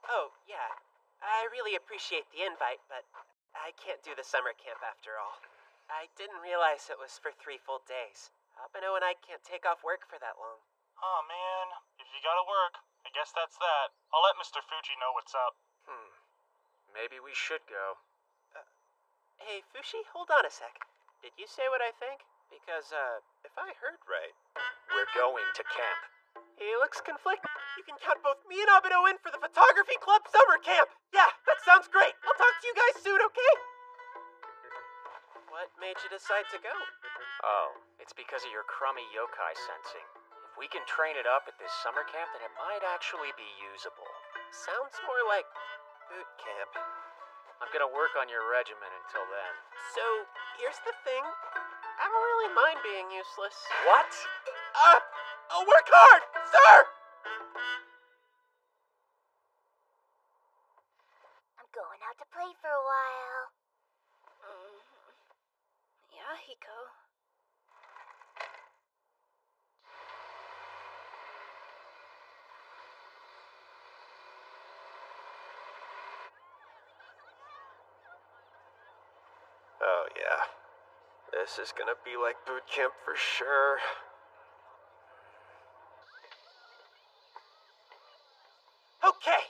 F: Oh, yeah. I really appreciate the invite, but I can't do the summer camp after all. I didn't realize it was for 3 full days. Abeno and I can't take off work for that long.
M: Oh man, if you gotta work, I guess that's that. I'll let Mr. Fuji know what's up.
B: Maybe we should go.
F: Hey, Fushi, hold on a sec. Did you say what I think? Because, if I heard right...
B: We're going to camp.
F: He looks conflicted. You can count both me and Abeno in for the Photography Club summer camp. Yeah, that sounds great. I'll talk to you guys soon, okay? What made you decide to go?
B: Oh, it's because of your crummy yokai sensing. If we can train it up at this summer camp, then it might actually be usable.
F: Sounds more like boot camp.
B: I'm gonna work on your regimen until then.
F: So, here's the thing. I don't really mind being useless.
B: What?
F: I'll work hard, sir!
O: I'm going out to play for a while.
H: Yahiko.
F: Oh, yeah. This is gonna be like boot camp for sure. Okay!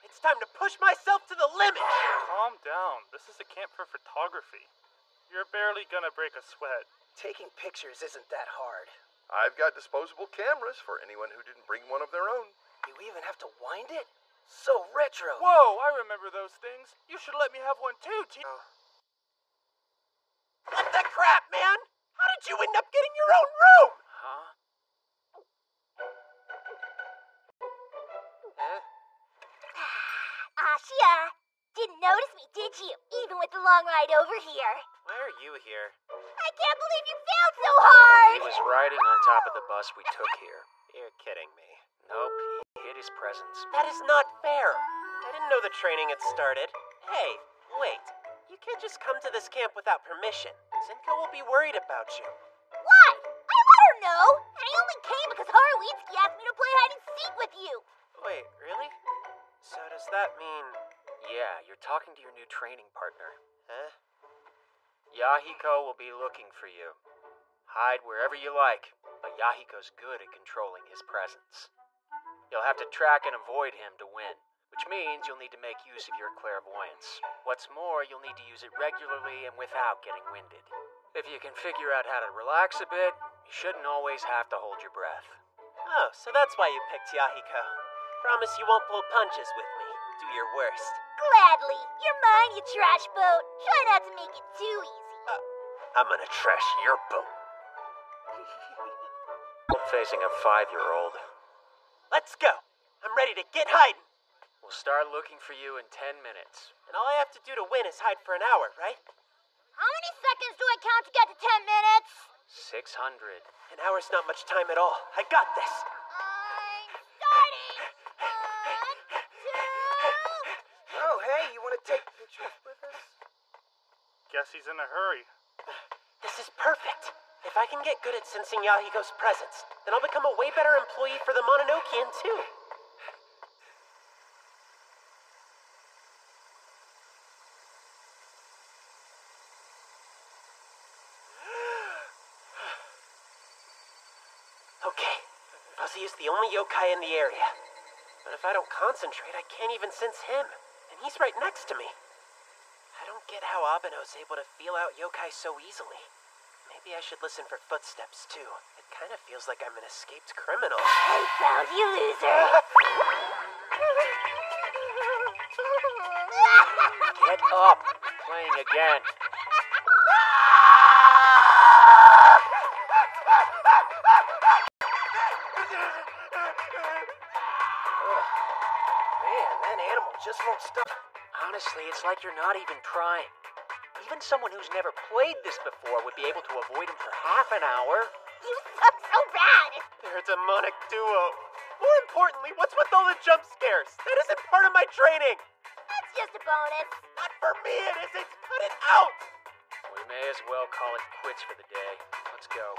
F: It's time to push myself to the limit!
M: Calm down. This is a camp for photography. You're barely gonna break a sweat.
J: Taking pictures isn't that hard.
K: I've got disposable cameras for anyone who didn't bring one of their own.
J: Do we even have to wind it? So retro!
M: Whoa, I remember those things. You should let me have one too,
F: What the crap, man? How did you end up getting your own room?
B: Huh?
O: Ashia, didn't notice me, did you? Even with the long ride over here.
F: Why are you here?
O: I can't believe you failed so hard!
B: He was riding on top of the bus we took here.
F: You're kidding me.
B: Nope, he hid his presence.
F: That is not fair. I didn't know the training had started. Hey, wait. You can't just come to this camp without permission. Zinko will be worried about you.
O: What? I let her know! And I only came because Haruitsuki asked me to play hide and seek with you!
F: Wait, really? So does that mean...
B: Yeah, you're talking to your new training partner.
F: Huh?
B: Yahiko will be looking for you. Hide wherever you like, but Yahiko's good at controlling his presence. You'll have to track and avoid him to win, which means you'll need to make use of your clairvoyance. What's more, you'll need to use it regularly and without getting winded. If you can figure out how to relax a bit, you shouldn't always have to hold your breath.
F: Oh, so that's why you picked Yahiko. Promise you won't pull punches with me. Do your worst.
O: Gladly. You're mine, you trash boat. Try not to make it too easy.
F: I'm gonna trash your boat.
B: I'm facing a 5-year-old.
F: Let's go. I'm ready to get hiding.
B: We'll start looking for you in 10 minutes.
F: And all I have to do to win is hide for an hour, right?
O: How many seconds do I count to get to 10 minutes?
B: 600.
F: An hour's not much time at all. I got this.
O: I'm starting. 1, 2...
J: Oh, hey, you want to take pictures with us?
M: Guess he's in a hurry.
F: This is perfect. If I can get good at sensing Yahiko's presence, then I'll become a way better employee for the Mononokean, too. Okay, Fuzzy is the only yokai in the area. But if I don't concentrate, I can't even sense him. And he's right next to me. I don't get how Abeno's able to feel out yokai so easily. Maybe I should listen for footsteps, too. It kind of feels like I'm an escaped criminal.
O: I found you, loser!
B: Get up! Playing again.
J: just won't stop.
B: Honestly, it's like you're not even trying. Even someone who's never played this before would be able to avoid him for half an hour.
O: You suck so bad!
F: They're a demonic duo. More importantly, what's with all the jump scares? That isn't part of my training.
O: That's just a bonus.
F: Not for me, it isn't. Cut it out.
B: We may as well call it quits for the day. Let's go.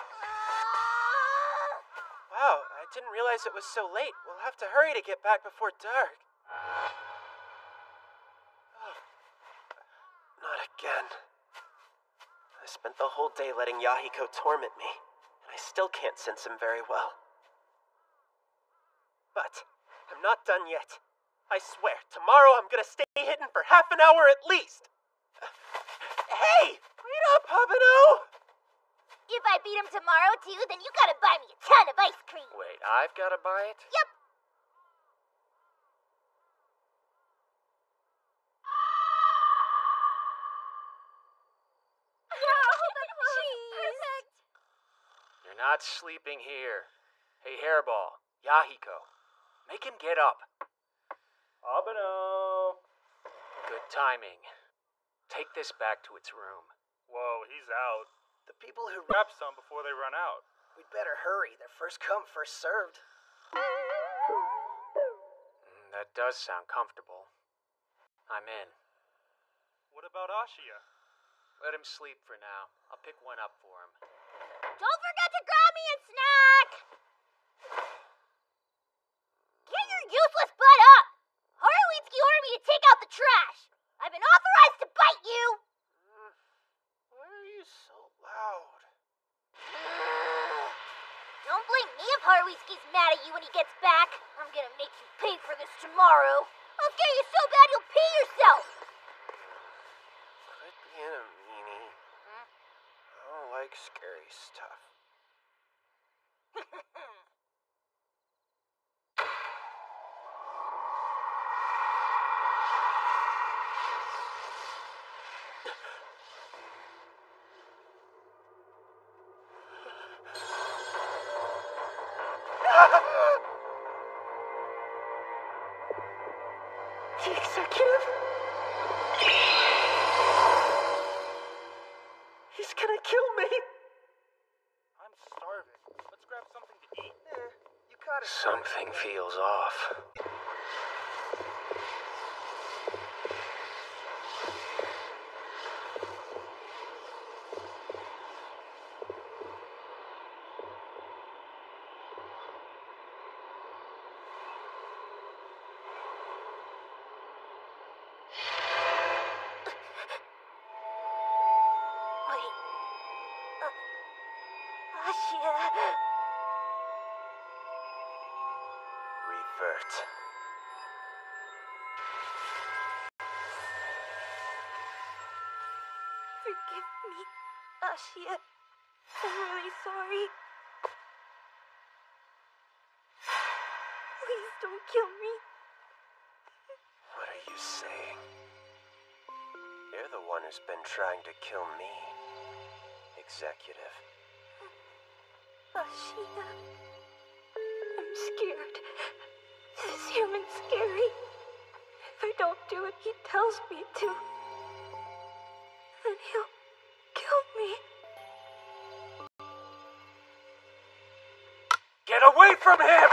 F: Wow, I didn't realize it was so late. We'll have to hurry to get back before dark. Oh, not again. I spent the whole day letting Yahiko torment me, and I still can't sense him very well. But I'm not done yet. I swear, tomorrow I'm gonna stay hidden for half an hour at least. Hey! Wait up, Habano!
O: If I beat him tomorrow too, then you gotta buy me a ton of ice cream.
B: Wait, I've got to buy it?
O: Yep. Perfect.
B: You're not sleeping here. Hey, Hairball, Yahiko, make him get up.
M: Abeno!
B: Good timing. Take this back to its room.
M: Whoa, he's out.
J: The people who
M: Grab some before they run out.
J: We'd better hurry. They're first come, first served.
B: That does sound comfortable. I'm in.
M: What about Ashia?
B: Let him sleep for now. I'll pick one up for him.
O: Don't forget to grab me a snack! Get your useless butt up! Haruitsuki ordered me to take out the trash! I've been authorized to bite you!
F: Why are you so loud?
O: Don't blame me if Haruitsuki's mad at you when he gets back. I'm gonna make you pay for this tomorrow. I'll scare you so bad you'll pee yourself!
F: Quit being a meanie. I don't like scary stuff. The executive? He's gonna kill me!
M: I'm starving. Let's grab something to eat.
J: You caught it.
B: Something feels off.
O: Wait. Ashia.
F: Revert.
O: Forgive me, Ashia. I'm really sorry. Please don't kill me.
F: What are you saying? You're the one who's been trying to kill me, Executive.
O: Ashia. I'm scared. This human's scary. If I don't do what he tells me to, then he'll kill me.
B: Get away from him!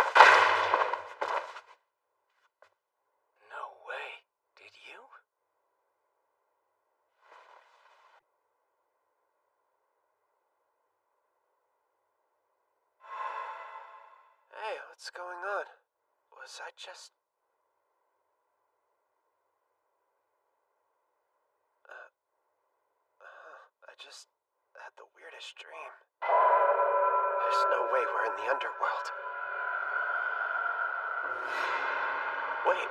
B: No way. Did you?
F: Hey, what's going on? Was I just... I just had the weirdest dream. There's no way we're in the underworld. Wait,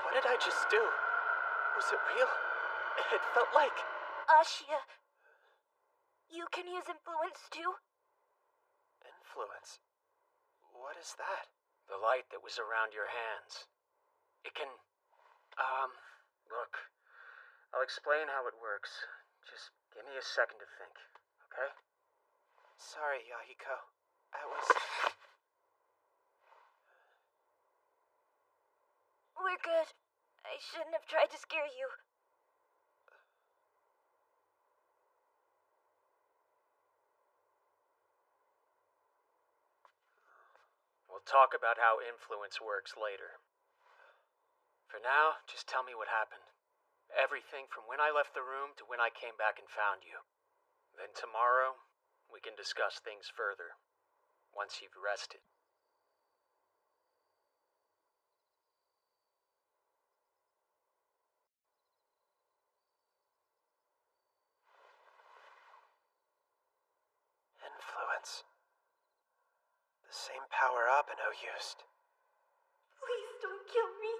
F: what did I just do? Was it real? It felt like...
O: Ashia, you can use influence too?
F: Influence? What is that?
B: The light that was around your hands. It can... Look. I'll explain how it works. Just give me a second to think, okay?
F: Sorry, Yahiko. I was...
O: We're good. I shouldn't have tried to scare you.
B: We'll talk about how influence works later. For now, just tell me what happened. Everything from when I left the room to when I came back and found you. Then tomorrow, we can discuss things further, once you've rested.
F: Influence. The same power Abeno used.
O: Please don't kill me.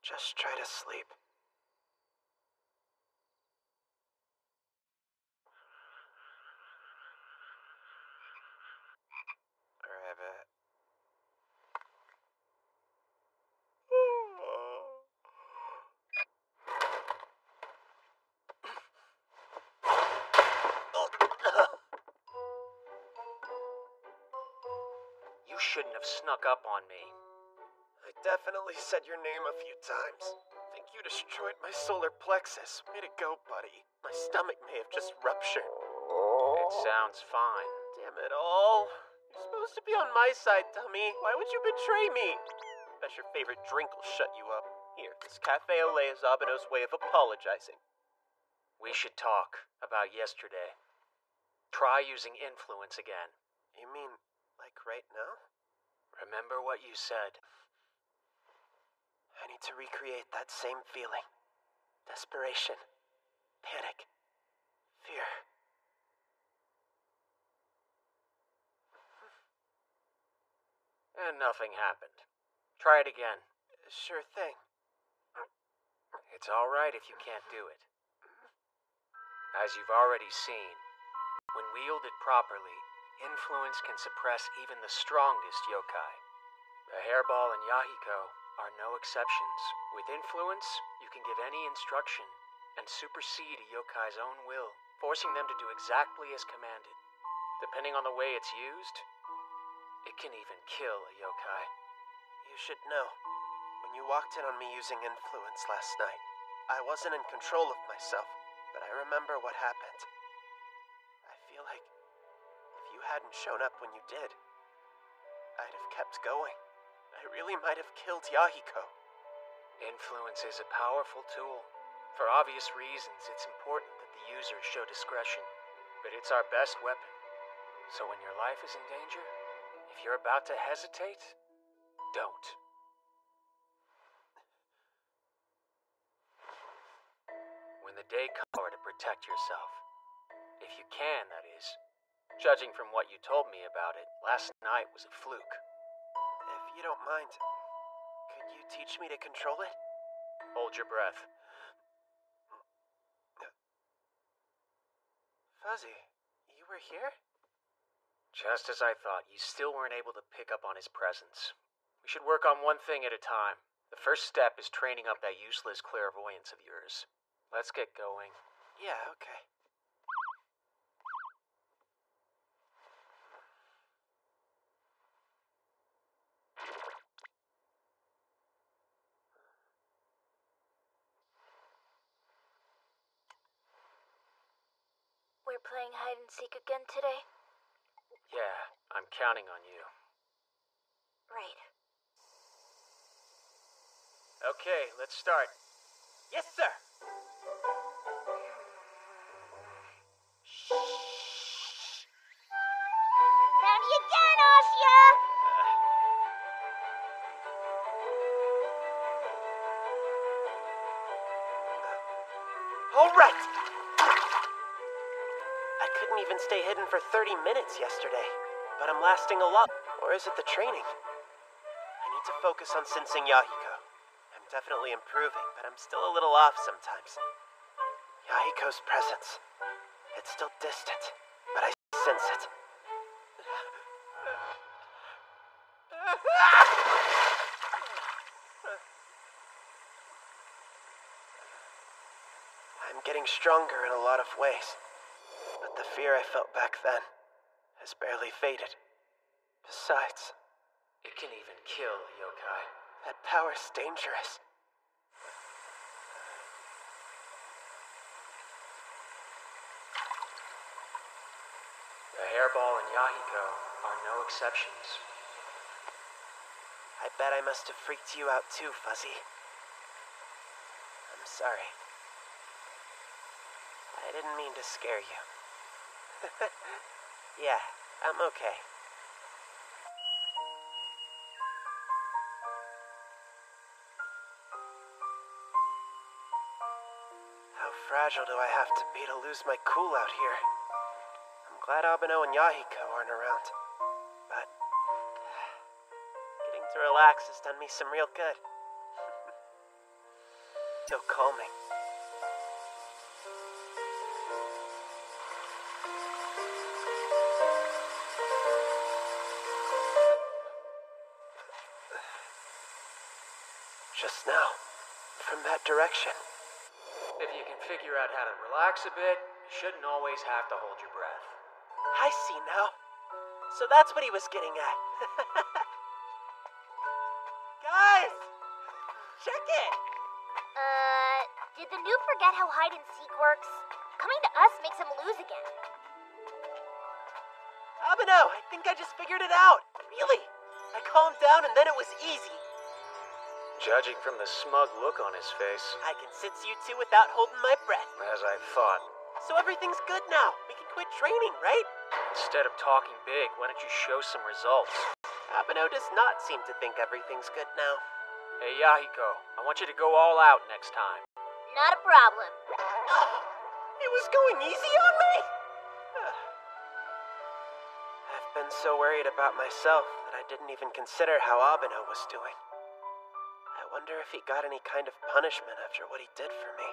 F: Just try to sleep. Rabbit.
B: You shouldn't have snuck up on me.
F: I definitely said your name a few times. Think you destroyed my solar plexus. Way to go, buddy. My stomach may have just ruptured.
B: It sounds fine.
F: Damn it all. You're supposed to be on my side, dummy. Why would you betray me? Bet your favorite drink will shut you up. Here, this cafe au lait is Abeno's way of apologizing.
B: We should talk about yesterday. Try using influence again.
F: You mean, like right now?
B: Remember what you said.
F: I need to recreate that same feeling. Desperation. Panic. Fear.
B: And nothing happened. Try it again.
F: Sure thing.
B: It's alright if you can't do it. As you've already seen, when wielded properly, influence can suppress even the strongest yokai. The Hairball and Yahiko are no exceptions. With influence, you can give any instruction and supersede a yokai's own will, forcing them to do exactly as commanded. Depending on the way it's used, it can even kill a yokai.
F: You should know. When you walked in on me using influence last night, I wasn't in control of myself, but I remember what happened. I feel like if you hadn't shown up when you did, I'd have kept going. I really might have killed Yahiko.
B: Influence is a powerful tool. For obvious reasons, it's important that the user show discretion. But it's our best weapon. So when your life is in danger, if you're about to hesitate, don't. When the day comes to protect yourself. If you can, that is. Judging from what you told me about it, last night was a fluke.
F: If you don't mind, could you teach me to control it?
B: Hold your breath.
F: Fuzzy, you were here?
B: Just as I thought, you still weren't able to pick up on his presence. We should work on one thing at a time. The first step is training up that useless clairvoyance of yours. Let's get going.
F: Yeah, okay.
O: We're playing hide and seek again today?
B: Yeah, I'm counting on you.
O: Right.
B: Okay, let's start.
F: Yes, sir!
O: Found you again, Asya!
F: All right! I couldn't even stay hidden for 30 minutes yesterday, but I'm lasting a lot. Or is it the training? I need to focus on sensing Yahiko. I'm definitely improving, but I'm still a little off sometimes. Yahiko's presence. It's still distant, but I sense it. I'm getting stronger in a lot of ways, but the fear I felt back then has barely faded. Besides,
B: It can even kill a yokai.
F: That power's dangerous.
B: The Hairball and Yahiko are no exceptions.
F: I bet I must have freaked you out too, Fuzzy. I'm sorry. I didn't mean to scare you. Yeah, I'm okay. How fragile do I have to be to lose my cool out here? I'm glad Abeno and Yahiko aren't around. But getting to relax has done me some real good. So calming. Just now, from that direction.
B: If you can figure out how to relax a bit, you shouldn't always have to hold your breath.
F: I see now. So that's what he was getting at. Guys! Check it!
O: Did the noob forget how hide and seek works? Coming to us makes him lose again.
F: Abeno, I think I just figured it out. Really. I calmed down and then it was easy.
B: Judging from the smug look on his face,
F: I can sense you two without holding my breath.
B: as I thought.
F: So everything's good now. We can quit training, right?
B: Instead of talking big, why don't you show some results?
F: Abeno does not seem to think everything's good now.
B: Hey, Yahiko, I want you to go all out next time.
O: Not a problem.
F: It was going easy on me? I've been so worried about myself that I didn't even consider how Abeno was doing. I wonder if he got any kind of punishment after what he did for me.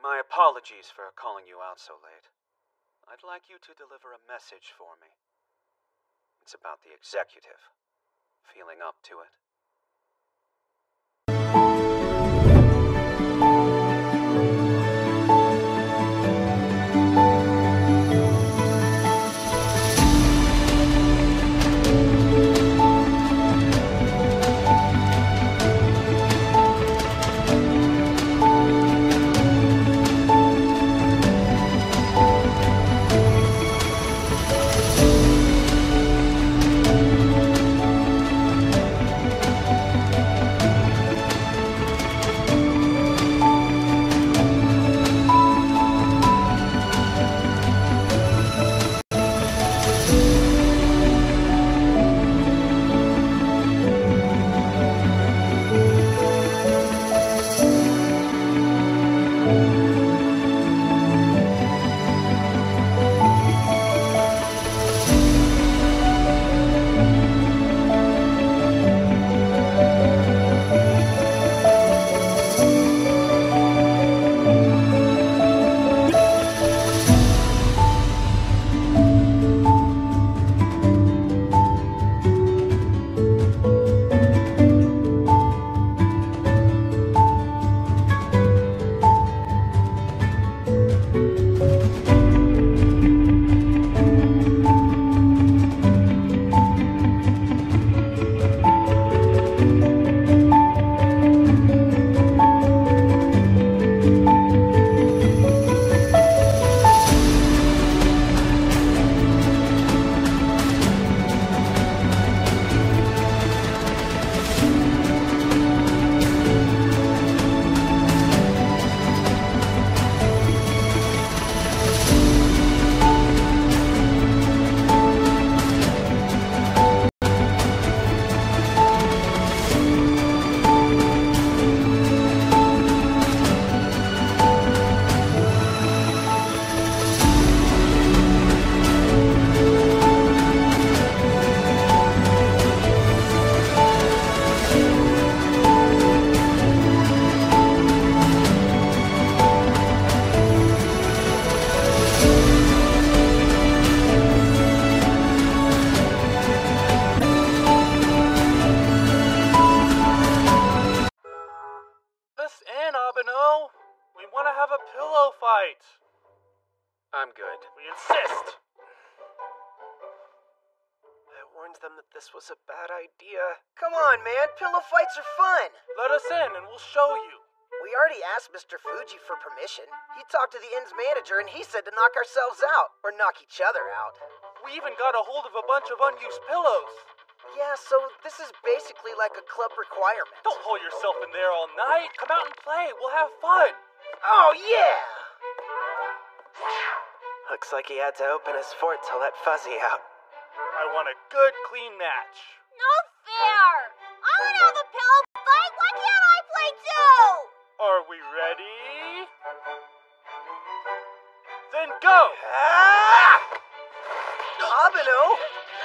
E: My apologies for calling you out so late. I'd like you to deliver a message for me. It's about the executive. Feeling up to it?
F: them that this was a bad idea.
Q: Come on, man. Pillow fights are fun.
M: Let us in and we'll show you.
Q: We already asked Mr. Fuji for permission. He talked to the inn's manager and he said to knock ourselves out. Or knock each other out.
M: We even got a hold of a bunch of unused pillows.
Q: Yeah, so this is basically like a club requirement.
M: Don't hold yourself in there all night. Come out and play. We'll have fun.
Q: Oh, yeah!
F: Looks like he had to open his fort to let Fuzzy out.
M: I want a good, clean match.
O: Not fair! I want to have a pillow fight! Why can't I play too?
M: Are we ready? Then go!
Q: Abeno!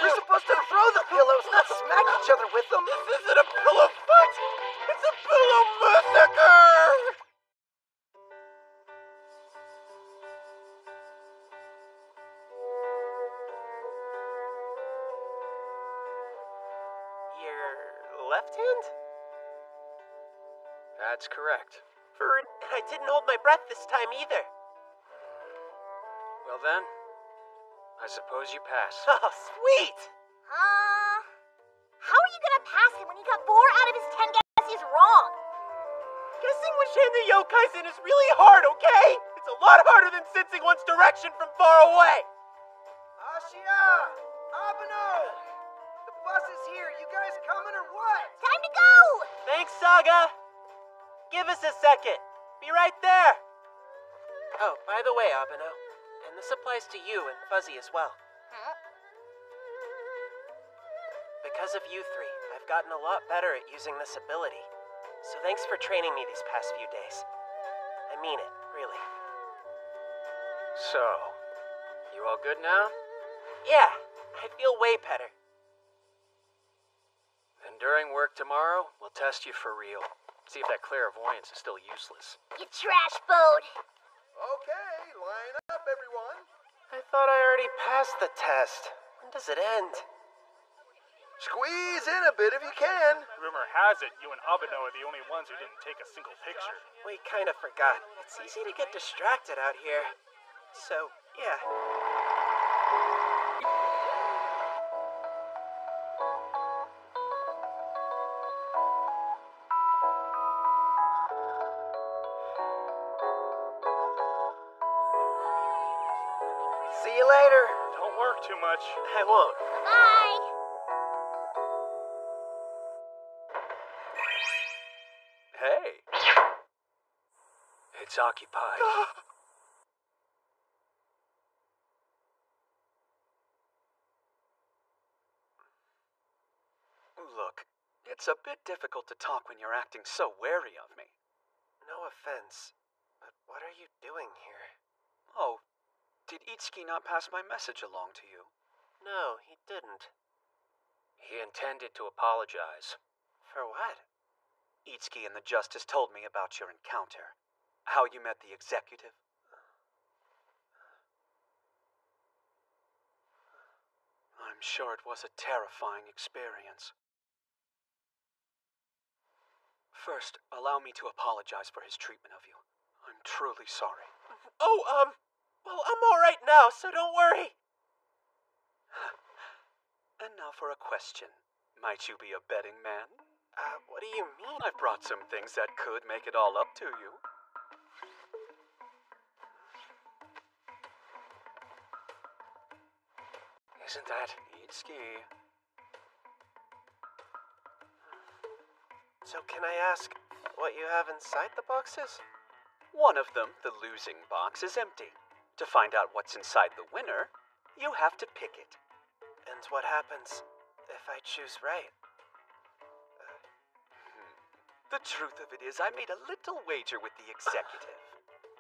Q: We're supposed to throw the pillows, not smack each other with them.
L: This isn't a pillow fight! It's a pillow massacre!
F: Your left hand?
B: That's correct.
F: And I didn't hold my breath this time either.
B: Well then, I suppose you pass.
F: Oh, sweet!
O: How are you gonna pass him when he got 4 out of his 10 guesses wrong?
F: Guessing which hand the yokai's in is really hard, okay? It's a lot harder than sensing one's direction from far away.
Q: Ashia! Abeno! The bus is here. You guys coming or what?
O: Time to go!
F: Thanks, Saga. Give us a second. Be right there. Oh, by the way, Abeno, and this applies to you and Fuzzy as well. Because of you three, I've gotten a lot better at using this ability. So thanks for training me these past few days. I mean it, really.
B: So, you all good now?
F: Yeah, I feel way better.
B: And during work tomorrow, we'll test you for real. See if that clairvoyance is still useless.
O: You trash boat!
I: Okay, line up, everyone.
F: I thought I already passed the test. When does it end?
I: Squeeze in a bit if you can.
M: Rumor has it you and Abeno are the only ones who didn't take a single picture.
F: We kind of forgot. It's easy to get distracted out here. So, yeah.
Q: See you later.
M: Don't work too much.
F: I won't.
O: Bye!
B: Hey! It's occupied.
E: Look, it's a bit difficult to talk when you're acting so wary of me.
F: No offense, but what are you doing here?
E: Oh, did Itsuki not pass my message along to you?
F: No, he didn't.
B: He intended to apologize.
F: For what?
E: Itsuki and the Justice told me about your encounter. How you met the executive. I'm sure it was a terrifying experience. First, allow me to apologize for his treatment of you. I'm truly sorry.
F: Oh, well, I'm alright now, so don't worry.
E: And now for a question. Might you be a betting man?
F: What do you mean?
E: I've brought some things that could make it all up to you.
B: Isn't that
E: Itsuki?
F: So can I ask what you have inside the boxes?
E: One of them, the losing box, is empty. To find out what's inside the winner, you have to pick it.
F: And what happens if I choose right?
E: The truth of it is, I made a little wager with the executive.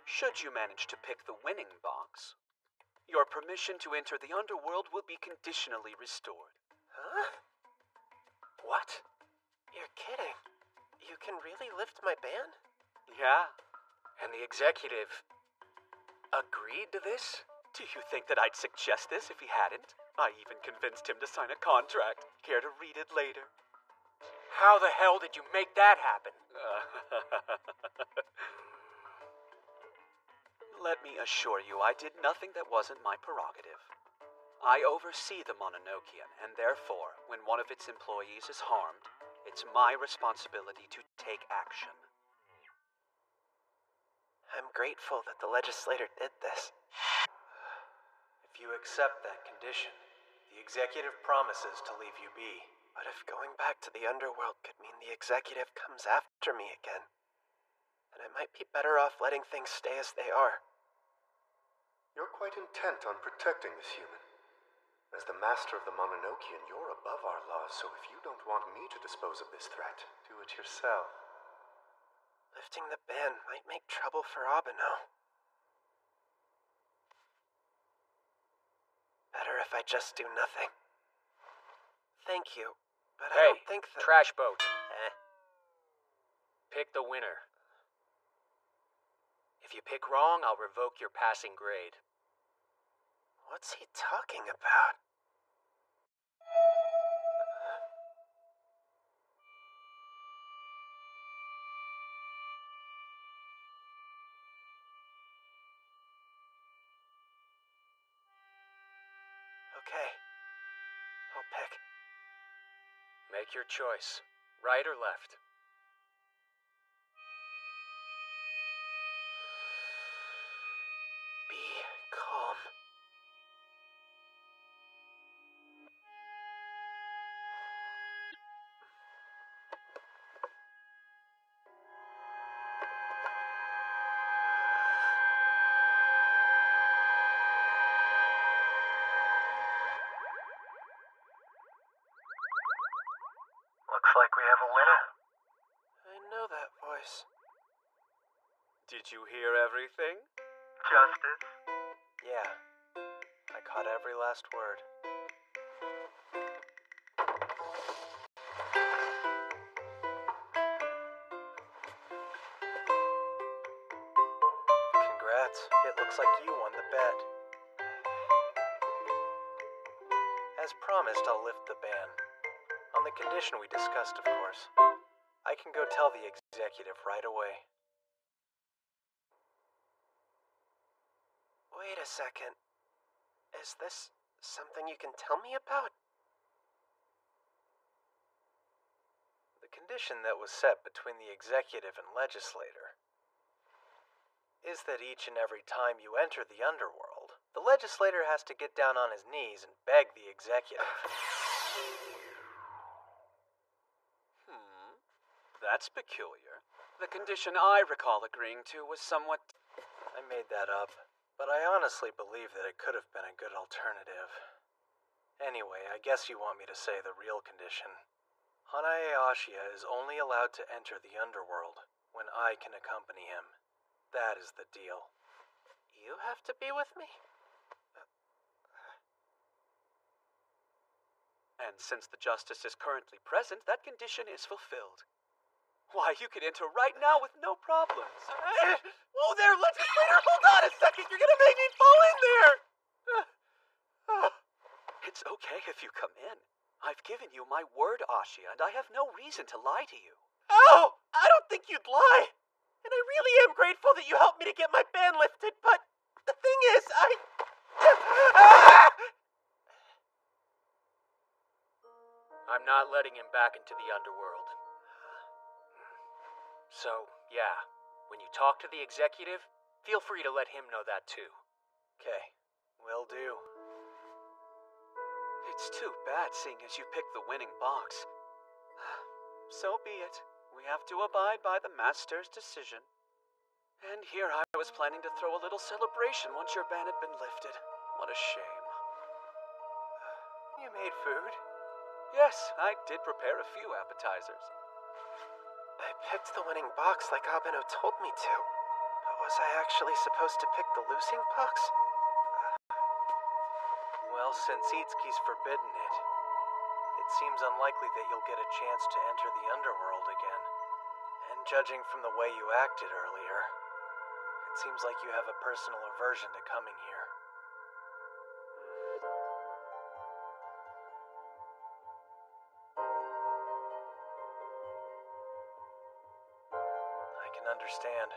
E: Should you manage to pick the winning box, your permission to enter the underworld will be conditionally restored.
F: Huh?
E: What?
F: You're kidding. You can really lift my ban?
E: Yeah.
B: And the executive agreed to this?
E: Do you think that I'd suggest this if he hadn't? I even convinced him to sign a contract. Care to read it later?
B: How the hell did you make that happen?
E: Let me assure you, I did nothing that wasn't my prerogative. I oversee the Mononokean, and therefore, when one of its employees is harmed, it's my responsibility to take action.
F: I'm grateful that the legislator did this.
J: If you accept that condition, the executive promises to leave you be.
F: But if going back to the underworld could mean the executive comes after me again, then I might be better off letting things stay as they are.
I: You're quite intent on protecting this human. As the master of the Mononokean, you're above our laws, so if you don't want me to dispose of this threat, do it yourself.
F: Lifting the ban might make trouble for Abeno. Better if I just do nothing. Thank you, but I don't think that—
B: Trash boat. Pick the winner. If you pick wrong, I'll revoke your passing grade.
F: What's he talking about? Okay, I'll pick.
B: Make your choice. Right or left?
F: Be calm.
J: Looks like we have a winner.
F: I know that voice.
E: Did you hear everything?
J: Justice? Yeah. I caught every last word. Congrats. It looks like you won the bet. As promised, I'll lift the ban. On the condition we discussed, of course. I can go tell the executive right away.
F: Wait a second. Is this something you can tell me about?
J: The condition that was set between the executive and legislator is that each and every time you enter the underworld, the legislator has to get down on his knees and beg the executive.
E: That's peculiar. The condition I recall agreeing to was somewhat...
J: I made that up, but I honestly believe that it could have been a good alternative. Anyway, I guess you want me to say the real condition. Hanae Ashia is only allowed to enter the underworld when I can accompany him. That is the deal.
F: You have to be with me?
E: And since the Justice is currently present, that condition is fulfilled. Why, you could enter right now with no problems.
F: Oh, there, legislator, hold on a second. You're gonna make me fall in there.
E: It's okay if you come in. I've given you my word, Ashia, and I have no reason to lie to you.
F: Oh, I don't think you'd lie. And I really am grateful that you helped me to get my ban lifted, but the thing is,
B: I'm not letting him back into the underworld. So, yeah, when you talk to the executive, feel free to let him know that too.
J: Okay, will do.
E: It's too bad seeing as you picked the winning box. So be it. We have to abide by the Master's decision. And here I was planning to throw a little celebration once your ban had been lifted. What a shame.
J: You made food?
E: Yes, I did prepare a few appetizers.
F: I picked the winning box like Abeno told me to. But was I actually supposed to pick the losing box?
J: Well, since Itsuki's forbidden it seems unlikely that you'll get a chance to enter the underworld again. And judging from the way you acted earlier, it seems like you have a personal aversion to coming here. I can understand.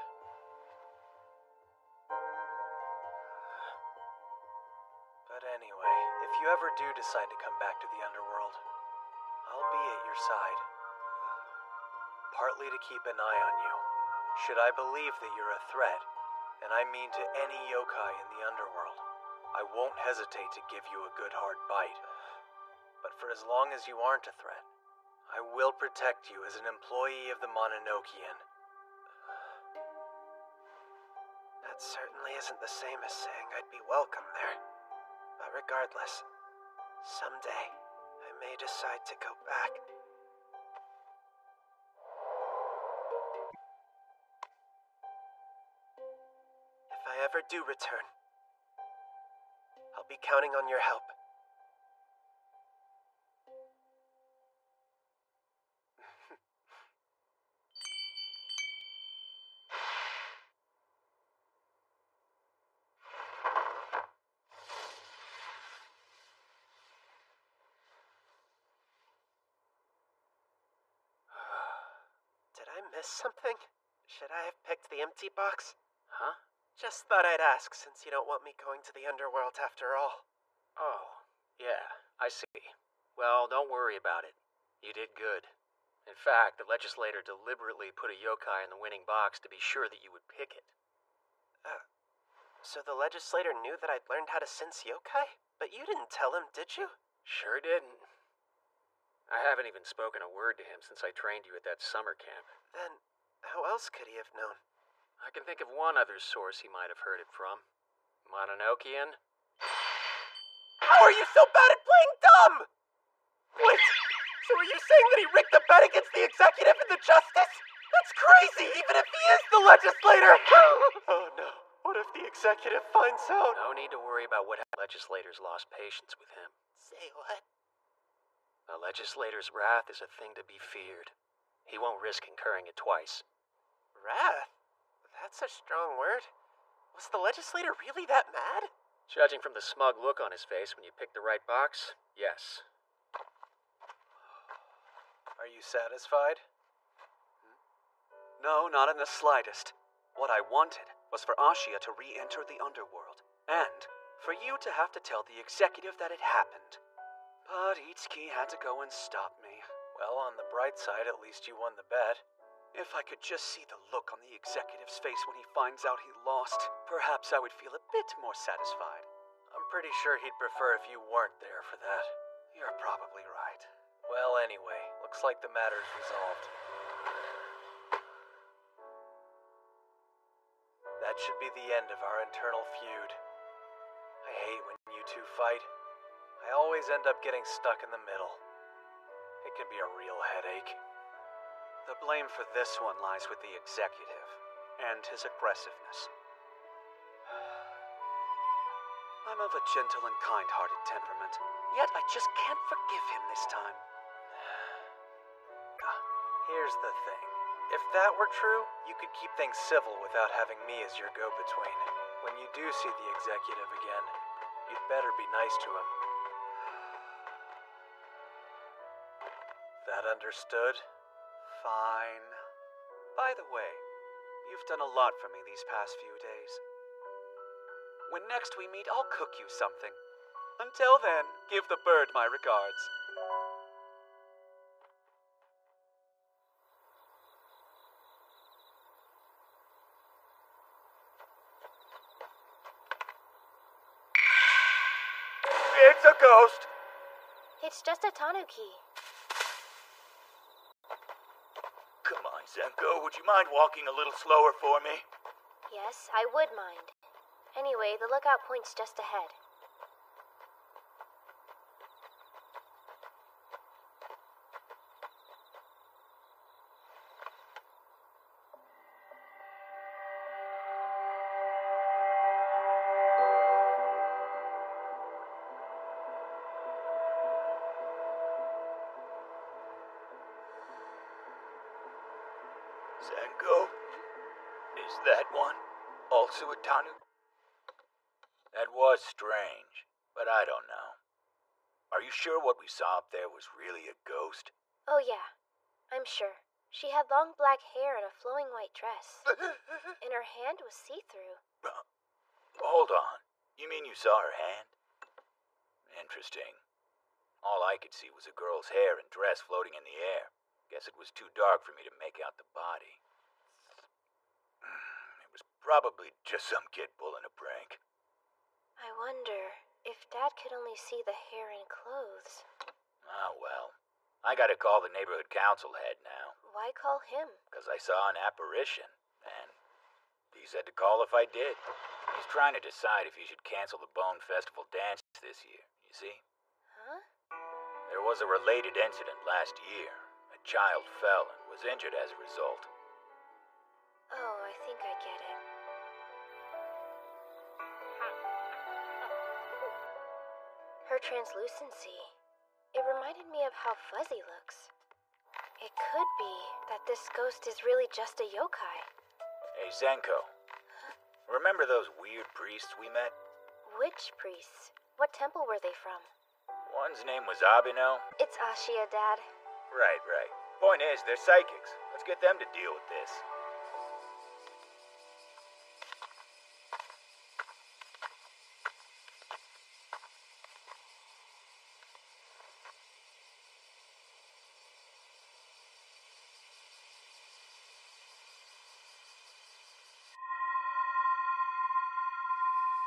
J: But anyway... anyway. If you ever do decide to come back to the underworld, I'll be at your side. Partly to keep an eye on you. Should I believe that you're a threat, and I mean to any yokai in the underworld, I won't hesitate to give you a good hard bite. But for as long as you aren't a threat, I will protect you as an employee of the Mononokean.
F: That certainly isn't the same as saying I'd be welcome there. But regardless, someday I may decide to go back. If I ever do return, I'll be counting on your help. Did I miss something? Should I have picked the empty box?
B: Huh?
F: Just thought I'd ask since you don't want me going to the underworld after all.
B: Oh, yeah, I see. Well, don't worry about it. You did good. In fact, the legislator deliberately put a yokai in the winning box to be sure that you would pick it.
F: So the legislator knew that I'd learned how to sense yokai? But you didn't tell him, did you?
B: Sure didn't. I haven't even spoken a word to him since I trained you at that summer camp.
F: Then, how else could he have known?
B: I can think of one other source he might have heard it from. Mononokean?
F: How are you so bad at playing dumb? Wait, so are you saying that he rigged the bet against the executive and the justice? That's crazy, even if he is the legislator! Oh no, what if the executive finds out?
B: No need to worry about what legislators lost patience with him.
F: Say what?
B: A legislator's wrath is a thing to be feared. He won't risk incurring it twice.
F: Wrath? That's a strong word. Was the legislator really that mad?
B: Judging from the smug look on his face when you picked the right box, yes.
J: Are you satisfied?
E: No, not in the slightest. What I wanted was for Ashia to re-enter the underworld, and for you to have to tell the executive that it happened. But Itsuki had to go and stop me.
J: Well, on the bright side, at least you won the bet.
E: If I could just see the look on the executive's face when he finds out he lost, perhaps I would feel a bit more satisfied.
J: I'm pretty sure he'd prefer if you weren't there for that.
E: You're probably right.
J: Well, anyway, looks like the matter's resolved. That should be the end of our internal feud. I hate when you two fight. I always end up getting stuck in the middle. It can be a real headache.
E: The blame for this one lies with the executive and his aggressiveness. I'm of a gentle and kind-hearted temperament, yet I just can't forgive him this time.
J: Here's the thing. If that were true, you could keep things civil without having me as your go-between. When you do see the executive again, you'd better be nice to him. That understood?
E: Fine. By the way, you've done a lot for me these past few days. When next we meet, I'll cook you something. Until then, give the bird my regards.
K: It's a ghost!
H: It's just a tanuki.
L: Come on, Zenko, would you mind walking a little slower for me?
H: Yes, I would mind. Anyway, the lookout point's just ahead.
L: Zenko? Is that one also a Tanu? That was strange, but I don't know. Are you sure what we saw up there was really a ghost?
H: Oh yeah, I'm sure. She had long black hair and a flowing white dress. And her hand was see-through.
L: Hold on. You mean you saw her hand?
R: interesting. All I could see was a girl's hair and dress floating in the air. Guess it was too dark for me to make out the body. It was probably just some kid pulling a prank.
H: I wonder if Dad could only see the hair and clothes.
R: Ah, well. I gotta call the neighborhood council head now.
H: Why call him?
R: Because I saw an apparition, and he said to call if I did. He's trying to decide if he should cancel the Bone Festival dance this year, you see?
H: Huh?
R: There was a related incident last year. A child fell and was injured as a result.
H: Oh, I think I get it. Her translucency. It reminded me of how Fuzzy looks. It could be that this ghost is really just a yokai.
R: Hey, Zenko. Remember those weird priests we met?
H: Which priests? What temple were they from?
R: One's name was Abino.
H: It's Ashia, Dad.
R: Right. Point is, they're psychics. Let's get them to deal with this.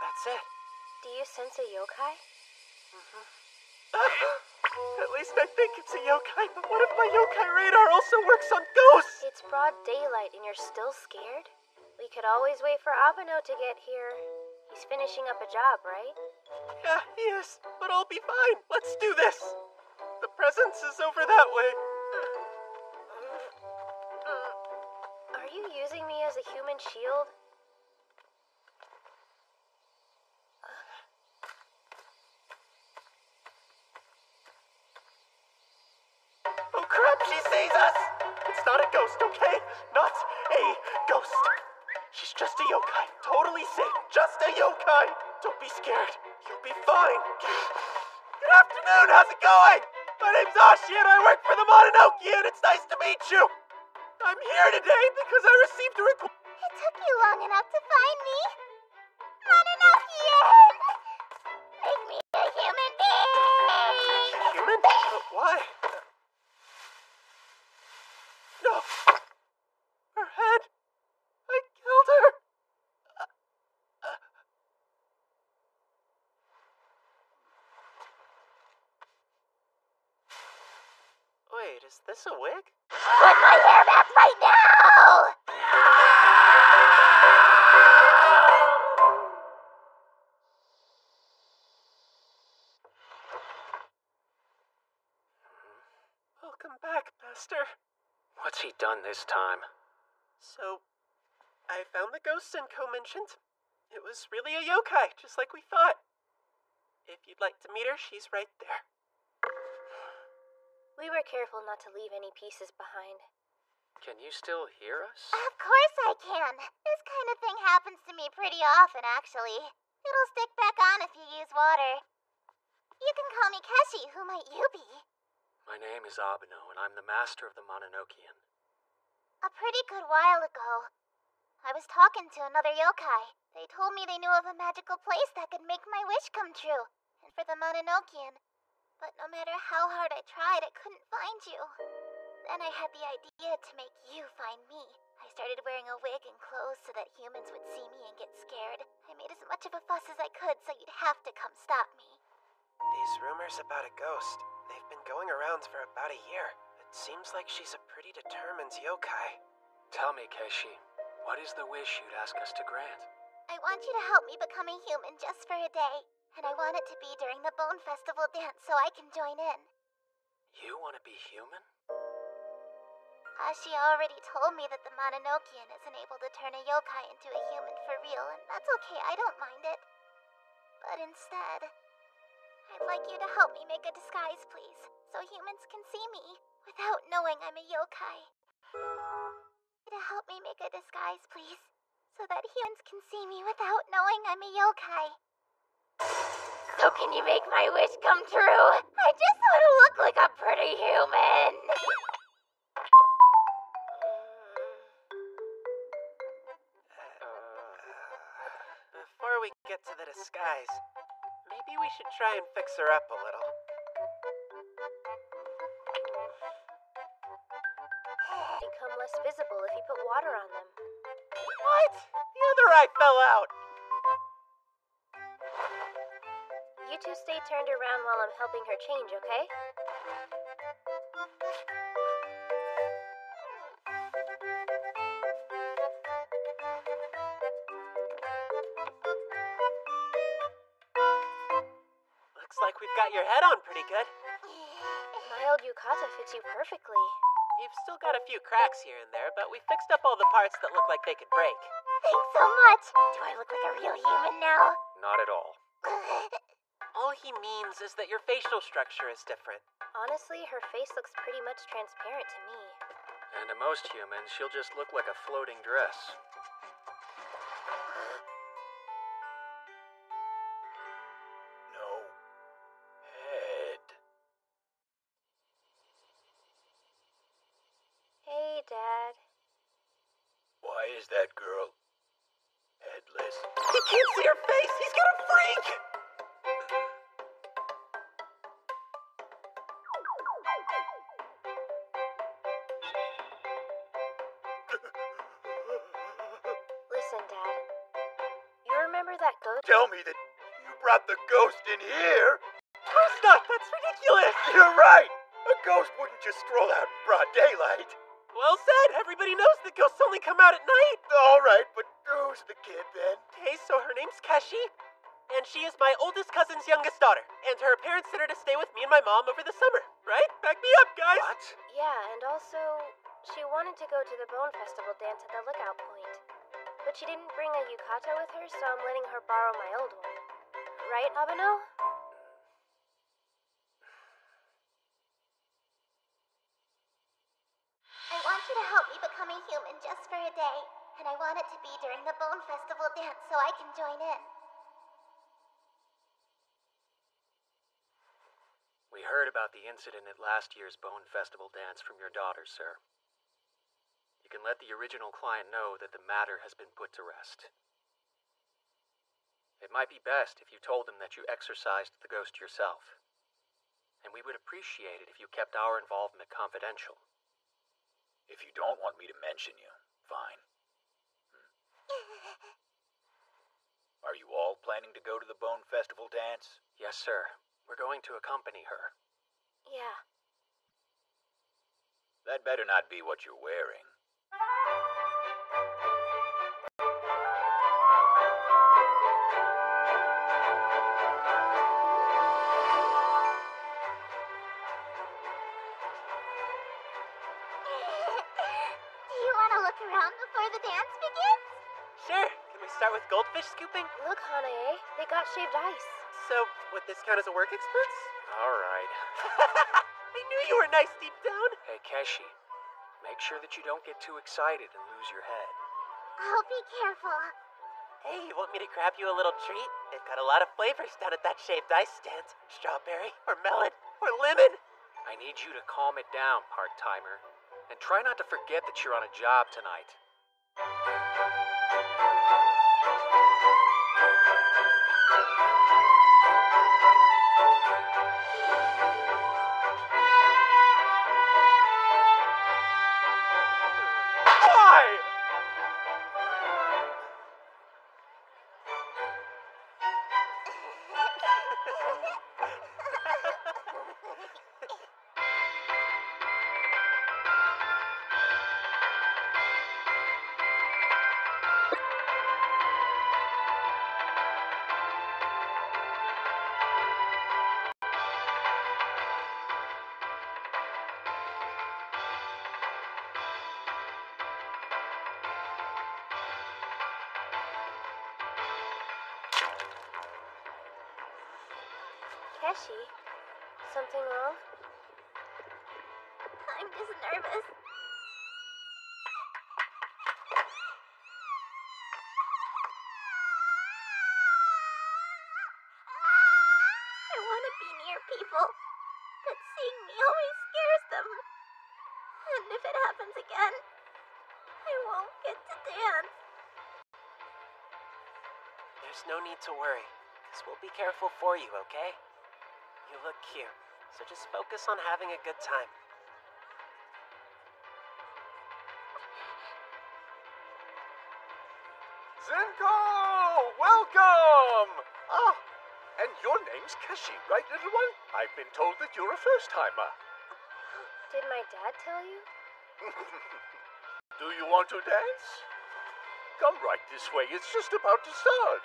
F: That's it.
H: Do you sense a yokai?
F: At least I think it's a yokai, but what if my yokai radar also works on ghosts?
H: It's broad daylight and you're still scared? We could always wait for Abino to get here. He's finishing up a job, right?
F: Yeah, he is, but I'll be fine. Let's do this. The presence is over that way.
H: Are you using me as a human shield?
F: Oh crap, she sees us! It's not a ghost, okay? Not a ghost. She's just a yokai. Totally safe. Just a yokai. Don't be scared. You'll be fine. Good afternoon, how's it going? My name's Ashi and I work for the Mononoke and it's nice to meet you. I'm here today because I received a request.
O: It took you long enough to find me. Mononokean! Make me a human being!
F: Human? But why? No! Her head! I killed her! Wait, is this a wig?
O: Put my hair back right now!
F: Welcome back, Master.
B: What's he done this time?
F: So, I found the ghost Senko mentioned. It was really a yokai, just like we thought. If you'd like to meet her, she's right there.
H: We were careful not to leave any pieces behind.
B: Can you still hear us?
O: Of course I can. This kind of thing happens to me pretty often, actually. It'll stick back on if you use water. You can call me Keshi. Who might you be?
B: My name is Abino, and I'm the master of the Mononokean.
O: A pretty good while ago, I was talking to another yokai. They told me they knew of a magical place that could make my wish come true. And for the Mononokean. But no matter how hard I tried, I couldn't find you. Then I had the idea to make you find me. I started wearing a wig and clothes so that humans would see me and get scared. I made as much of a fuss as I could so you'd have to come stop me.
F: These rumors about a ghost, they've been going around for about a year. It seems like she's a pretty determined yokai.
B: Tell me, Keshi, what is the wish you'd ask us to grant?
O: I want you to help me become a human just for a day. And I want it to be during the Bone Festival dance so I can join in.
B: You want to be human?
O: Ashi already told me that the Mononokean isn't able to turn a yokai into a human for real, and that's okay, I don't mind it. But instead, I'd like you to help me make a disguise, please, so humans can see me without knowing I'm a yokai. To help me make a disguise, please, so that humans can see me without knowing I'm a yokai. So can you make my wish come true? I just want to look like a pretty human.
F: Before we get to the disguise, maybe we should try and fix her up a little.
H: Become less visible if you put water on them.
F: What? The other eye fell out.
H: You two stay turned around while I'm helping her change, okay?
F: Looks like we've got your head on pretty good.
H: My old yukata fits you perfectly.
F: You've still got a few cracks here and there, but we fixed up all the parts that look like they could break.
O: Thanks so much. Do I look like a real human now?
E: Not at all.
F: All he means is that your facial structure is different.
H: Honestly, her face looks pretty much transparent to me.
B: And to most humans, she'll just look like a floating dress.
R: No head.
H: Hey, Dad.
R: Why is that girl headless?
F: He can't see her face! He's gonna freak!
H: Listen, Dad. You remember that ghost?
R: Tell me that you brought the ghost in here?
F: Of course not! That's ridiculous!
R: You're right! A ghost wouldn't just stroll out in broad daylight.
F: Well said! Everybody knows that ghosts only come out at night!
R: Alright, but who's the kid then?
F: Okay, so her name's Keshi, and she is my oldest cousin's youngest daughter. And her parents sent her to stay with me and my mom over the summer, right? Back me up, guys!
B: What?
H: Yeah, and also, she wanted to go to the Bone Festival dance at the lookout point. But she didn't bring a yukata with her, so I'm letting her borrow my old one. Right, Abeno?
O: I want you to help me become a human just for a day. And I want it to be during the Bone Festival dance so I can join in.
B: We heard about the incident at last year's Bone Festival dance from your daughter, sir. You can let the original client know that the matter has been put to rest. It might be best if you told them that you exorcised the ghost yourself. And we would appreciate it if you kept our involvement confidential.
R: If you don't want me to mention you, fine. Are you all planning to go to the Bone Festival dance?
B: Yes, sir. We're going to accompany her.
H: Yeah.
R: That better not be what you're wearing.
O: Do you want to look around before the dance begins?
F: Sure. Can we start with goldfish scooping?
H: Look, Hanae, they got shaved ice.
F: So, would this count as a work experience?
B: All right.
F: I knew you were nice deep down.
B: Hey, Keshi, make sure that you don't get too excited and lose your head.
O: I'll be careful.
F: Hey, you want me to grab you a little treat? They've got a lot of flavors down at that shaved ice stand. Strawberry, or melon, or lemon.
B: I need you to calm it down, part-timer. And try not to forget that you're on a job tonight.
F: Why?
H: Keshi, something wrong?
O: I'm just nervous. I want to be near people, but seeing me always scares them. And if it happens again, I won't get to dance.
F: There's no need to worry. 'cause we'll be careful for you, okay? You look cute, so just focus on having a good time.
S: Zenko! Welcome! Ah, and your name's Kashi, right, little one? I've been told that you're a first-timer.
H: Did my dad tell you?
S: Do you want to dance? Come right this way, it's just about to start.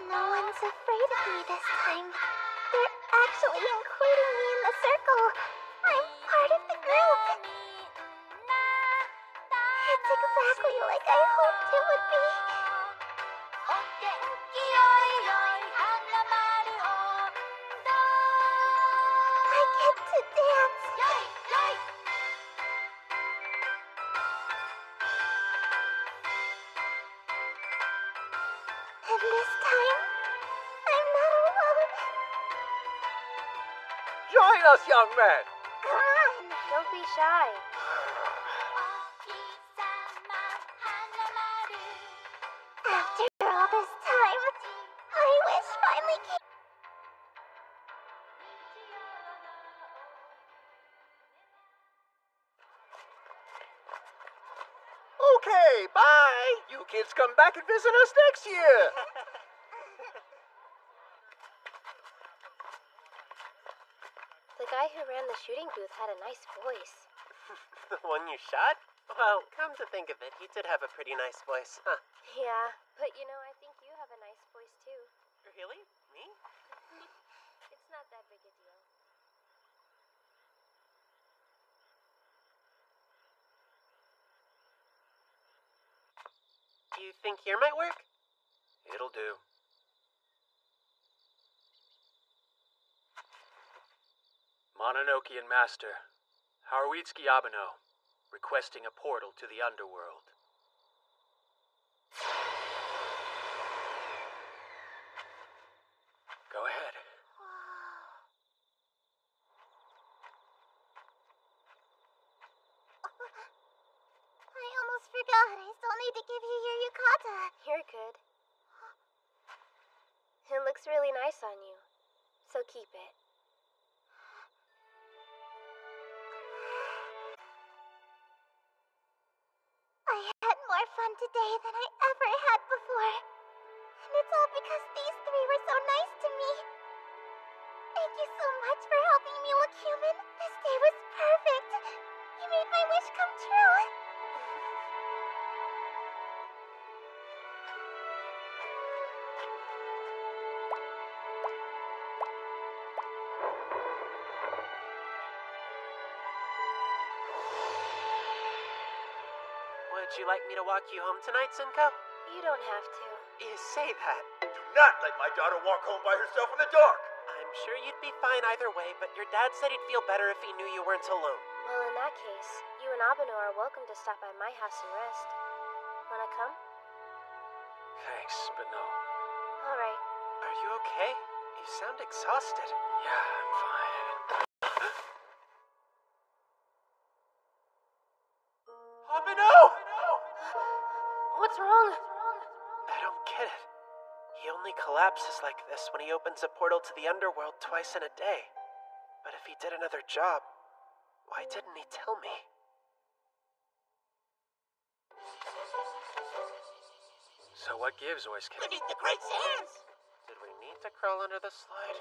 O: No one's afraid of me this time. They're actually including me in the circle. I'm part of the group. It's exactly like I hoped it would be. I get to dance. And this time, I'm not alone.
S: Join us, young man!
O: Come on.
H: Don't be shy.
O: After all this time, my wish finally came.
S: Okay, bye! You kids come back and visit us next year!
H: The guy who ran the shooting booth had a nice voice.
F: The one you shot? Well, come to think of it, he did have a pretty nice voice, huh?
H: Yeah, but you know, I think you have a nice voice too.
F: Really? Me?
H: It's not that big a deal.
F: Do you think here might work?
B: It'll do. Mononoke and Master, Haruitsuki Abeno, requesting a portal to the underworld. Go ahead.
O: I almost forgot. I still need to give you your yukata.
H: You're good. It looks really nice on you, so keep it.
O: I had more fun today than I ever had before. And it's all because these three were so nice to me. Thank you so much for helping me look human. This day was perfect. You made my wish come true.
F: Would you like me to walk you home tonight, Zenko?
H: You don't have to.
F: You say that.
S: Do not let my daughter walk home by herself in the dark!
F: I'm sure you'd be fine either way, but your dad said he'd feel better if he knew you weren't alone.
H: Well, in that case, you and Abeno are welcome to stop by my house and rest. Wanna come?
B: Thanks, but no.
H: All right.
F: Are you okay? You sound exhausted.
B: Yeah, I'm fine.
F: Abeno!
H: What's wrong?
F: I don't get it. He only collapses like this when he opens a portal to the underworld twice in a day. But if he did another job, why didn't he tell me?
B: So what gives, Oisuke?
L: Beneath the great sands!
F: Did we need to crawl under the slide?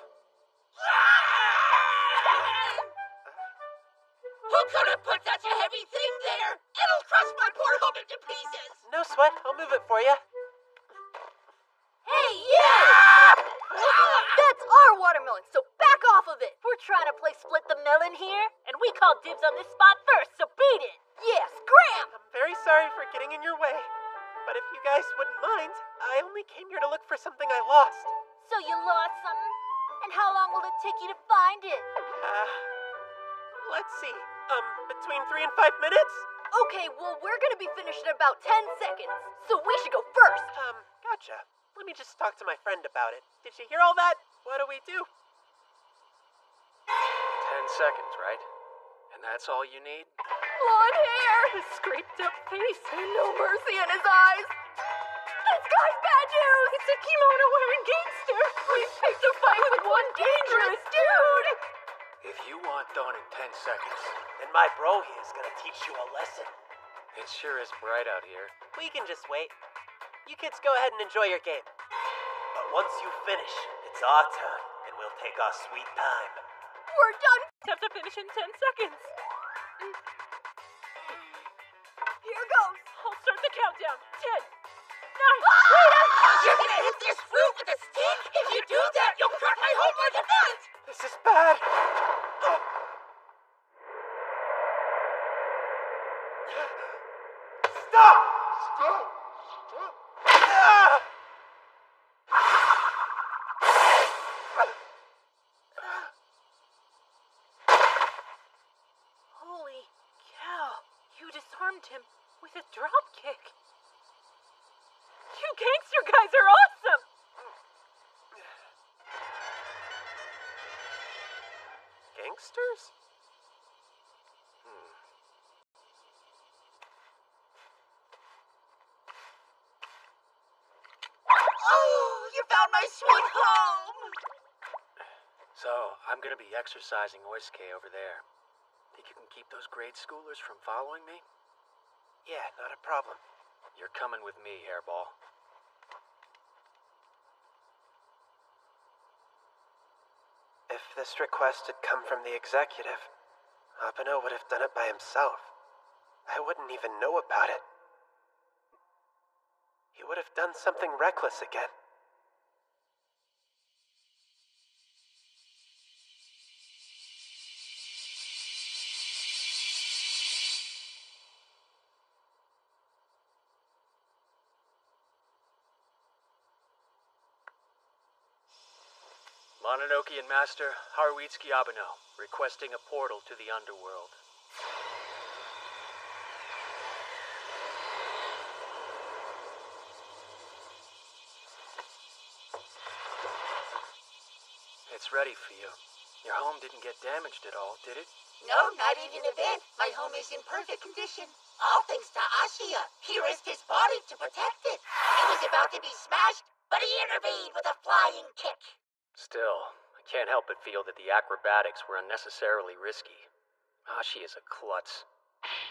L: Who could have put such a heavy thing there? It'll crush my poor home into pieces!
F: No sweat, I'll move it for you.
L: Hey, yeah!
H: That's
T: our watermelon, so back off of it. We're trying to play split the melon here, and we called dibs on this spot first, so beat it. Yeah, scram!
F: I'm very sorry for getting in your way, but if you guys wouldn't mind, I only came here to look for something I lost.
T: So you lost something? And how long will it take you to find it?
F: Let's see. Between 3 and 5 minutes?
T: Okay, well, we're gonna be finished in about 10 seconds, so we should go first.
F: Gotcha. Let me just talk to my friend about it. Did you hear all that? What do we do?
B: 10 seconds, right? And that's all you need?
T: Blonde hair, a scraped up face, and no mercy in his eyes. This guy's bad news! It's a kimono wearing gangster! We've picked a fight with one dangerous dude!
B: If you want done in 10 seconds,
F: then my bro here is gonna teach you a lesson.
B: It sure is bright out here.
F: We can just wait. You kids go ahead and enjoy your game. But once you finish, it's our turn, and we'll take our sweet time.
T: We're done! Have to finish in 10 seconds. Here goes. I'll start the countdown. 10, 9.
O: You're gonna hit this fruit with a stick? If you do that, you'll crack my home like a nut!
F: This is bad. Stop! Stop!
T: Holy cow. You disarmed him with a drop kick. You gangster guys are awesome!
F: Gangsters?
O: Oh, you found my sweet home!
B: So, I'm gonna be exercising Oisuke over there. Think you can keep those grade schoolers from following me?
F: Yeah, not a problem.
B: You're coming with me, Hairball.
F: If this request had come from the executive, Abeno would have done it by himself. I wouldn't even know about it. He would have done something reckless again.
B: Mononoke and Master Haruitsuki Abeno, requesting a portal to the underworld. It's ready for you. Your home didn't get damaged at all, did it?
O: No, not even a bit. My home is in perfect condition. All thanks to Ashia. He risked his body to protect it. It was about to be smashed, but he intervened with a flying kick.
B: Still, I can't help but feel that the acrobatics were unnecessarily risky. Ashi is a klutz.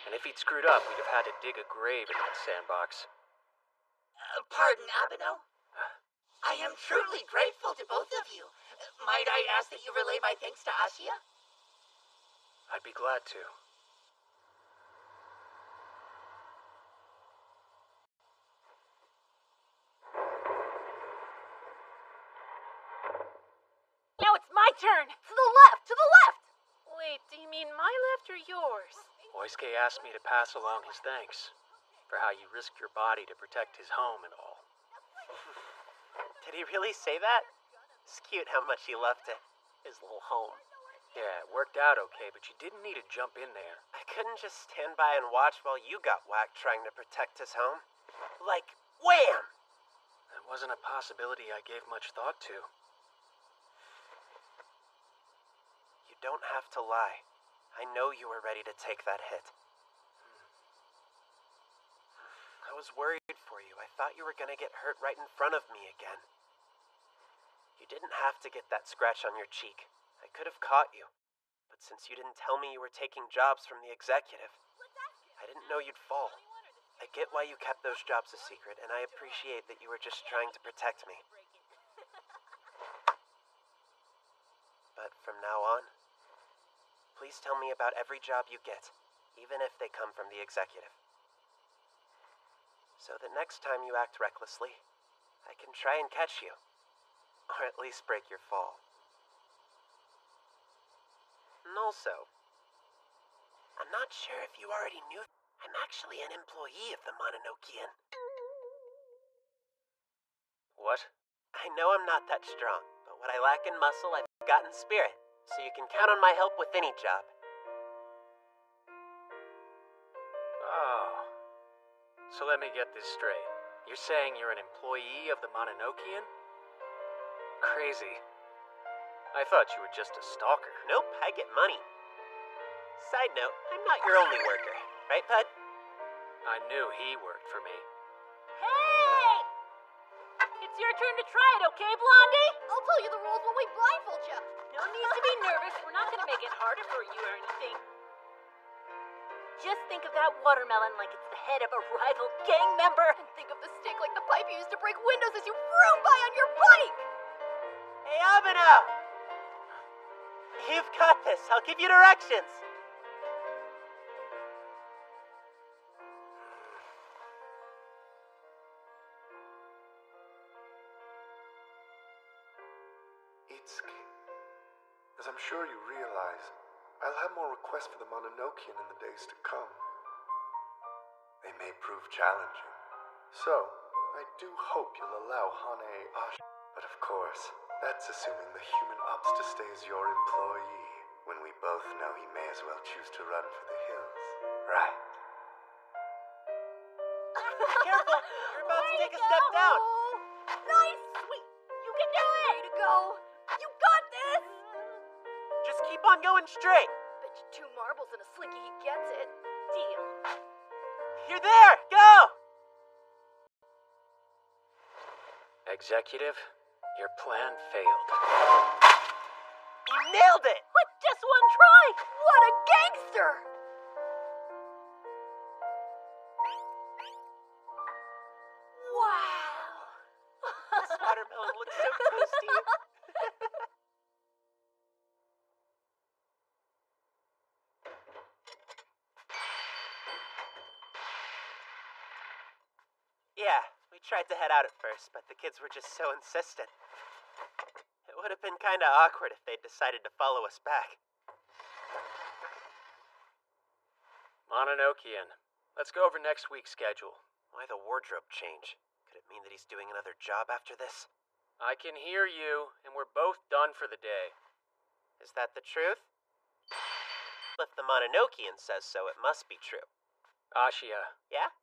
B: And if he'd screwed up, we'd have had to dig a grave in that sandbox.
O: Pardon, Abeno? I am truly grateful to both of you. Might I ask that you relay my thanks to Ashia?
B: I'd be glad to.
T: Now it's my turn! To the left! To the left! Wait, do you mean my left or yours?
B: Oisuke asked me to pass along his thanks for how you risked your body to protect his home and all.
F: Did he really say that? It's cute how much he loved it. His little home.
B: Yeah, it worked out okay, but you didn't need to jump in there.
F: I couldn't just stand by and watch while you got whacked trying to protect his home. Like, wham!
B: That wasn't a possibility I gave much thought to.
F: You don't have to lie. I know you were ready to take that hit. I was worried for you. I thought you were gonna get hurt right in front of me again. You didn't have to get that scratch on your cheek. I could have caught you. But since you didn't tell me you were taking jobs from the executive, I didn't know you'd fall. I get why you kept those jobs a secret, and I appreciate that you were just trying to protect me. But from now on, please tell me about every job you get, even if they come from the executive. So that next time you act recklessly, I can try and catch you. Or at least break your fall. And also, I'm not sure if you already knew, I'm actually an employee of the Mononokean.
B: What?
F: I know I'm not that strong, but what I lack in muscle, I've got in spirit, so you can count on my help with any job.
B: Oh. So let me get this straight. You're saying you're an employee of the Mononokean? Crazy. I thought you were just a stalker.
F: Nope, I get money. Side note, I'm not your only worker, right, Pud?
B: I knew he worked for me.
T: Hey! It's your turn to try it, okay, Blondie?
O: I'll tell you the rules when we blindfold you.
T: No need to be nervous. We're not going to make it harder for you or anything. Just think of that watermelon like it's the head of a rival gang member.
O: And think of the stick like the pipe you used to break windows as you vroom by on your bike.
F: Hey, Abeno! You've got this. I'll give you directions.
I: Itsuki, as I'm sure you realize, I'll have more requests for the Mononokean in the days to come. They may prove challenging, so I do hope you'll allow Hane Ashi. But of course, that's assuming the human opts to stay as your employee, when we both know he may as well choose to run for the hills. Right.
F: Careful! You're about to take a step down.
O: Nice, sweet. You can do it. Way to go. You got this.
F: Just keep on going straight.
O: Bet you 2 marbles and a slinky he gets it. Deal.
F: You're there! Go!
B: Executive, your plan failed.
F: You nailed it!
O: With just one try! What a gangster! Wow!
F: This watermelon looks so toasty. Yeah, we tried to head out at first, but the kids were just so insistent. It would have been kinda awkward if they'd decided to follow us back.
B: Mononokean, let's go over next week's schedule.
F: Why the wardrobe change? Could it mean that he's doing another job after this?
B: I can hear you, and we're both done for the day.
F: Is that the truth? If the Mononokean says so, it must be true.
B: Ashia.
F: Yeah?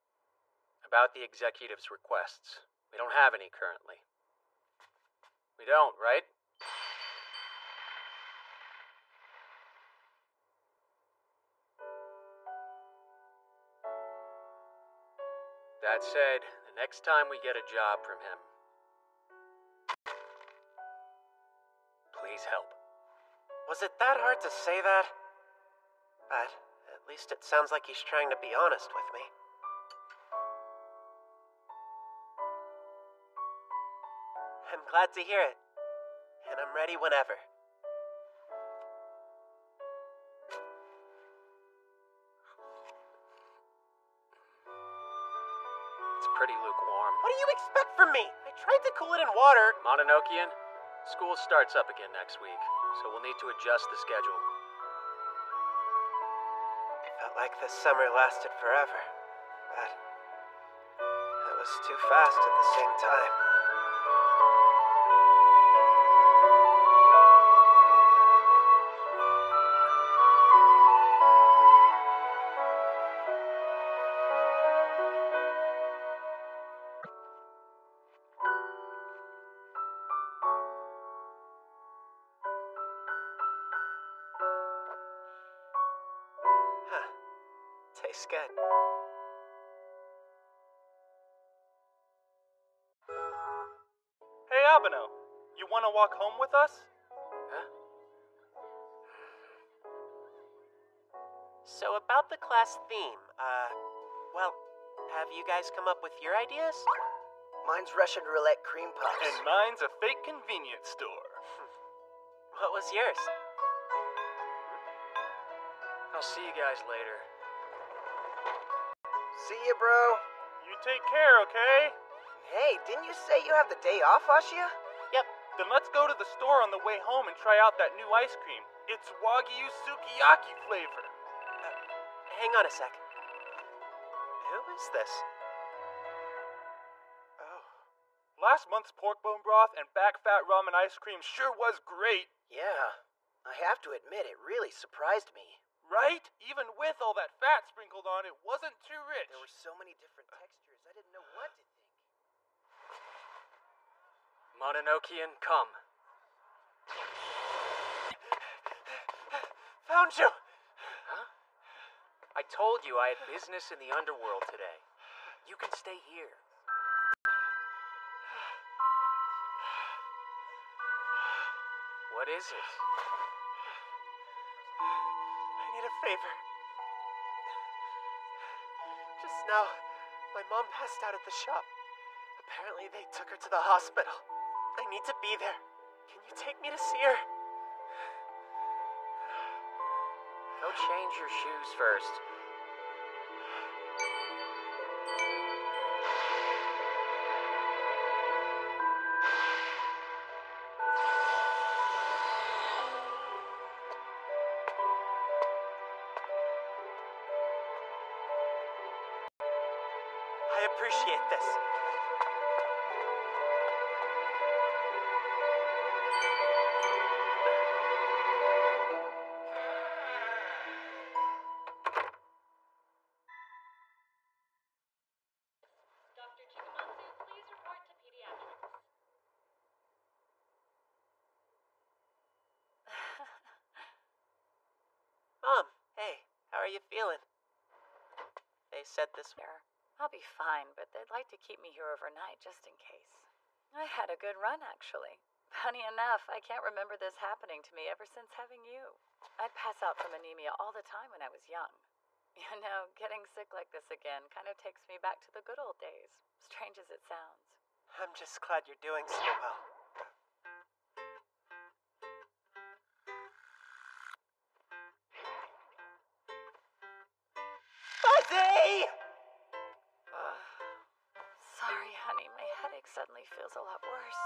B: About the executive's requests. We don't have any currently. We don't, right? That said, the next time we get a job from him, please help.
F: Was it that hard to say that? But at least it sounds like he's trying to be honest with me. I'm glad to hear it, and I'm ready whenever.
B: It's pretty lukewarm.
F: What do you expect from me? I tried to cool it in water.
B: Mononokean, school starts up again next week, so we'll need to adjust the schedule.
F: Felt like this summer lasted forever, but it was too fast at the same time. Tastes good.
M: Hey, Abeno, you want to walk home with us?
B: Huh?
F: So about the class theme, well, have you guys come up with your ideas?
Q: Mine's Russian roulette cream puffs.
M: And mine's a fake convenience store.
F: What was yours?
B: I'll see you guys later.
Q: See ya, bro.
M: You take care, okay?
Q: Hey, didn't you say you have the day off, Ashia?
F: Yep.
M: Then let's go to the store on the way home and try out that new ice cream. It's Wagyu sukiyaki flavor.
F: Hang on a sec. Who is this? Oh.
M: Last month's pork bone broth and back fat rum and ice cream sure was great.
Q: Yeah, I have to admit, it really surprised me.
M: Right? Even with all that fat sprinkled on, it wasn't too rich.
Q: There were so many different textures, I didn't know what to think.
B: Mononokean, come.
F: Found you!
B: Huh? I told you I had business in the underworld today. You can stay here. What is it?
F: I need a favor. Just now, my mom passed out at the shop. Apparently they took her to the hospital. I need to be there. Can you take me to see her?
B: Go change your shoes first.
F: I appreciate this. Mom, hey, how are you feeling? They said this.
C: I'll be fine, but they'd like to keep me here overnight just in case. I had a good run, actually. Funny enough, I can't remember this happening to me ever since having you. I'd pass out from anemia all the time when I was young. You know, getting sick like this again kind of takes me back to the good old days, strange as it sounds.
F: I'm just glad you're doing so well. Fuzzy!
C: Sorry, honey. My headache suddenly feels a lot worse.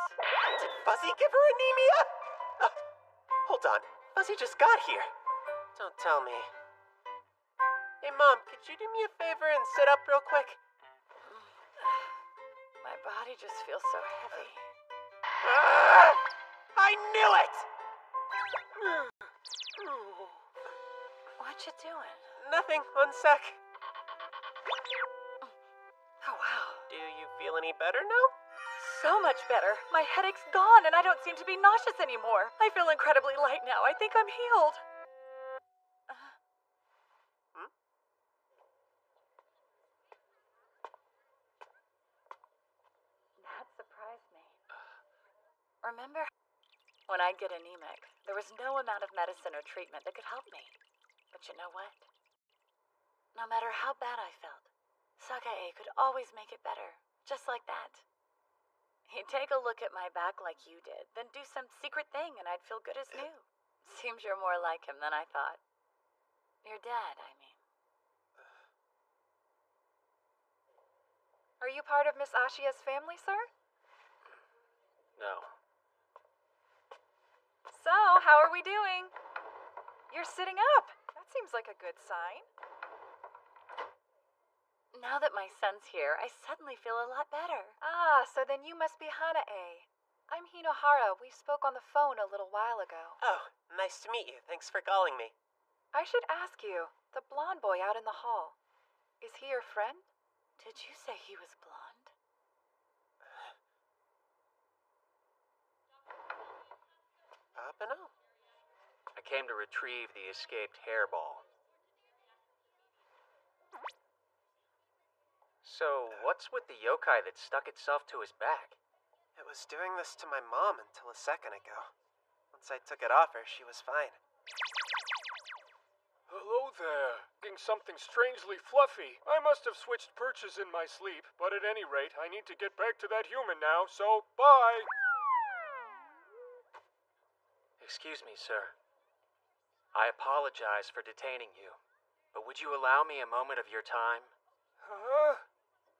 F: Did Fuzzy give her anemia? Hold on. Fuzzy just got here. Don't tell me. Hey, Mom, could you do me a favor and sit up real quick?
C: My body just feels so heavy.
F: I knew it!
C: What you doing?
F: Nothing. One sec.
C: Oh, wow.
F: Do you feel any better now?
C: So much better. My headache's gone and I don't seem to be nauseous anymore. I feel incredibly light now. I think I'm healed. That surprised me. Remember when I'd get anemic, there was no amount of medicine or treatment that could help me. But you know what? No matter how bad I felt, Sakae could always make it better, just like that. He'd take a look at my back like you did, then do some secret thing and I'd feel good as new. Seems you're more like him than I thought. Your dad, I mean. Are you part of Miss Ashia's family, sir?
B: No.
C: So, how are we doing? You're sitting up. That seems like a good sign. Now that my son's here, I suddenly feel a lot better. Ah, so then you must be Hana-e. I'm Hinohara. We spoke on the phone a little while ago.
F: Oh, nice to meet you. Thanks for calling me.
C: I should ask you, the blonde boy out in the hall, is he your friend? Did you say he was blonde?
F: No.
B: I came to retrieve the escaped hairball. So, what's with the yokai that stuck itself to his back?
F: It was doing this to my mom until a second ago. Once I took it off her, she was fine.
S: Hello there. Getting something strangely fluffy. I must have switched perches in my sleep, but at any rate, I need to get back to that human now, so bye!
B: Excuse me, sir. I apologize for detaining you, but would you allow me a moment of your time?
S: Huh?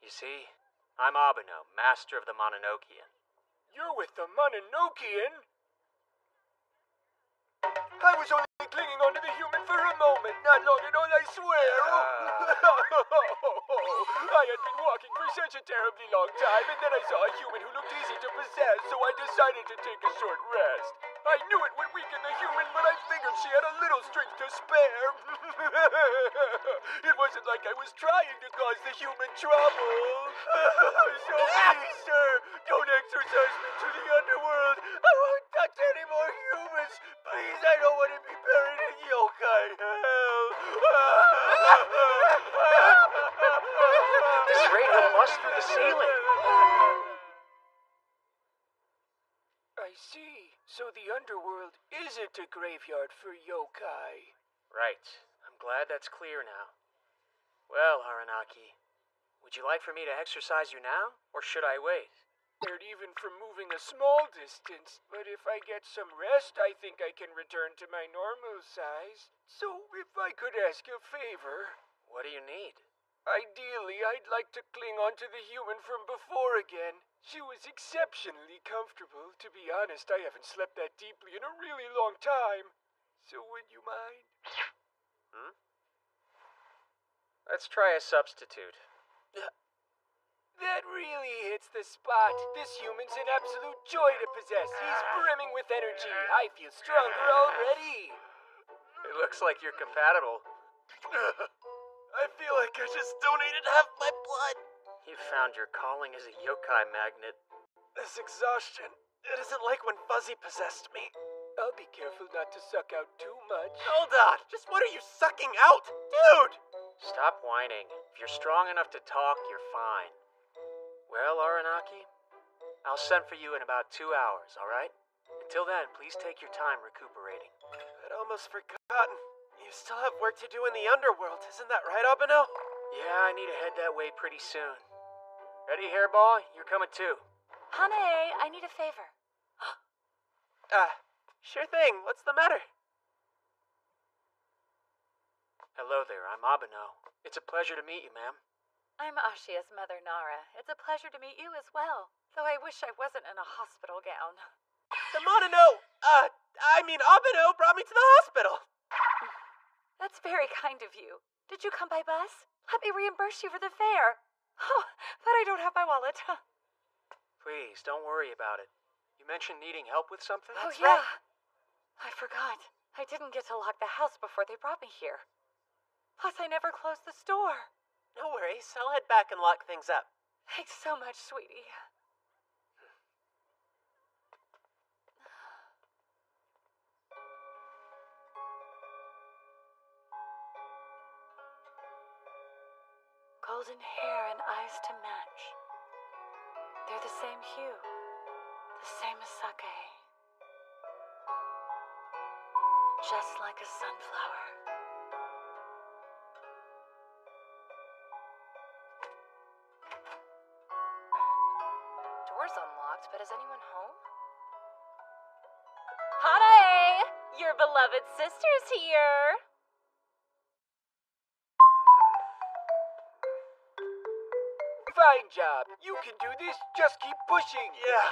B: You see, I'm Abeno, master of the Mononokean.
S: You're with the Mononokean?
N: I was only clinging onto the human for a moment, not long at all, I swear. I had been walking for such a terribly long time, and then I saw a human who looked easy to possess, so I decided to take a short rest. I knew it would weaken the human, but I figured she had a little strength to spare. It wasn't like I was trying to cause the human trouble. So please, sir, don't exorcise me to the underworld. I won't touch any more humans. Please, I don't want to be buried in yokai hell.
B: This rain will bust through the ceiling.
N: I see. So the underworld isn't a graveyard for yokai.
B: Right. I'm glad that's clear now. Well, Aranaki, would you like for me to exercise you now, or should I wait?
N: Scared even from moving a small distance, but if I get some rest, I think I can return to my normal size. So if I could ask a favor...
B: What do you need?
N: Ideally, I'd like to cling onto the human from before again. She was exceptionally comfortable. To be honest, I haven't slept that deeply in a really long time. So would you mind?
B: Let's try a substitute.
N: That really hits the spot. This human's an absolute joy to possess. He's brimming with energy. I feel stronger already.
B: It looks like you're compatible.
F: I feel like I just donated half my blood.
B: You found your calling as a yokai magnet.
F: This exhaustion, it isn't like when Fuzzy possessed me.
N: I'll be careful not to suck out too much.
F: Hold on, just what are you sucking out? Dude!
B: Stop whining. If you're strong enough to talk, you're fine. Well, Aranaki, I'll send for you in about 2 hours, alright? Until then, please take your time recuperating.
F: I'd almost forgotten. You still have work to do in the underworld, isn't that right, Abeno?
B: Yeah, I need to head that way pretty soon. Ready, Hairball? You're coming too.
C: Hane, I need a favor.
F: Sure thing. What's the matter?
B: Hello there, I'm Abeno. It's a pleasure to meet you, ma'am.
C: I'm Ashia's mother, Nara. It's a pleasure to meet you as well, though I wish I wasn't in a hospital gown.
F: The Monano, Abeno brought me to the hospital.
C: That's very kind of you. Did you come by bus? Let me reimburse you for the fare. Oh, but I don't have my wallet.
B: Please, don't worry about it. You mentioned needing help with something?
C: Oh, yeah. I forgot. I didn't get to lock the house before they brought me here. Plus, I never closed the store.
F: No worries. I'll head back and lock things up.
C: Thanks so much, sweetie. Golden hair and eyes to match. They're the same hue, the same as sake. Just like a sunflower. Door's unlocked, but is anyone home? Hane! Your beloved sister's here!
N: Fine job. You can do this. Just keep pushing.
F: Yeah.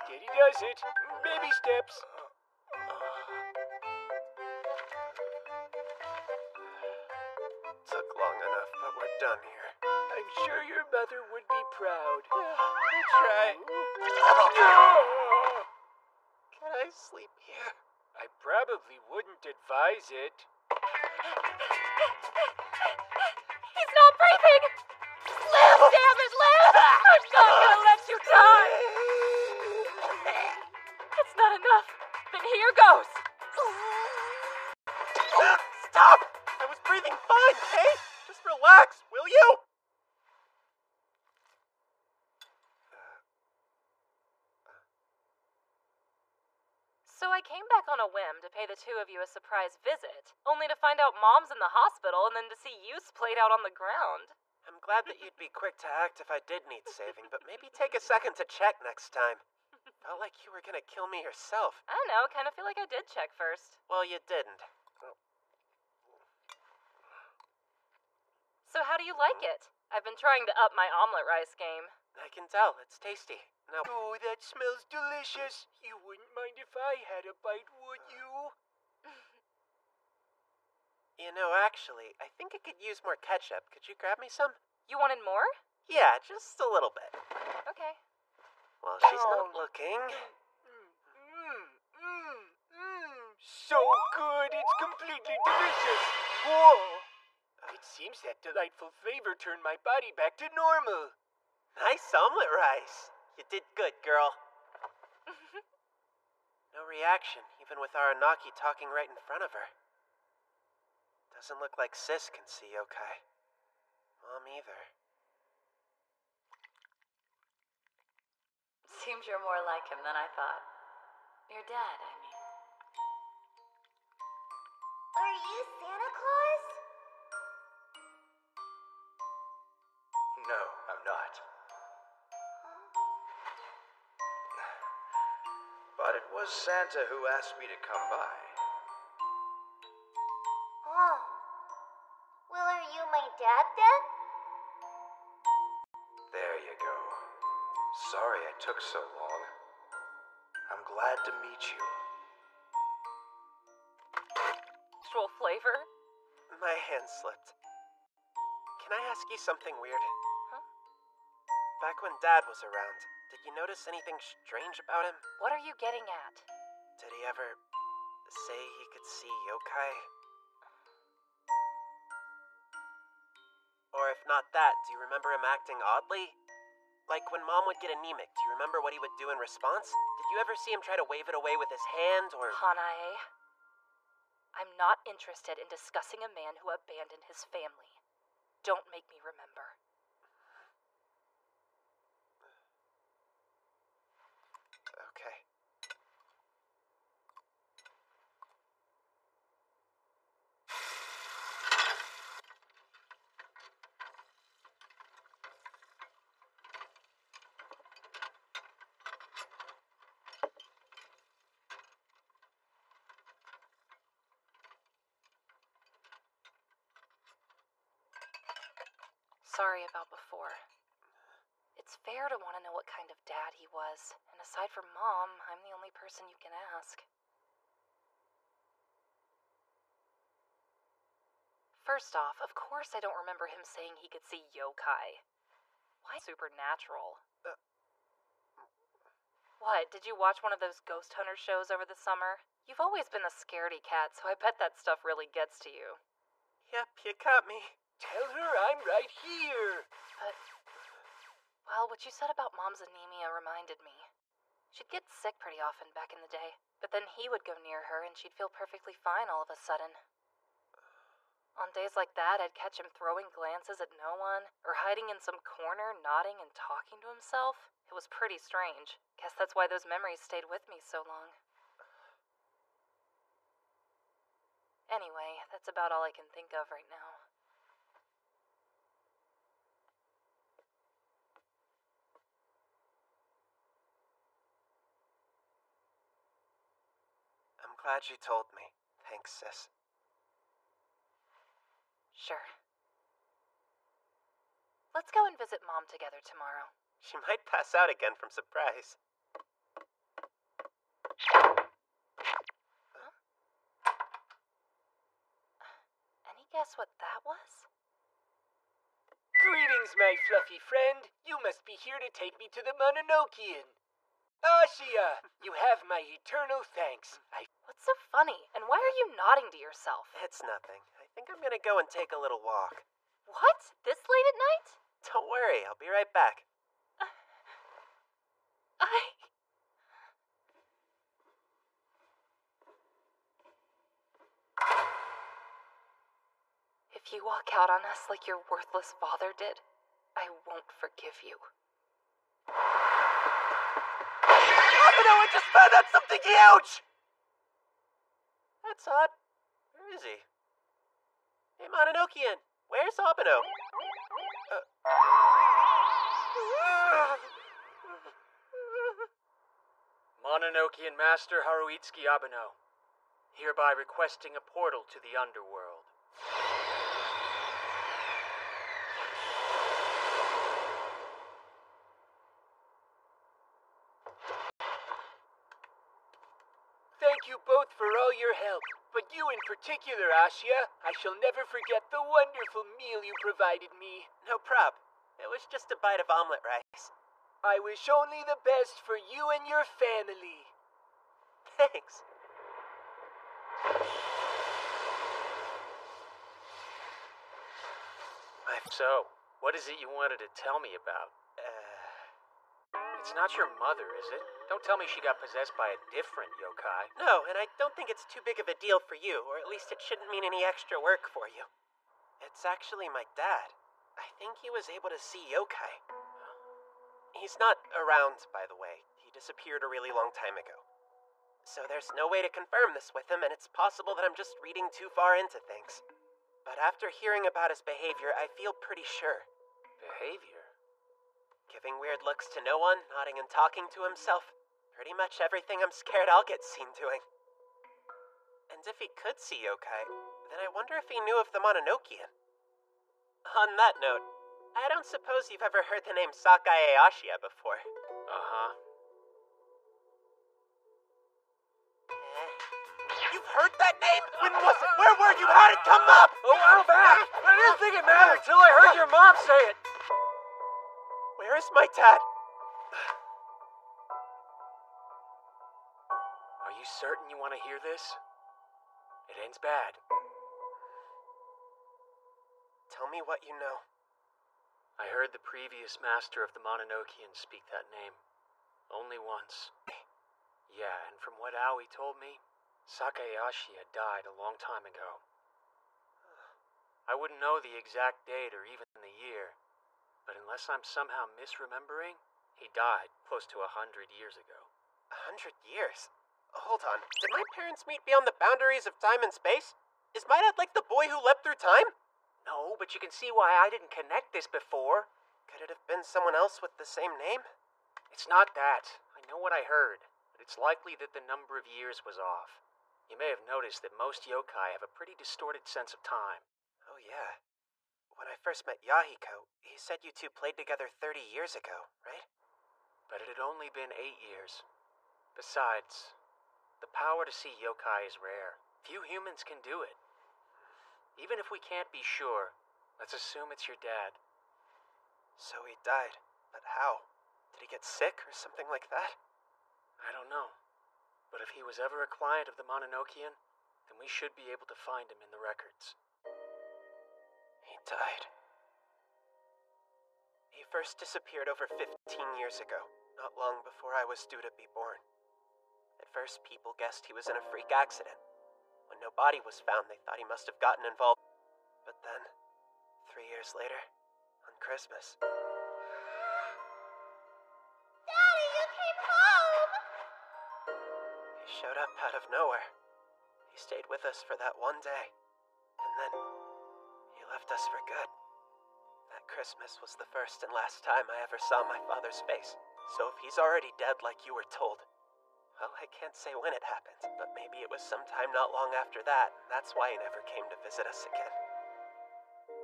N: Steady does it. Baby steps.
F: Took long enough, but we're done here.
N: I'm sure your mother would be proud.
F: That's right. Can I sleep here?
N: I probably wouldn't advise it.
C: He's not breathing! Live, damn it, live! I'm not gonna let you die! It's not enough. Then here goes.
F: Stop! I was breathing fine, okay? Just relax, will you?
C: So I came back on a whim to pay the two of you a surprise visit, only to find out Mom's in the hospital and then to see you splayed out on the ground.
F: I'm glad that you'd be quick to act if I did need saving, but maybe take a second to check next time. Felt like you were gonna kill me yourself.
C: I don't know, kind of feel like I did check first.
F: Well, you didn't.
C: So how do you like it? I've been trying to up my omelet rice game.
F: I can tell. It's tasty. Now,
N: Oh, that smells delicious. You wouldn't mind if I had a bite, would you?
F: you know, actually, I think I could use more ketchup. Could you grab me some?
C: You wanted more?
F: Yeah, just a little bit.
C: Okay.
F: Well, she's not looking.
N: So good, it's completely delicious. Whoa! It seems that delightful flavor turned my body back to normal.
F: Nice omelet rice. You did good, girl. No reaction, even with Aranaki talking right in front of her. Doesn't look like Sis can see yokai. Mom either.
C: Seems you're more like him than I thought. Your dad, I mean.
O: Are you Santa Claus?
J: No, I'm not. But it was Santa who asked me to come by.
O: Oh. Well, are you my dad then?
J: There you go. Sorry I took so long. I'm glad to meet you.
C: Actual flavor?
F: My hand slipped. Can I ask you something weird?
C: Huh?
F: Back when Dad was around, did you notice anything strange about him?
C: What are you getting at?
F: Did he ever say he could see yokai? Or if not that, do you remember him acting oddly? Like when Mom would get anemic, do you remember what he would do in response? Did you ever see him try to wave it away with his hand, or...
C: Hanae, I'm not interested in discussing a man who abandoned his family. Don't make me remember.
F: Okay.
C: Sorry about before. It's fair to want to know what kind of dad he was, and aside from Mom, I'm the only person you can ask. First off, of course I don't remember him saying he could see yokai. Why supernatural? What, did you watch one of those ghost hunter shows over the summer? You've always been a scaredy cat, so I bet that stuff really gets to you.
F: Yep, you got me.
N: Tell her I'm right here.
C: But, well, what you said about Mom's anemia reminded me. She'd get sick pretty often back in the day, but then he would go near her and she'd feel perfectly fine all of a sudden. On days like that, I'd catch him throwing glances at no one, or hiding in some corner, nodding and talking to himself. It was pretty strange. Guess that's why those memories stayed with me so long. Anyway, that's about all I can think of right now.
F: I'm glad you told me. Thanks, Sis.
C: Sure. Let's go and visit Mom together tomorrow.
F: She might pass out again from surprise.
C: Huh? Any guess what that was?
N: Greetings, my fluffy friend. You must be here to take me to the Mononokean. Ashia, you have my eternal thanks.
C: What's so funny? And why are you nodding to yourself?
F: It's nothing. I think I'm gonna go and take a little walk.
C: What? This late at night?
F: Don't worry, I'll be right back.
C: If you walk out on us like your worthless father did, I won't forgive you.
F: Abeno, I just found out something huge! That's odd. Where is he? Hey, Mononokean, where's Abeno?
B: Mononokean Master Haruitsuki Abeno, hereby requesting a portal to the underworld.
N: thank you both for all your help. But you in particular, Asya, I shall never forget the wonderful meal you provided me.
F: No prob. It was just a bite of omelet rice.
N: I wish only the best for you and your family.
F: Thanks.
B: So, what is it you wanted to tell me about? It's not your mother, is it? Don't tell me she got possessed by a different yokai.
F: No, and I don't think it's too big of a deal for you, or at least it shouldn't mean any extra work for you. It's actually my dad. I think he was able to see yokai. He's not around, by the way. He disappeared a really long time ago. So there's no way to confirm this with him, and it's possible that I'm just reading too far into things. But after hearing about his behavior, I feel pretty sure.
B: Behavior?
F: Giving weird looks to no one, nodding and talking to himself. Pretty much everything I'm scared I'll get seen doing. And if he could see yokai, then I wonder if he knew of the Mononokean. On that note, I don't suppose you've ever heard the name Sakae Ashiya before.
B: Uh-huh.
F: You've heard that name? When was it? Where were you? How did it come up?
N: A while back! I didn't think it mattered till I heard your mom say it!
F: Where is my dad?
B: Are you certain you want to hear this? It ends bad.
F: Tell me what you know.
B: I heard the previous master of the Mononokean speak that name. Only once. Yeah, and from what Aoi told me, Sakae Ashiya died a long time ago. I wouldn't know the exact date or even the year, but unless I'm somehow misremembering, he died close to 100 years ago.
F: 100 years? Hold on. Did my parents meet beyond the boundaries of time and space? Is my dad like the boy who leapt through time?
B: No, but you can see why I didn't connect this before.
F: Could it have been someone else with the same name?
B: It's not that. I know what I heard, but it's likely that the number of years was off. You may have noticed that most yokai have a pretty distorted sense of time.
F: Oh yeah. When I first met Yahiko, he said you two played together 30 years ago, right?
B: But it had only been 8 years. Besides, the power to see yokai is rare. Few humans can do it. Even if we can't be sure, let's assume it's your dad.
F: So he died, but how? Did he get sick or something like that?
B: I don't know. But if he was ever a client of the Mononokean, then we should be able to find him in the records.
F: He died. He first disappeared over 15 years ago, not long before I was due to be born. At first, people guessed he was in a freak accident. When no body was found, they thought he must have gotten involved. But then, 3 years later, on Christmas...
O: Daddy, you came home!
F: He showed up out of nowhere. He stayed with us for that one day. And then, he left us for good. That Christmas was the first and last time I ever saw my father's face. So if he's already dead like you were told, well, I can't say when it happened, but maybe it was sometime not long after that, and that's why he never came to visit us again.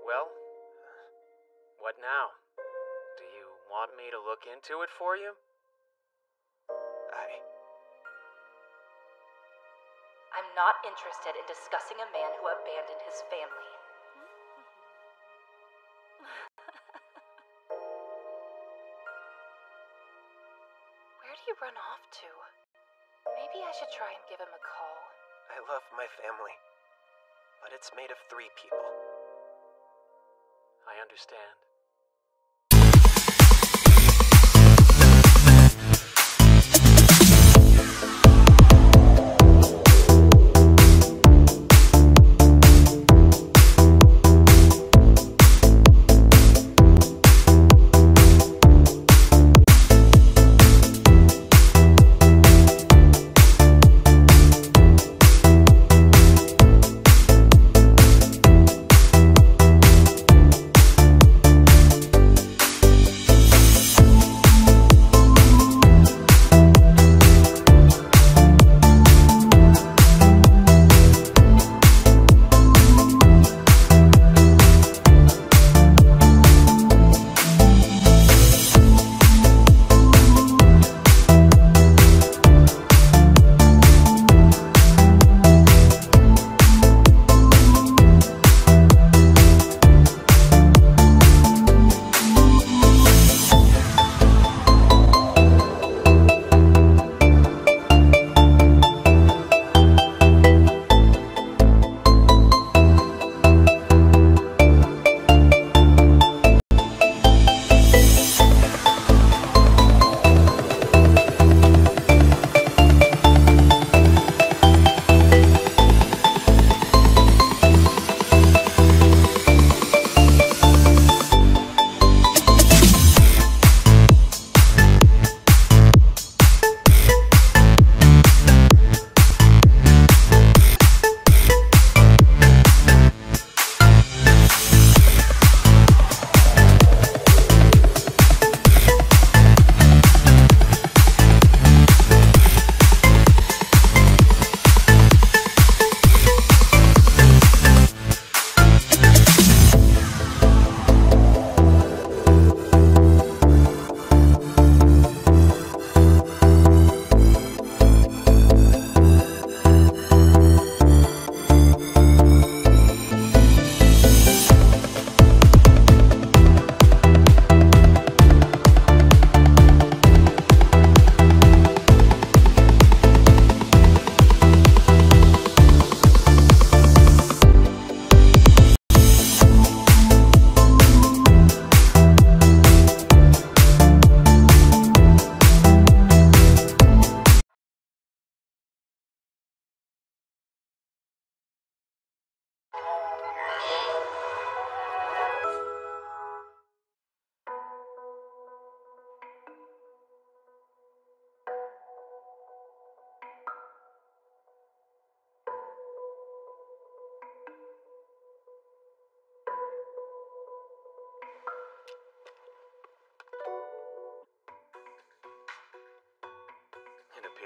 B: Well, what now? Do you want me to look into it for you?
C: I'm not interested in discussing a man who abandoned his family. Where do you run off to? Maybe I should try and give him a call.
F: I love my family, but it's made of 3 people.
B: I understand.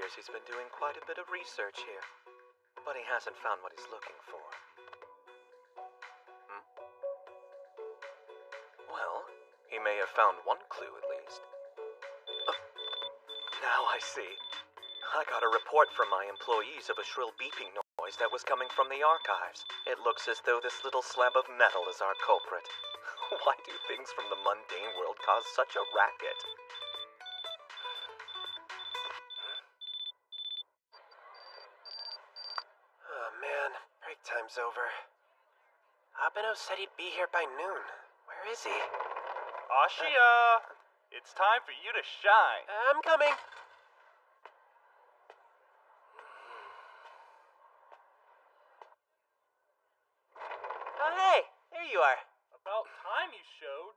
J: appears he's been doing quite a bit of research here, but he hasn't found what he's looking for. Well, he may have found one clue at least. Now I see. I got a report from my employees of a shrill beeping noise that was coming from the archives. It looks as though this little slab of metal is our culprit. Why do things from the mundane world cause such a racket?
F: Oh man, break time's over. Abeno said he'd be here by noon. Where is he?
M: Ashia! It's time for you to shine.
F: I'm coming. Oh hey, there you are.
M: About time you showed.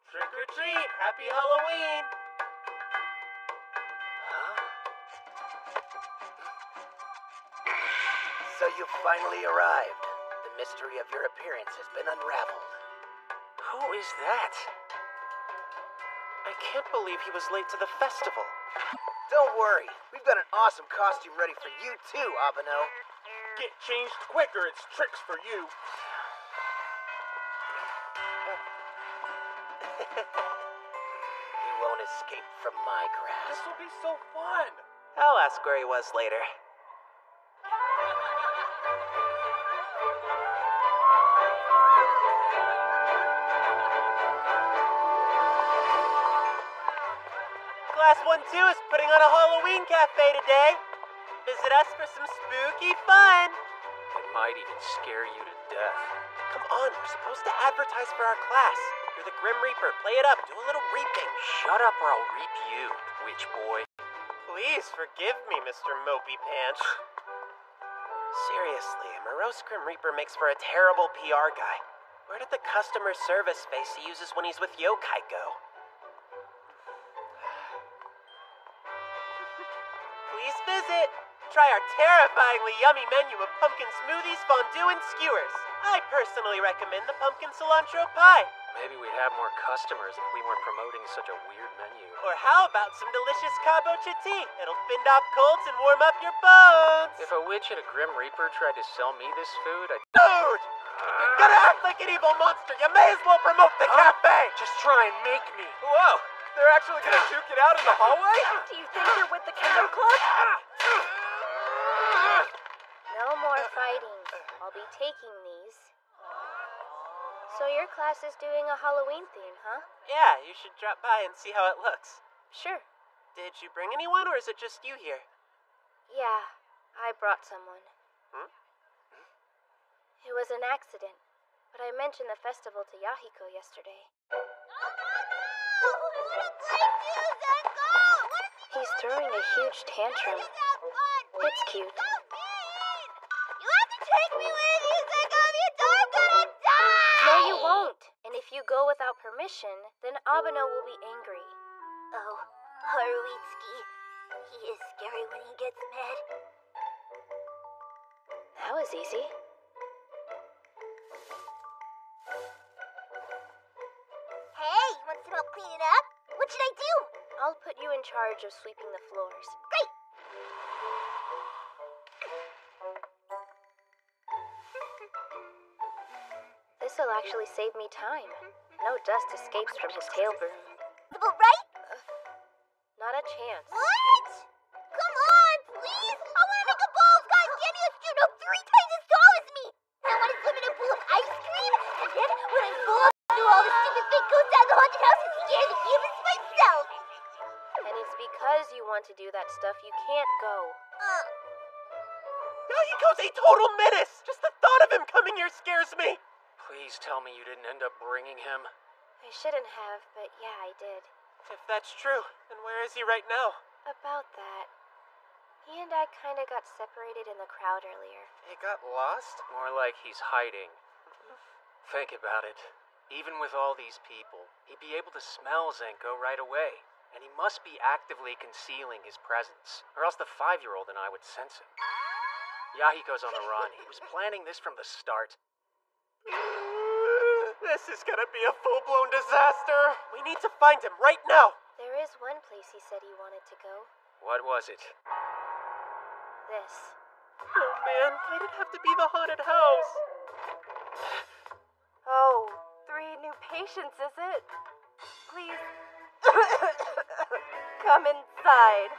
F: Trick or treat! Happy Halloween!
Q: So you finally arrived. The mystery of your appearance has been unraveled.
F: Who is that? I can't believe he was late to the festival.
Q: Don't worry, we've got an awesome costume ready for you too, Abeno.
L: Get changed quicker, it's tricks for you.
Q: You won't escape from my grasp.
L: This will be so fun.
F: I'll ask where he was later. Class 1-2 is putting on a Halloween cafe today. Visit us for some spooky fun.
J: It might even scare you to death.
F: Come on, we're supposed to advertise for our class. You're the Grim Reaper. Play it up. Do a little reaping.
J: Shut up or I'll reap you, witch boy.
F: Please forgive me, Mr. Mopey Pants. Seriously, a morose Grim Reaper makes for a terrible PR guy. Where did the customer service face he uses when he's with Yokai go? Please visit. Try our terrifyingly yummy menu of pumpkin smoothies, fondue, and skewers. I personally recommend the pumpkin cilantro pie.
J: Maybe we'd have more customers if we weren't promoting such a weird menu.
F: Or how about some delicious kabocha tea? It'll fend off colds and warm up your bones.
J: If a witch and a Grim Reaper tried to sell me this food, I'd...
F: Dude! If you're gonna act like an evil monster, you may as well promote the cafe!
L: Just try and make me.
S: Whoa! They're actually gonna duke it out in the hallway?
T: Do you think they're with the Kendo Club?
H: No more fighting. I'll be taking these. So your class is doing a Halloween theme, huh?
F: Yeah, you should drop by and see how it looks.
H: Sure.
F: Did you bring anyone, or is it just you here?
H: Yeah, I brought someone. It was an accident, but I mentioned the festival to Yahiko yesterday. He's throwing a huge tantrum. It's cute.
O: You have to take me with you, Zeko, if I'm gonna die!
H: No, you won't. And if you go without permission, then Abeno will be angry.
O: Oh, Haruitsuki. He is scary when he gets mad.
H: That was easy.
O: Hey, you want some help cleaning up? What should I do?
H: I'll put you in charge of sweeping the floors.
O: Great!
H: This'll actually save me time. No dust escapes from his tail broom.
O: Right?
H: Not a chance.
O: What? Come on, please! I want to make a ball of goddamn you know 3 times as tall as me! I want to swim in a pool of ice cream, and then when I'm full of do all the stupid fake ghosts out of the haunted house and scare the humans myself!
H: And it's because you want to do that stuff you can't go.
F: Yahiko's a total menace! Just the thought of him coming here scares me!
J: Please tell me you didn't end up bringing him.
H: I shouldn't have, but yeah, I did.
F: If that's true, then where is he right now?
H: About that. He and I kinda got separated in the crowd earlier.
F: He got lost?
J: More like he's hiding. Think about it. Even with all these people, he'd be able to smell Zenko right away. And he must be actively concealing his presence, or else the 5-year-old and I would sense him. Yahiko's on the run. He was planning this from the start.
F: This is gonna be a full-blown disaster. We need to find him right now.
H: There is one place he said he wanted to go.
B: What was it?
H: This.
F: Oh man, why did it have to be the haunted house?
T: Oh, 3 new patients, is it? Please. Come inside.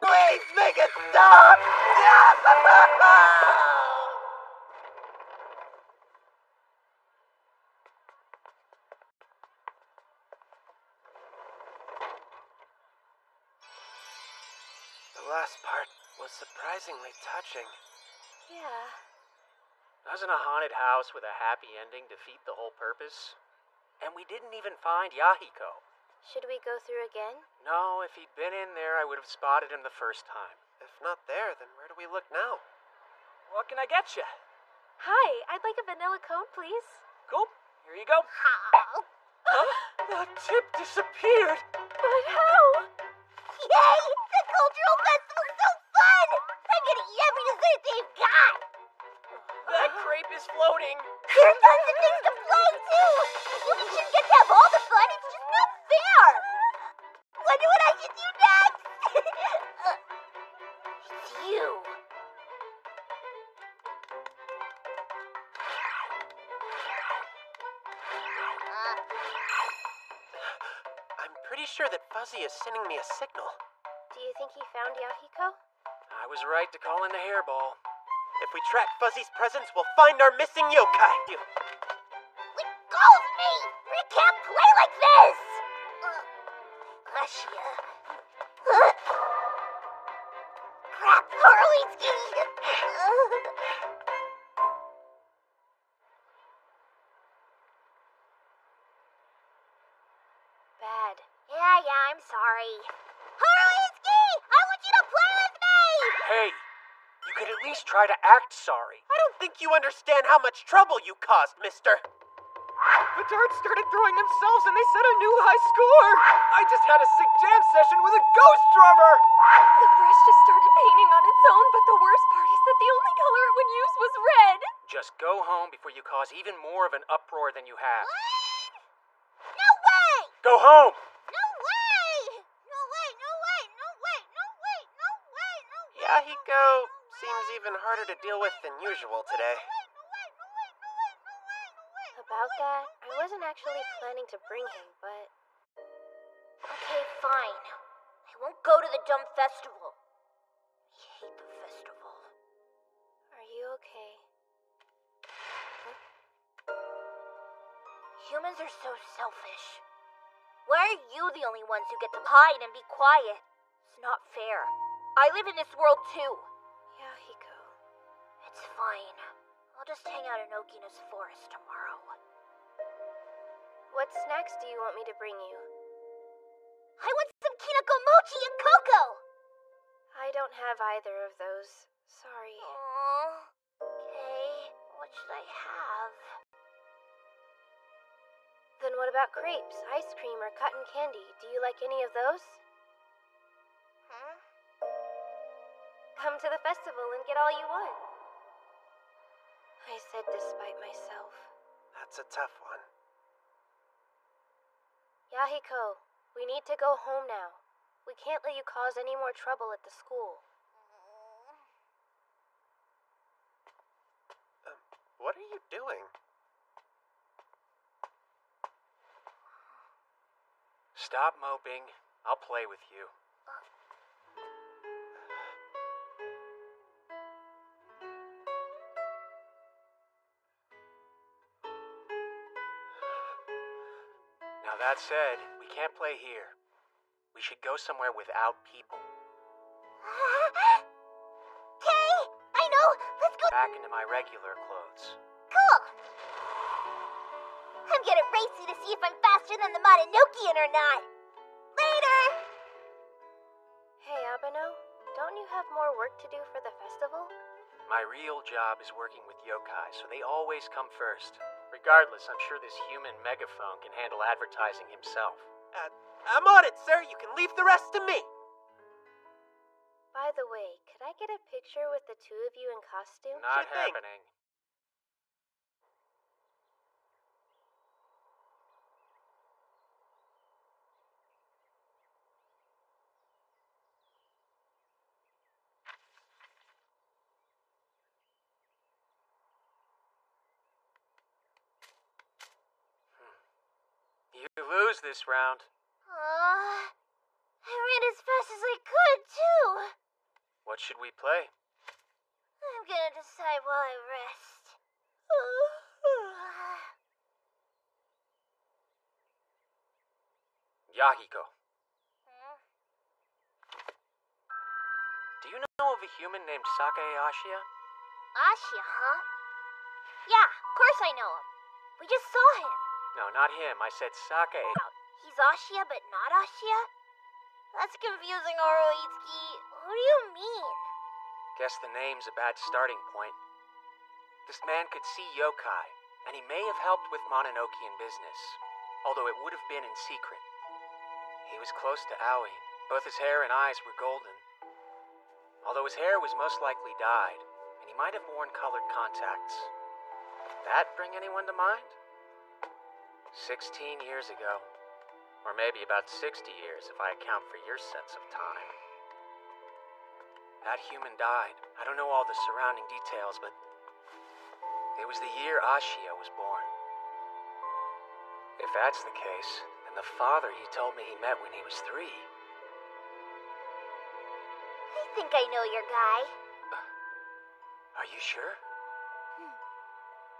F: Please make it stop! The last part was surprisingly touching.
H: Yeah.
B: Doesn't a haunted house with a happy ending defeat the whole purpose? And we didn't even find Yahiko.
H: Should we go through again?
B: No, if he'd been in there, I would have spotted him the first time.
F: If not there, then where do we look now?
B: What can I get you?
T: Hi, I'd like a vanilla cone, please.
B: Cool. Here you go.
F: Huh? The tip disappeared.
T: But how?
O: Yay! The cultural festival's so fun! I'm gonna eat every dessert they've got!
B: That crepe is floating.
O: There are tons of things to play, too! You shouldn't get to have all the fun, it's just not fair! Wonder what I should do next? It's you.
F: I'm pretty sure that Fuzzy is sending me a signal.
H: Do you think he found Yahiko?
B: I was right to call in the hairball.
F: If we track Fuzzy's presence, we'll find our missing yokai.
O: Let go of me! We can't play like this! Bless you. Crap, Horowitz!
H: Bad.
O: Yeah, I'm sorry. Horowitz! I want you to play with me!
B: Hey, you could at least try to act sorry.
F: I don't think you understand how much trouble you caused, mister.
N: The darts started throwing themselves and they set a new high score! I just had a sick jam session with a ghost drummer!
T: The brush just started painting on its own, but the worst part is that the only color it would use was red.
B: Just go home before you cause even more of an uproar than you have.
O: No way!
B: Go home!
O: No way! No way, no way, no way, no way, no way, no way!
F: Yahiko seems even harder to deal with than usual today.
H: About that, I wasn't actually planning to bring him, but...
O: Okay, fine. I won't go to the dumb festival. I hate the festival.
H: Are you okay?
O: Humans are so selfish. Why are you the only ones who get to hide and be quiet? It's not fair. I live in this world too.
H: Yahiko.
O: It's fine. I'll just hang out in Okina's forest tomorrow.
H: What snacks do you want me to bring you?
O: I want some Kinako Mochi and cocoa!
H: I don't have either of those. Sorry.
O: Aww. Okay, what should I have?
H: Then what about crepes, ice cream, or cotton candy? Do you like any of those?
O: Huh?
H: Come to the festival and get all you want. I said despite myself.
F: That's a tough one.
H: Yahiko, we need to go home now. We can't let you cause any more trouble at the school.
F: What are you doing?
B: Stop moping. I'll play with you. Now that said, we can't play here. We should go somewhere without people.
O: Okay, I know. Let's go
B: back into my regular clothes.
O: Cool. I'm gonna race you to see if I'm faster than the Mononokean or not. Later!
H: Hey, Abeno, don't you have more work to do for the festival?
B: My real job is working with yokai, so they always come first. Regardless, I'm sure this human megaphone can handle advertising himself.
F: I'm on it, sir. You can leave the rest to me.
H: By the way, could I get a picture with the two of you in costume?
B: Not happening. was this round?
O: I ran as fast as I could, too.
B: What should we play?
O: I'm gonna decide while I rest.
B: Yahiko. Do you know of a human named Sakae Ashia?
O: Ashia, huh? Yeah, of course I know him. We just saw him.
B: No, not him. I said Sakae.
O: He's Ashia, but not Ashia? That's confusing, Oroitsuki. Who do you mean?
B: Guess the name's a bad starting point. This man could see yokai, and he may have helped with Mononokean business, although it would have been in secret. He was close to Aoi. Both his hair and eyes were golden. Although his hair was most likely dyed, and he might have worn colored contacts. That bring anyone to mind? 16 years ago. Or maybe about 60 years if I account for your sense of time. That human died. I don't know all the surrounding details, but it was the year Ashia was born. If that's the case, then the father he told me he met when he was 3.
O: I think I know your guy.
B: Are you sure?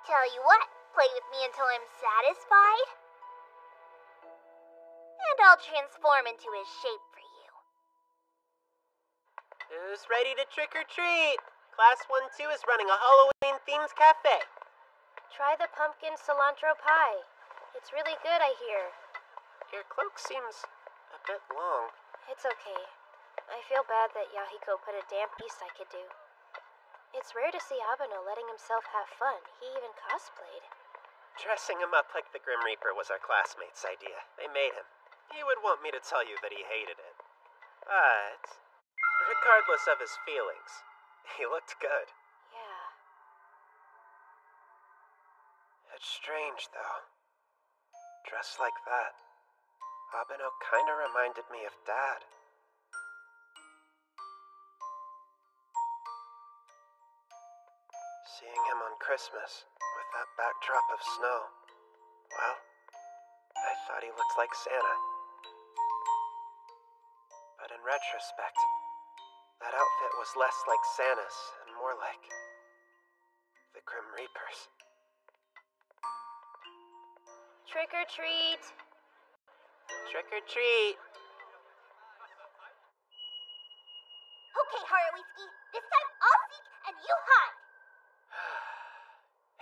O: Tell you what, play with me until I'm satisfied. And I'll transform into his shape for you.
F: Who's ready to trick or treat? Class 1-2 is running a Halloween-themed cafe.
H: Try the pumpkin cilantro pie. It's really good, I hear.
F: Your cloak seems a bit long.
H: It's okay. I feel bad that Yahiko put a damp least I could do. It's rare to see Abeno letting himself have fun. He even cosplayed.
F: Dressing him up like the Grim Reaper was our classmate's idea. They made him. He would want me to tell you that he hated it. But regardless of his feelings, he looked good.
H: Yeah.
F: It's strange, though. Dressed like that, Abeno kinda reminded me of Dad. Seeing him on Christmas, with that backdrop of snow, well, I thought he looked like Santa. But in retrospect, that outfit was less like Santa's and more like the Grim Reaper's.
H: Trick or treat.
F: Trick or treat.
O: Okay, Haruitsuki, this time I'll seek and you hide.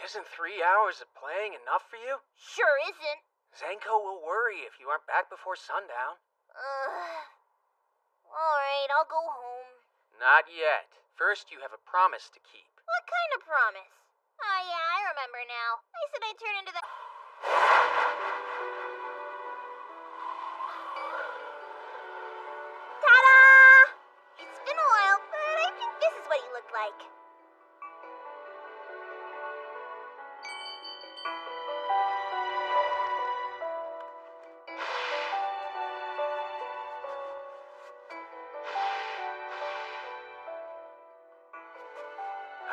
B: Isn't 3 hours of playing enough for you?
O: Sure isn't.
B: Zenko will worry if you aren't back before sundown.
O: Alright, I'll go home.
B: Not yet. First, you have a promise to keep.
O: What kind of promise? Oh yeah, I remember now. I said I'd turn into the... Ta-da! It's been a while, but I think this is what he looked like.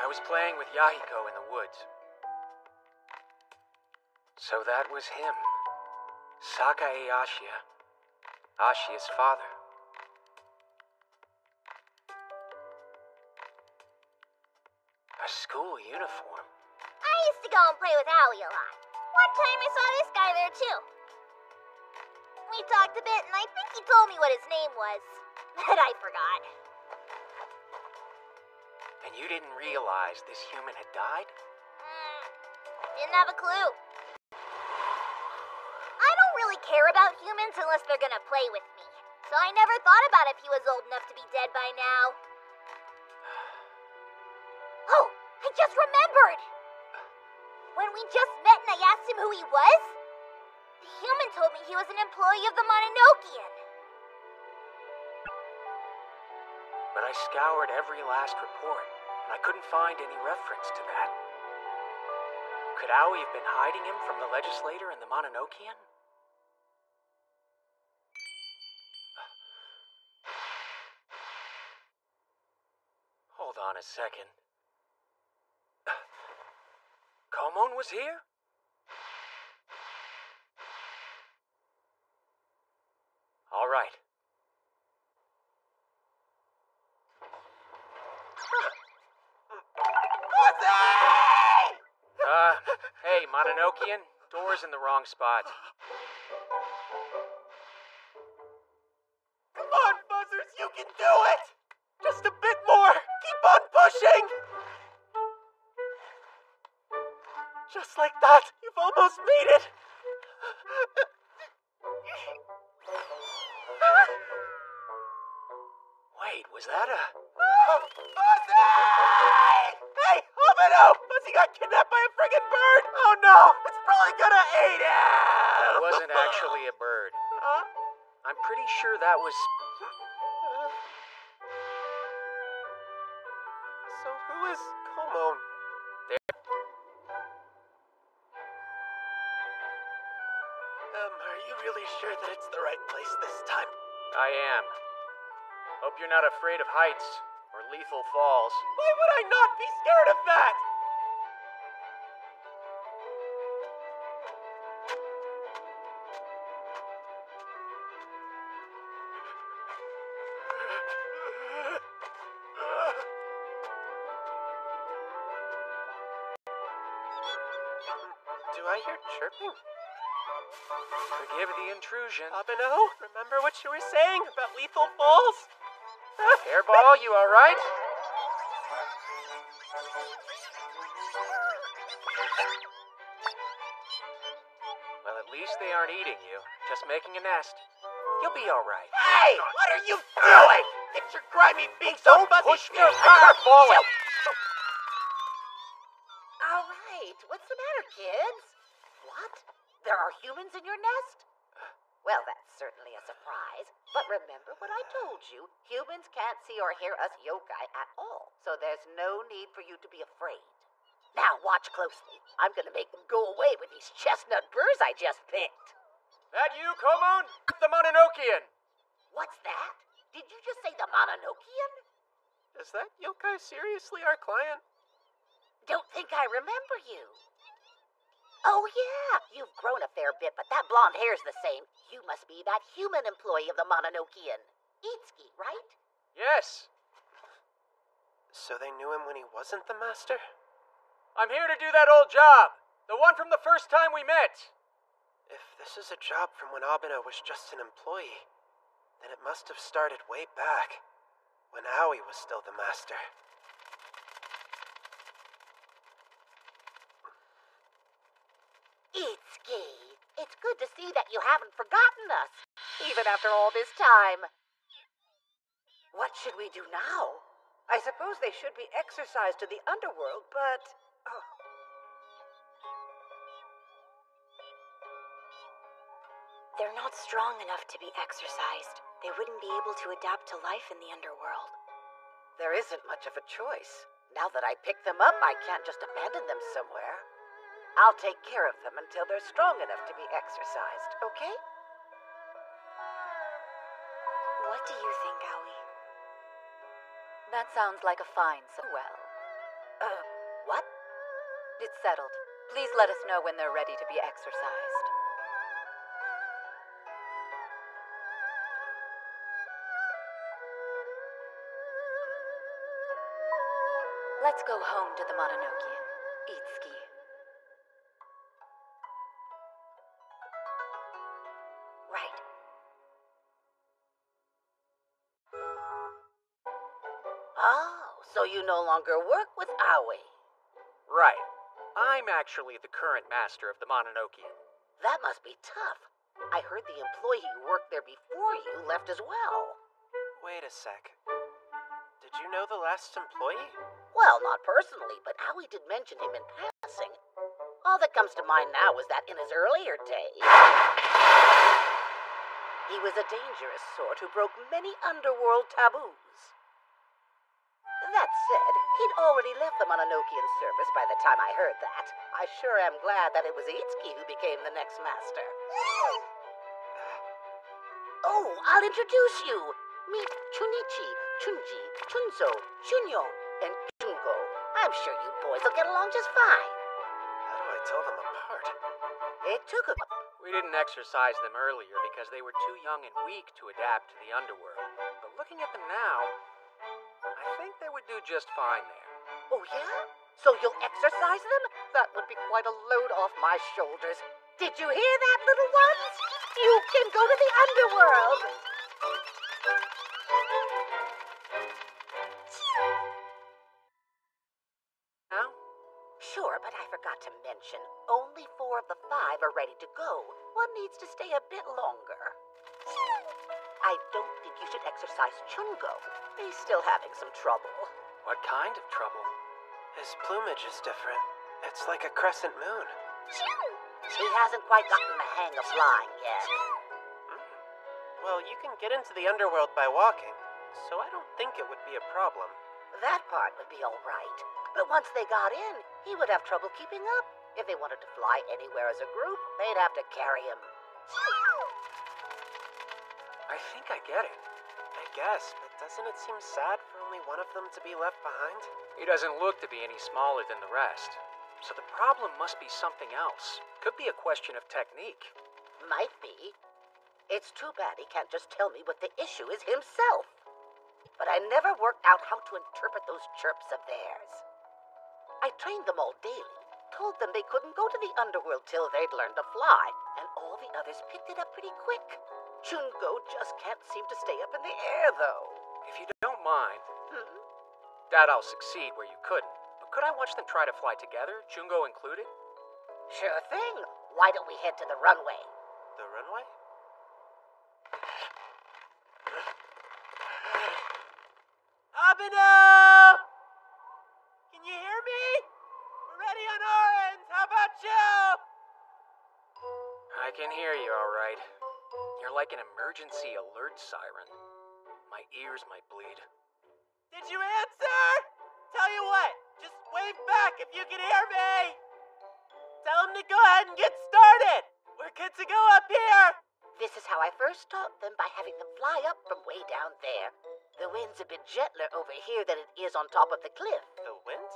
B: I was playing with Yahiko in the woods. So that was him. Sakae Ashia. Ashia's father. A school uniform.
O: I used to go and play with Aoi a lot. One time I saw this guy there too. We talked a bit and I think he told me what his name was. But I forgot.
B: And you didn't realize this human had died?
O: Didn't have a clue. I don't really care about humans unless they're gonna play with me. So I never thought about if he was old enough to be dead by now. Oh, I just remembered! When we just met and I asked him who he was, the human told me he was an employee of the Mononokean.
B: But I scoured every last report, and I couldn't find any reference to that. Could Aoi have been hiding him from the legislator and the Mononokean? Hold on a second. Komon was here? All right. Hey, Mononokean, door's in the wrong spot.
F: Come on, Buzzers, you can do it! Just a bit more! Keep on pushing! Just like that, you've almost made it!
B: Wait, was that a...
F: Fuzzy! Hey, Homino! Fuzzy got kidnapped by a friggin' bird! Oh no! It's probably gonna eat him!
B: That wasn't actually a bird.
F: Huh?
B: I'm pretty sure that was...
F: So who is Komon? Are you really sure that it's the right place this time?
B: I am. Hope you're not afraid of heights or lethal falls.
F: Why would I not be scared of that? Do I hear chirping?
B: Forgive the intrusion.
F: Abeno, remember what you were saying about lethal falls?
B: Hairball, you alright? Well, at least they aren't eating you, just making a nest. You'll be alright.
F: Hey! What are you doing? Get your grimy beaks on Fuzzy!
B: Push me! I'm falling!
U: All right, what's the matter, kids? What? There are humans in your nest? Well, that's certainly a surprise. But remember what I told you. Humans can't see or hear us yokai at all. So there's no need for you to be afraid. Now, watch closely. I'm gonna make them go away with these chestnut burrs I just picked.
B: That you, Komon? The Mononokean!
U: What's that? Did you just say the Mononokean?
F: Is that yokai seriously our client?
U: Don't think I remember you. Oh, yeah, you've grown a fair bit, but that blonde hair's the same. You must be that human employee of the Mononokean. Itsuki, right?
B: Yes.
F: So they knew him when he wasn't the master?
B: I'm here to do that old job. The one from the first time we met.
F: If this is a job from when Abeno was just an employee, then it must have started way back, when Aoi was still the master.
U: Itsuki, it's good to see that you haven't forgotten us, even after all this time. What should we do now? I suppose they should be exorcised to the underworld, but... Oh.
C: They're not strong enough to be exorcised. They wouldn't be able to adapt to life in the underworld.
U: There isn't much of a choice. Now that I picked them up, I can't just abandon them somewhere. I'll take care of them until they're strong enough to be exorcised, okay?
C: What do you think, Aoi? That sounds like a fine well.
U: What?
C: It's settled. Please let us know when they're ready to be exorcised. Let's go home to the Mononokean. Itsuki.
U: Right. Oh, so you no longer work with Aoi.
B: Right. I'm actually the current master of the Mononokean.
U: That must be tough. I heard the employee who worked there before you left as well.
F: Wait a sec. Did you know the last employee?
U: Well, not personally, but Aoi did mention him in passing. All that comes to mind now is that in his earlier days, he was a dangerous sort who broke many underworld taboos. That said, he'd already left the Mononokean service by the time I heard that. I sure am glad that it was Itsuki who became the next master. Oh, I'll introduce you. Meet Chunichi, Chunji, Chunzo, Chunyo, and Chungo. I'm sure you boys will get along just fine.
F: How do I tell them apart?
U: It took a...
B: We didn't exercise them earlier because they were too young and weak to adapt to the underworld. But looking at them now, I think they would do just fine there.
U: Oh, yeah? So you'll exercise them? That would be quite a load off my shoulders. Did you hear that, little ones? You can go to the underworld.
B: Now?
U: Sure, but I forgot to mention, only 4 of the 5 are ready to go. One needs to stay a bit longer. I don't think you should exercise Chungo. He's still having some trouble.
B: What kind of trouble?
F: His plumage is different. It's like a crescent moon.
U: He hasn't quite gotten the hang of flying yet.
F: Well, you can get into the underworld by walking, so I don't think it would be a problem.
U: That part would be all right. But once they got in, he would have trouble keeping up. If they wanted to fly anywhere as a group, they'd have to carry him.
B: I think I get it.
F: I guess, but doesn't it seem sad for only one of them to be left behind?
B: He doesn't look to be any smaller than the rest. So the problem must be something else. Could be a question of technique.
U: Might be. It's too bad he can't just tell me what the issue is himself. But I never worked out how to interpret those chirps of theirs. I trained them all daily, told them they couldn't go to the underworld till they'd learned to fly, and all the others picked it up pretty quick. Chungo just can't seem to stay up in the air, though.
B: If you don't mind, Dad, I'll succeed where you couldn't. But could I watch them try to fly together, Chungo included?
U: Sure thing. Why don't we head to the runway?
F: The runway? Abino! Can you hear me? We're ready on our end. How about you?
B: I can hear you all right. You're like an emergency alert siren. My ears might bleed.
F: Did you answer? Tell you what, just wave back if you can hear me. Tell him to go ahead and get started. We're good to go up here.
U: This is how I first taught them, by having them fly up from way down there. The wind's a bit gentler over here than it is on top of the cliff.
F: The wind?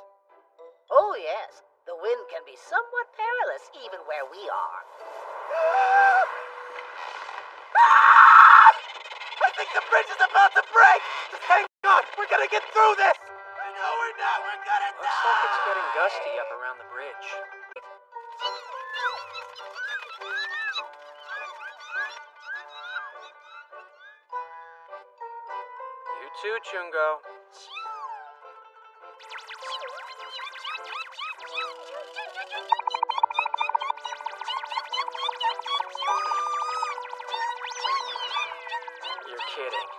U: Oh, yes. The wind can be somewhat perilous even where we are.
F: I think the bridge is about to break! Just hang on, we're gonna get through this! I know we're not, we're gonna die!
B: Looks like it's getting gusty up around the bridge. You too, Chungo. You're kidding.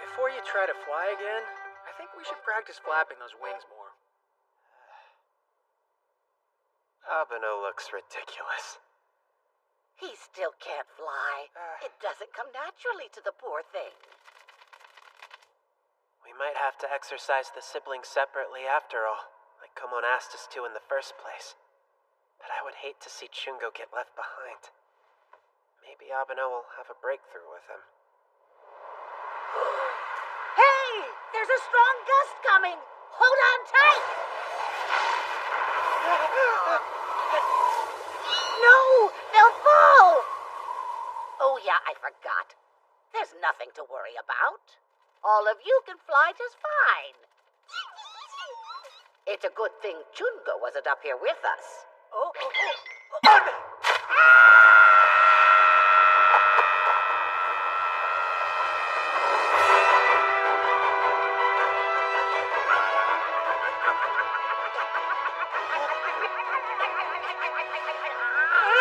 B: Before you try to fly again, I think we should practice flapping those wings more.
F: Abino looks ridiculous.
U: He still can't fly. It doesn't come naturally to the poor thing.
F: We might have to exercise the siblings separately after all, like Komon asked us to in the first place. But I would hate to see Chungo get left behind. Maybe Abino will have a breakthrough with him.
U: Hey! There's a strong gust coming! Hold on tight! No! They'll fall! Oh yeah, I forgot. There's nothing to worry about. All of you can fly just fine. It's a good thing Chungo wasn't up here with us. Oh.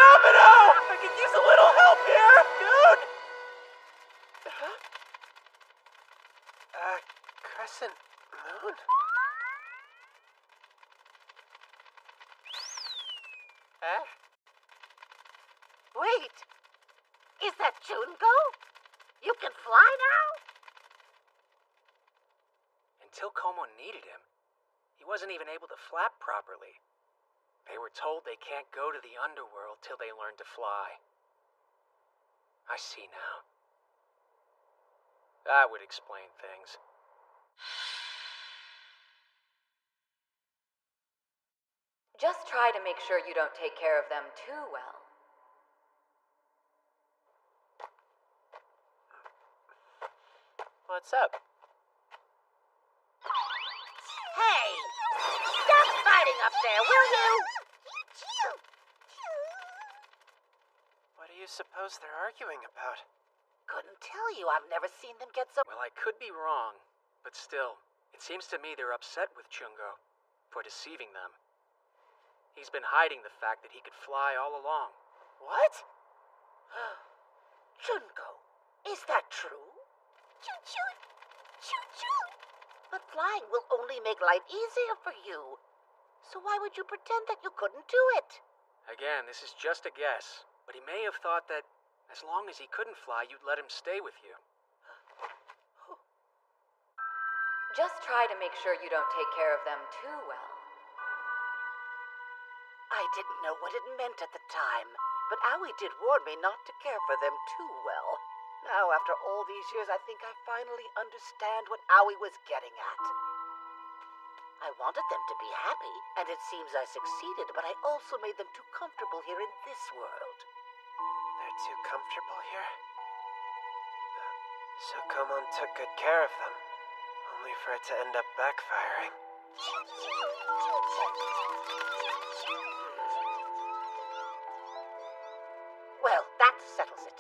F: Abino! I could use a little help here, dude! Crescent moon?
U: Wait! Is that Chungo? You can fly now?
B: Until Komon needed him, he wasn't even able to flap properly. They were told they can't go to the underworld till they learn to fly. I see now. That would explain things.
C: try to make sure you don't take care of them too well.
F: What's up?
U: Hey! Stop fighting up there, will you?
F: What do you suppose they're arguing about?
U: Couldn't tell you. I've never seen them get so...
B: Well, I could be wrong, but still, it seems to me they're upset with Chungo for deceiving them. He's been hiding the fact that he could fly all along.
U: What? Chungo, is that true?
O: Choo-choo! Choo-choo!
U: But flying will only make life easier for you. So why would you pretend that you couldn't do it?
B: Again, this is just a guess, but he may have thought that as long as he couldn't fly, you'd let him stay with you.
C: Just try to make sure you don't take care of them too well.
U: I didn't know what it meant at the time, but Owie did warn me not to care for them too well. Now, after all these years, I think I finally understand what Owie was getting at. I wanted them to be happy, and it seems I succeeded, but I also made them too comfortable here in this world.
F: They're too comfortable here? So Komon took good care of them, only for it to end up backfiring.
U: Well, that settles it.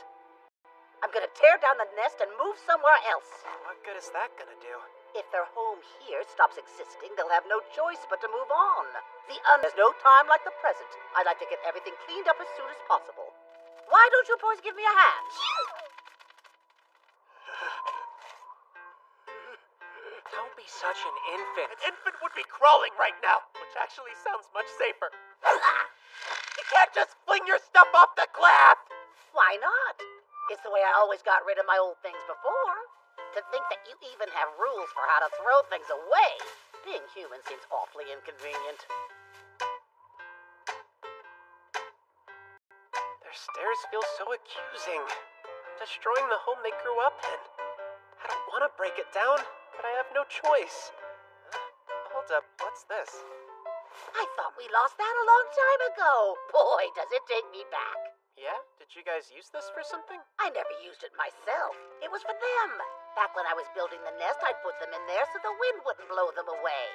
U: I'm gonna tear down the nest and move somewhere else.
F: What good is that gonna do?
U: If their home here stops existing, they'll have no choice but to move on. There's no time like the present. I'd like to get everything cleaned up as soon as possible. Why don't you boys give me a hand?
B: Don't be such an infant.
F: An infant would be crawling right now, which actually sounds much safer. You can't just fling your stuff off the cliff!
U: Why not? It's the way I always got rid of my old things before. To think that you even have rules for how to throw things away. Being human seems awfully inconvenient.
F: Their stares feel so accusing. I'm destroying the home they grew up in. I don't want to break it down, but I have no choice. Hold up, what's this?
U: I thought we lost that a long time ago. Boy, does it take me back.
F: Yeah? Did you guys use this for something?
U: I never used it myself. It was for them. Back when I was building the nest, I'd put them in there so the wind wouldn't blow them away.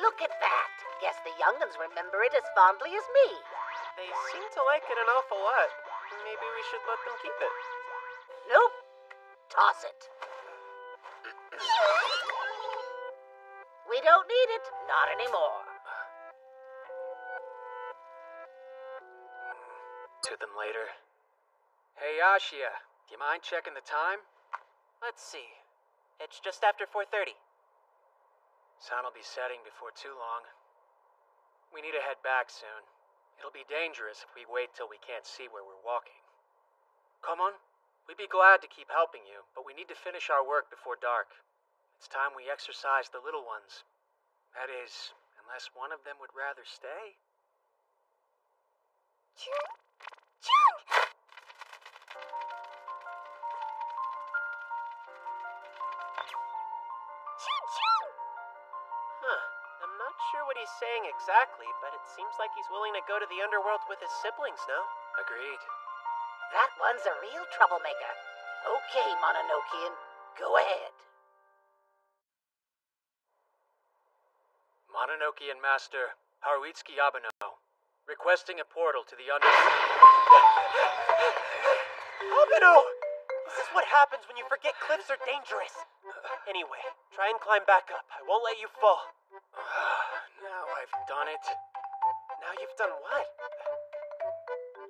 U: Look at that. Guess the young'uns remember it as fondly as me.
F: They seem to like it an awful lot. Maybe we should let them keep it.
U: Nope. Toss it. We don't need it. Not anymore.
B: To them later. Hey, Ashia, do you mind checking the time?
F: Let's see. It's just after 4:30.
B: Sun will be setting before too long. We need to head back soon. It'll be dangerous if we wait till we can't see where we're walking. Come on. We'd be glad to keep helping you, but we need to finish our work before dark. It's time we exercise the little ones. That is, unless one of them would rather stay.
O: Chun! Chun! Chun!
F: Huh. I'm not sure what he's saying exactly, but it seems like he's willing to go to the underworld with his siblings now.
B: Agreed.
U: That one's a real troublemaker. Okay, Mononokean, go ahead.
B: Mononokean Master Haruitsuki Abeno, requesting a portal to the underworld.
F: Abeno! This is what happens when you forget cliffs are dangerous. Anyway, try and climb back up. I won't let you fall.
B: Now I've done it.
F: Now you've done what?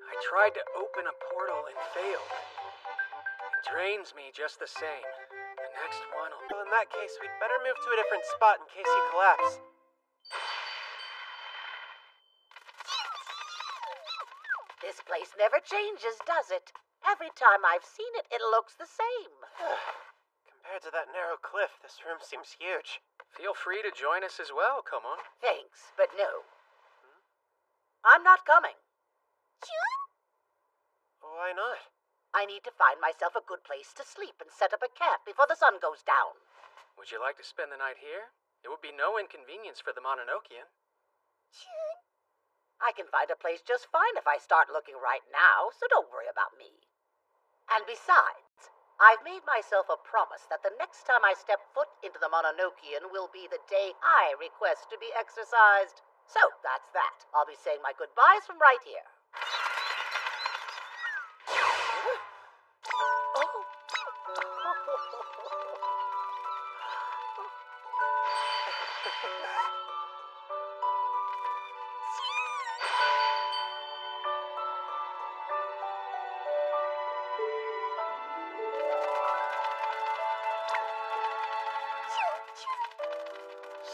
B: I tried to open a portal and failed. It drains me just the same. The next one will...
F: Well, in that case, we'd better move to a different spot in case you collapse.
U: This place never changes, does it? Every time I've seen it, it looks the same.
F: Compared to that narrow cliff, this room seems huge.
B: Feel free to join us as well, come on.
U: Thanks, but no. I'm not coming.
O: Chun?
F: Why not?
U: I need to find myself a good place to sleep and set up a camp before the sun goes down.
B: Would you like to spend the night here? It would be no inconvenience for the Mononokean.
U: I can find a place just fine if I start looking right now, so don't worry about me. And besides, I've made myself a promise that the next time I step foot into the Mononokean will be the day I request to be exercised. So, that's that. I'll be saying my goodbyes from right here.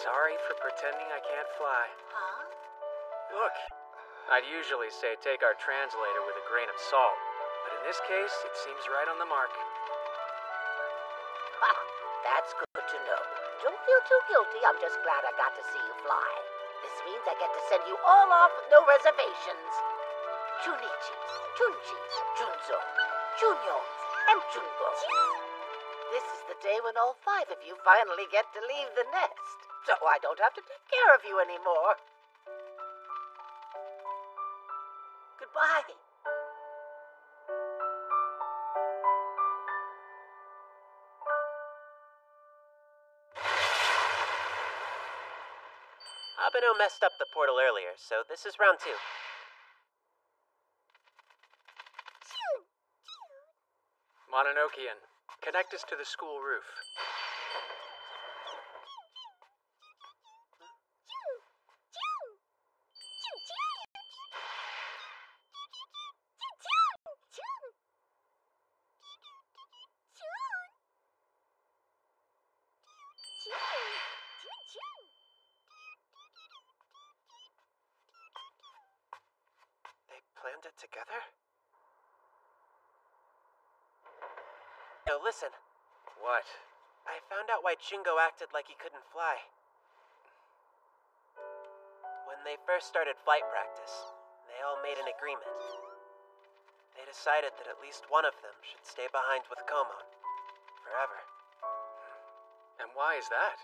B: Sorry for pretending I can't fly.
U: Huh?
B: Look, I'd usually say take our translator with a grain of salt, but in this case, it seems right on the mark.
U: Ha! That's good to know. Don't feel too guilty. I'm just glad I got to see you fly. This means I get to send you all off with no reservations. Junichi, Junji, Junzo, Junyons, and Junbo. This is the day when all 5 of you finally get to leave the nest, so I don't have to take care of you anymore. Goodbye.
A: Abeno messed up the portal earlier, so this is round 2.
B: Mononokean, connect us to the school roof.
A: Planned it together? No, listen.
B: What?
A: I found out why Chungo acted like he couldn't fly. When they first started flight practice, they all made an agreement. They decided that at least one of them should stay behind with Komon. Forever.
B: And why is that?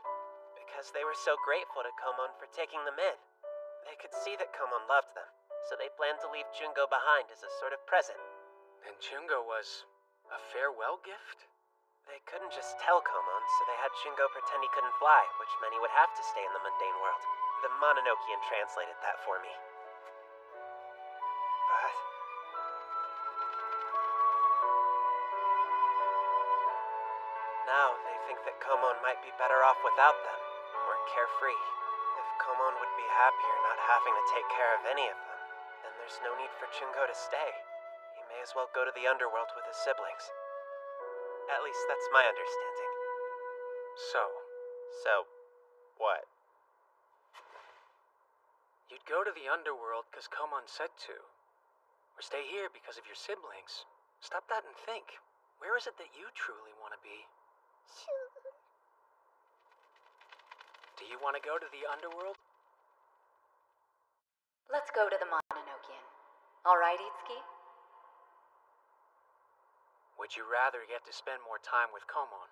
A: Because they were so grateful to Komon for taking them in. They could see that Komon loved them, so they planned to leave Chungo behind as a sort of present.
B: And Chungo was a farewell gift?
A: They couldn't just tell Komon, so they had Chungo pretend he couldn't fly, which meant he would have to stay in the mundane world. The Mononokean translated that for me. But... now they think that Komon might be better off without them, more carefree. If Komon would be happier not having to take care of any of them, then there's no need for Chungo to stay. He may as well go to the underworld with his siblings. At least that's my understanding. So, what?
B: You'd go to the underworld because Komon said to. Or stay here because of your siblings. Stop that and think. Where is it that you truly want to be? Do you want to go to the underworld?
C: Let's go to the Mononokean. All right, Itsuki?
B: Would you rather get to spend more time with Komon?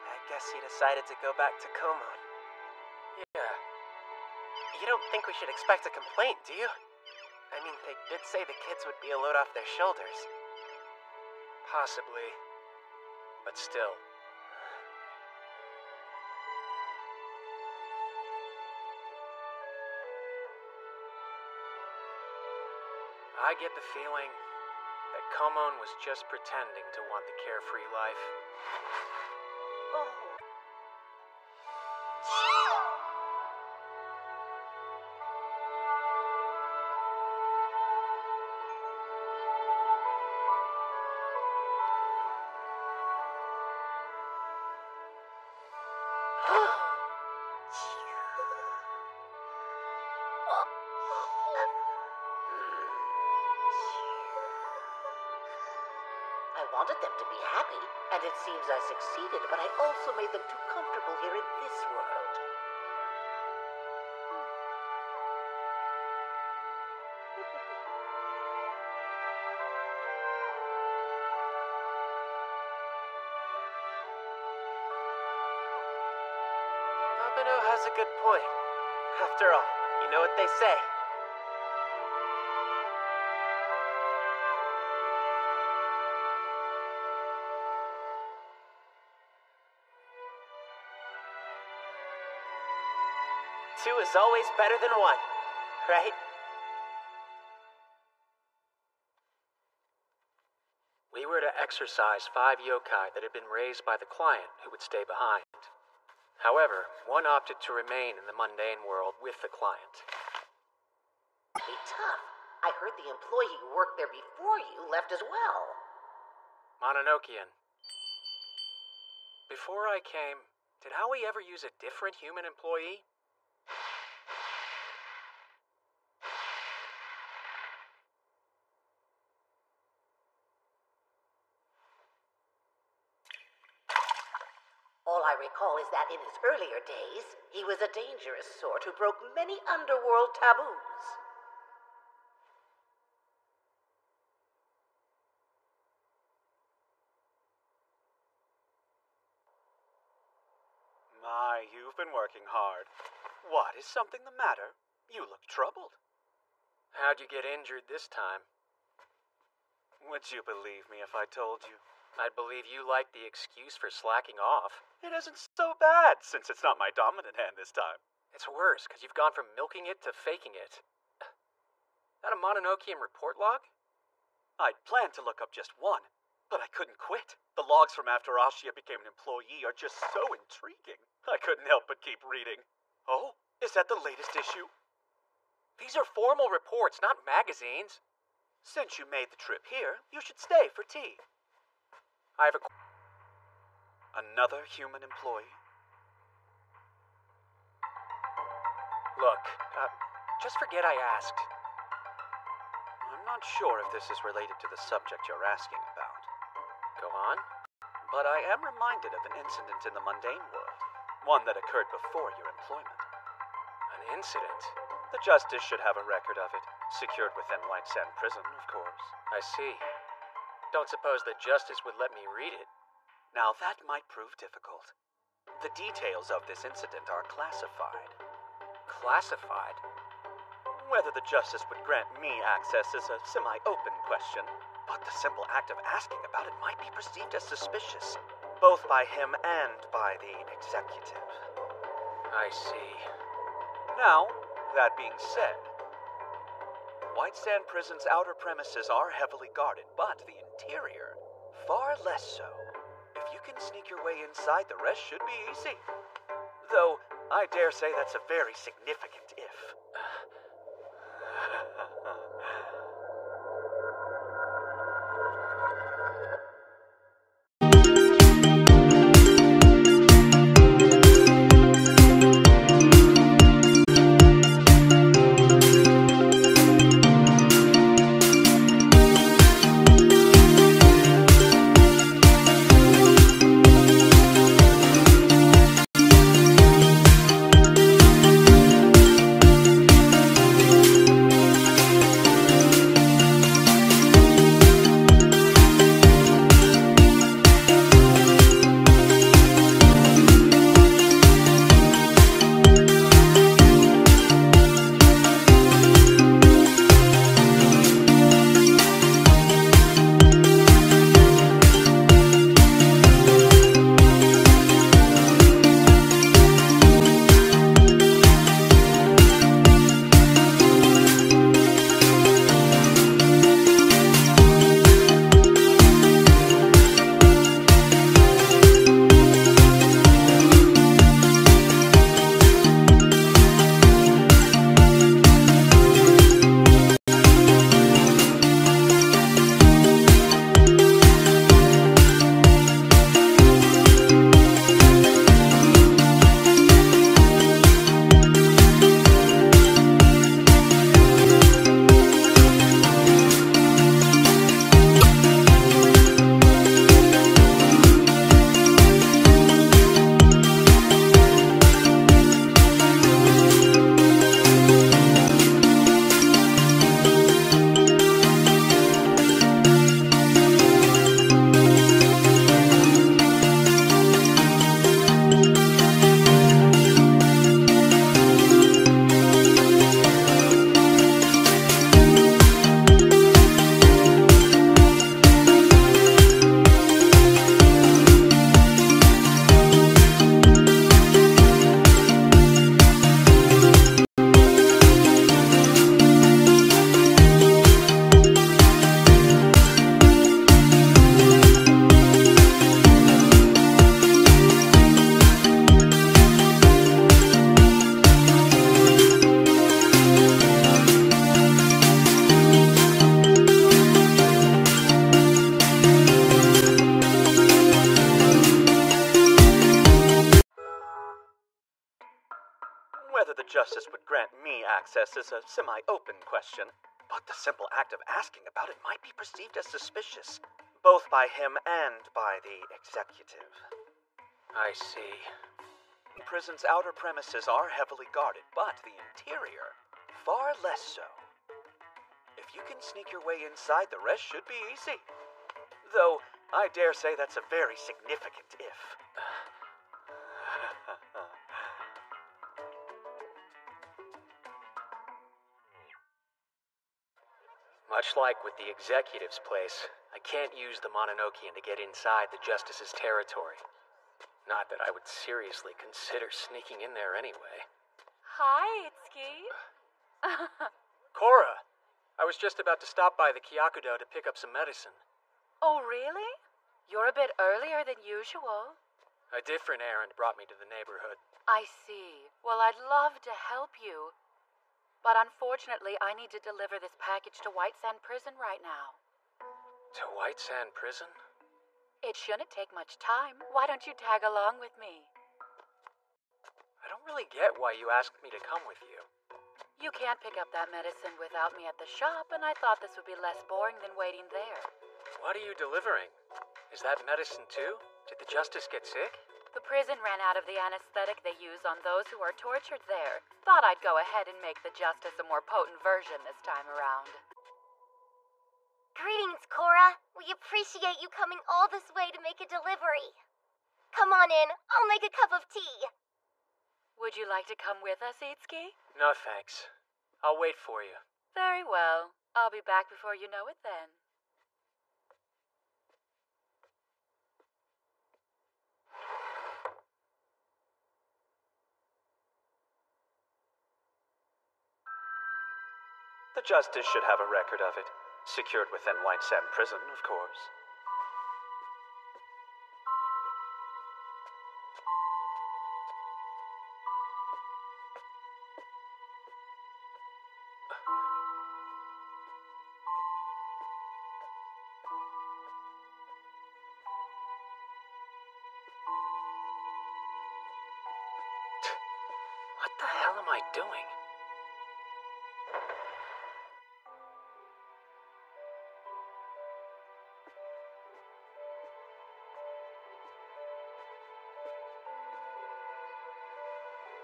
A: I guess he decided to go back to Komon.
B: Yeah.
A: You don't think we should expect a complaint, do you? I mean, they did say the kids would be a load off their shoulders.
B: Possibly. But still. I get the feeling that Komon was just pretending to want the carefree life.
U: wanted them to be happy, and it seems I succeeded, but I also made them too comfortable here in this world.
F: Babino has a good point. After all, you know what they say. Two is always better than one, right?
B: We were to exorcise 5 yokai that had been raised by the client who would stay behind. However, one opted to remain in the mundane world with the client.
U: Be tough. I heard the employee who worked there before you left as well.
B: Mononokean. Before I came, did Howie ever use a different human employee?
U: All I recall is that in his earlier days, he was a dangerous sort who broke many underworld taboos.
E: My, you've been working hard. What, is something the matter? You look troubled.
B: How'd you get injured this time?
E: Would you believe me if I told you?
B: I'd believe you like the excuse for slacking off.
E: It isn't so bad, since it's not my dominant hand this time.
B: It's worse, because you've gone from milking it to faking it. That a Mononokean report log?
E: I'd planned to look up just one, but I couldn't quit. The logs from after Ashia became an employee are just so intriguing. I couldn't help but keep reading. Oh, is that the latest issue?
B: These are formal reports, not magazines.
E: Since you made the trip here, you should stay for tea.
B: I have a...
E: Another human employee?
B: Look, just forget I asked.
E: I'm not sure if this is related to the subject you're asking about.
B: Go on.
E: But I am reminded of an incident in the mundane world. One that occurred before your employment.
B: An incident?
E: The Justice should have a record of it. Secured within White Sand Prison, of course.
B: I see. Don't suppose the Justice would let me read it.
E: Now that might prove difficult. The details of this incident are classified.
B: Classified?
E: Whether the Justice would grant me access is a semi-open question, but the simple act of asking about it might be perceived as suspicious, both by him and by the executive.
B: I see.
E: Now, that being said, White Sand Prison's outer premises are heavily guarded, but the interior, far less so. If you can sneak your way inside, the rest should be easy. Though, I dare say that's a very significant if. Whether the Justice would grant me access is a semi-open question, but the simple act of asking about it might be perceived as suspicious, both by him and by the Executive.
B: I see.
E: The prison's outer premises are heavily guarded, but the interior, far less so. If you can sneak your way inside, the rest should be easy. Though, I dare say that's a very significant if.
B: Much like with the Executive's place, I can't use the Mononokean to get inside the Justice's territory. Not that I would seriously consider sneaking in there anyway.
C: Hi, Itsuki.
B: Cora! I was just about to stop by the Kyakudo to pick up some medicine.
C: Oh, really? You're a bit earlier than usual.
B: A different errand brought me to the neighborhood.
C: I see. Well, I'd love to help you. But unfortunately, I need to deliver this package to White Sand Prison right now.
B: To White Sand Prison?
C: It shouldn't take much time. Why don't you tag along with me?
B: I don't really get why you asked me to come with you.
C: You can't pick up that medicine without me at the shop, and I thought this would be less boring than waiting there.
B: What are you delivering? Is that medicine too? Did the Justice get sick?
C: The prison ran out of the anesthetic they use on those who are tortured there. Thought I'd go ahead and make the Justice a more potent version this time around.
O: Greetings, Cora. We appreciate you coming all this way to make a delivery. Come on in. I'll make a cup of tea.
C: Would you like to come with us, Itsuki?
B: No, thanks. I'll wait for you.
C: Very well. I'll be back before you know it then.
E: The Justice should have a record of it. Secured within White Sand Prison, of course.
B: What the hell am I doing?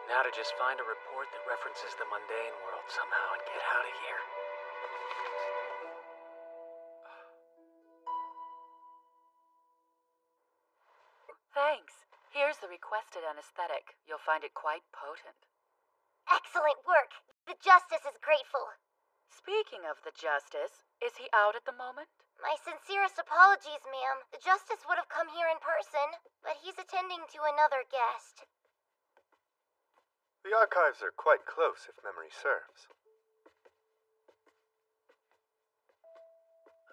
B: Now to just find a report that references the mundane world somehow and get out of here.
C: Thanks. Here's the requested anesthetic. You'll find it quite potent.
O: Excellent work. The Justice is grateful.
C: Speaking of the Justice, is he out at the moment?
O: My sincerest apologies, ma'am. The Justice would have come here in person, but he's attending to another guest.
I: The archives are quite close, if memory serves.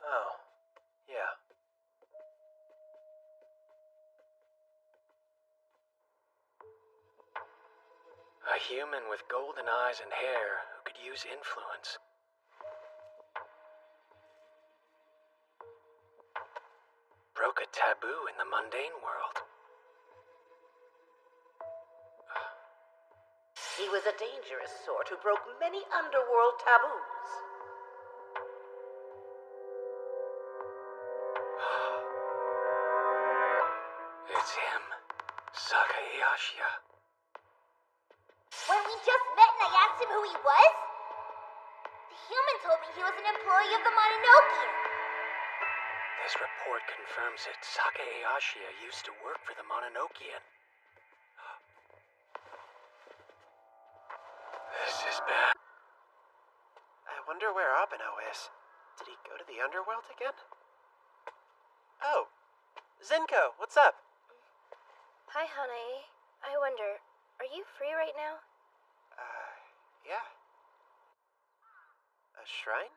J: Oh, yeah.
B: A human with golden eyes and hair who could use influence. Broke a taboo in the mundane world.
U: He was a dangerous sort who broke many underworld taboos.
B: It's him, Sakae Ashiya.
O: When we just met and I asked him who he was, the human told me he was an employee of the Mononokean.
B: This report confirms it. Sakae Ashiya used to work for the Mononokean. This is bad.
F: I wonder where Abeno is. Did he go to the underworld again? Oh, Zenko, what's up?
H: Hi, Hanae. I wonder, are you free right now?
F: Yeah. A shrine?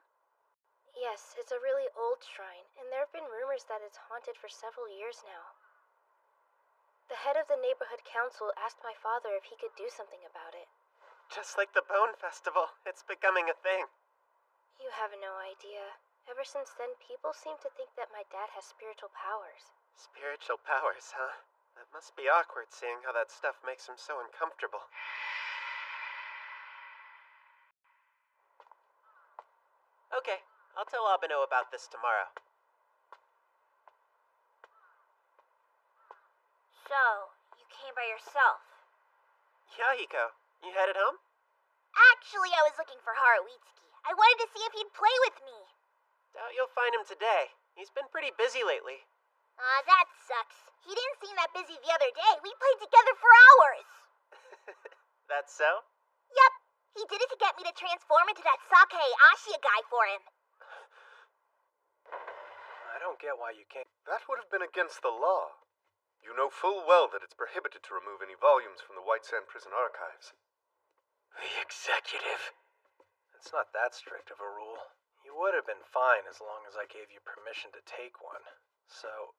H: Yes, it's a really old shrine, and there have been rumors that it's haunted for several years now. The head of the neighborhood council asked my father if he could do something about it.
F: Just like the Bone Festival, it's becoming a thing.
H: You have no idea. Ever since then, people seem to think that my dad has spiritual powers.
F: Spiritual powers, huh? That must be awkward seeing how that stuff makes him so uncomfortable. Okay, I'll tell Abeno about this tomorrow.
O: So, you came by yourself?
F: Yahiko, you headed home?
O: Actually, I was looking for Haruitsuki. I wanted to see if he'd play with me.
F: Doubt you'll find him today. He's been pretty busy lately.
O: That sucks. He didn't seem that busy the other day. We played together for hours.
F: That's so?
O: Yep. He did it to get me to transform into that Sake Ashia guy for him.
J: I don't get why you can't.
I: That would have been against the law. You know full well that it's prohibited to remove any volumes from the White Sand Prison archives.
J: The executive. It's not that strict of a rule. You would have been fine as long as I gave you permission to take one. So...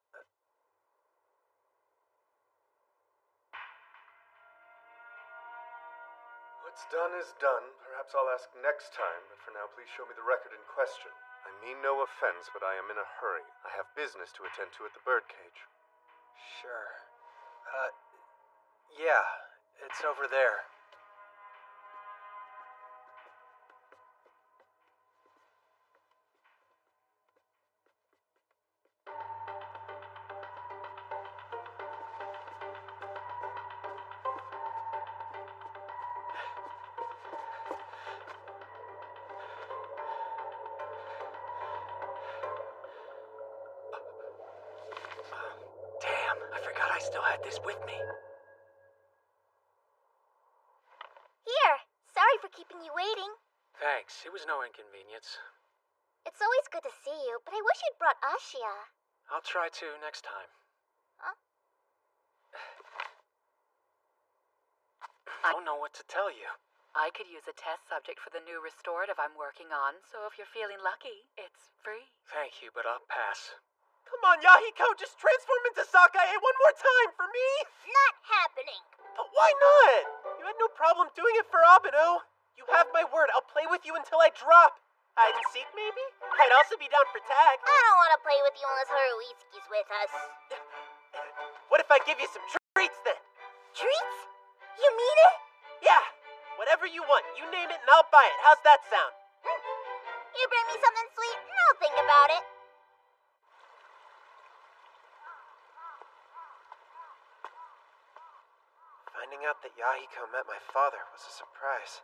I: What's done is done. Perhaps I'll ask next time, but for now please show me the record in question. I mean no offense, but I am in a hurry. I have business to attend to at the birdcage.
J: Sure. Yeah, it's over there. Damn, I forgot I still had this with me.
O: Here. Sorry for keeping you waiting.
B: Thanks, it was no inconvenience.
O: It's always good to see you, but I wish you'd brought Ashia.
B: I'll try to next time.
O: Huh?
B: I don't know what to tell you.
C: I could use a test subject for the new restorative I'm working on, so if you're feeling lucky, it's free.
B: Thank you, but I'll pass.
F: Come on, Yahiko, just transform into Sakae one more time for me!
O: Not happening.
F: But why not? You had no problem doing it for Abeno. You have my word, I'll play with you until I drop. Hide and seek, maybe? I'd also be down for tag.
O: I don't want to play with you unless Haruitsuki's with us.
F: What if I give you some treats then?
O: Treats? You mean it?
F: Yeah, whatever you want. You name it and I'll buy it. How's that sound?
O: You bring me something sweet and I'll think about it.
F: Finding out that Yahiko met my father was a surprise.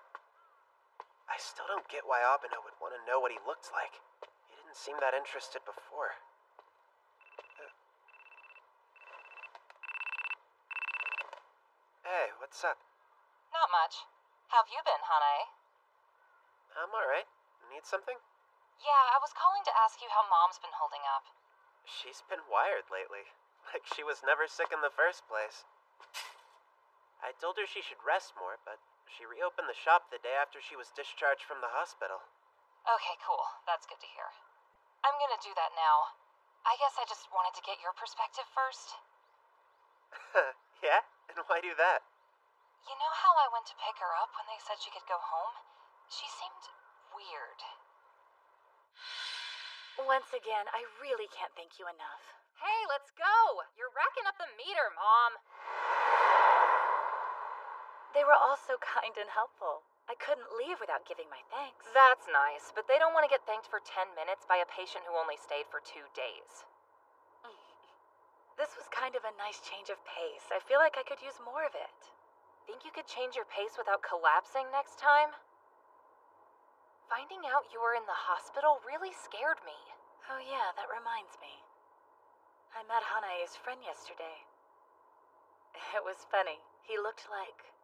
F: I still don't get why Abeno would want to know what he looked like. He didn't seem that interested before. Hey, what's up?
D: Not much. How've you been, Hanae?
F: I'm alright. Need something?
D: Yeah, I was calling to ask you how Mom's been holding up.
F: She's been wired lately. Like she was never sick in the first place. I told her she should rest more, but she reopened the shop the day after she was discharged from the hospital.
D: Okay, cool. That's good to hear. I'm gonna do that now. I guess I just wanted to get your perspective first.
F: Yeah? And why do that?
D: You know how I went to pick her up when they said she could go home? She seemed weird.
C: Once again, I really can't thank you enough.
T: Hey, let's go! You're racking up the meter, Mom!
C: They were all so kind and helpful. I couldn't leave without giving my thanks.
T: That's nice, but they don't want to get thanked for 10 minutes by a patient who only stayed for 2 days.
C: This was kind of a nice change of pace. I feel like I could use more of it.
T: Think you could change your pace without collapsing next time? Finding out you were in the hospital really scared me.
C: Oh yeah, that reminds me. I met Hanae's friend yesterday. It was funny. He looked like...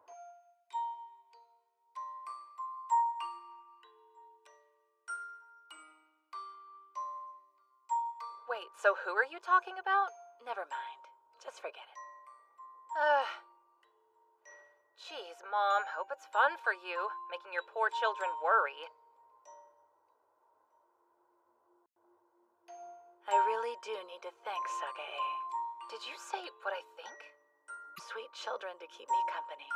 T: Wait, so who are you talking about?
C: Never mind. Just forget it.
T: Geez, Mom, hope it's fun for you, making your poor children worry.
C: I really do need to thank Sakae.
T: Did you say what I think?
C: Sweet children to keep me company.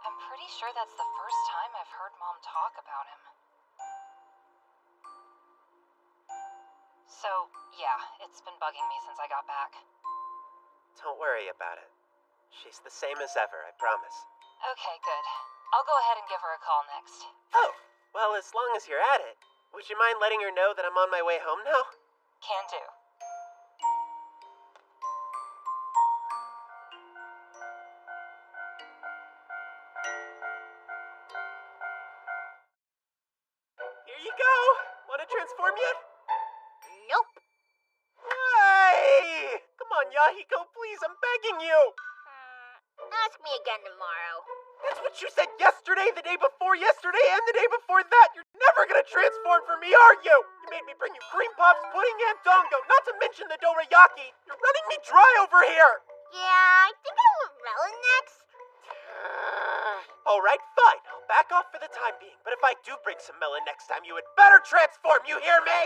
D: I'm pretty sure that's the first time I've heard Mom talk about him. So, yeah, it's been bugging me since I got back.
F: Don't worry about it.
A: She's the same as ever, I promise.
D: Okay, good. I'll go ahead and give her a call next.
A: Oh, well, as long as you're at it, would you mind letting her know that I'm on my way home now?
D: Can do.
A: Here you go! Want to transform yet?
O: Nope.
A: Why? Come on, Yahiko, please, I'm begging you!
O: Ask me again tomorrow.
A: That's what you said yesterday, the day before yesterday, and the day before that! You're never gonna transform for me, are you? You made me bring you cream puffs, pudding, and dongo, not to mention the dorayaki! You're running me dry over here!
O: Yeah, I think I want melon next.
A: Alright, fine. I'll back off for the time being, but if I do bring some melon next time, you had better transform, you hear me?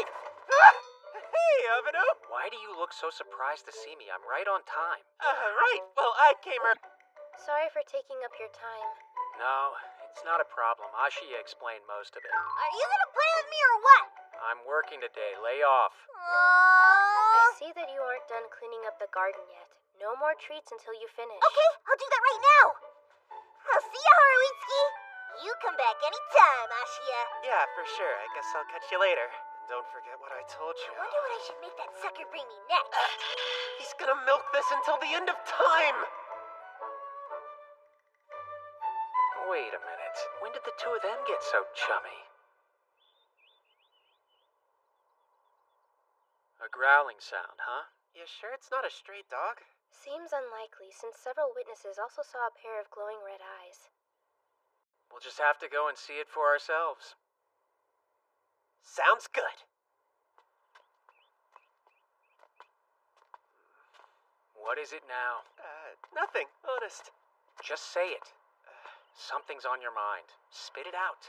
A: Hey, Avenu!
B: Why do you look so surprised to see me? I'm right on time.
A: Right. Well, I came
H: Sorry for taking up your time.
B: No, it's not a problem. Ashiya explained most of it.
O: Are you gonna play with me or what?
B: I'm working today. Lay off.
H: I see that you aren't done cleaning up the garden yet. No more treats until you finish.
O: Okay, I'll do that right now. I'll see ya, Haruitsuki. You come back anytime, Ashiya.
A: Yeah, for sure. I guess I'll catch you later. And don't forget what I told you.
O: I wonder what I should make that sucker bring me next.
A: He's gonna milk this until the end of time!
B: Wait a minute. When did the two of them get so chummy? A growling sound, huh?
A: You sure it's not a stray dog?
H: Seems unlikely, since several witnesses also saw a pair of glowing red eyes.
B: We'll just have to go and see it for ourselves.
A: Sounds good.
B: What is it now?
A: Nothing, honest.
B: Just say it. Something's on your mind. Spit it out.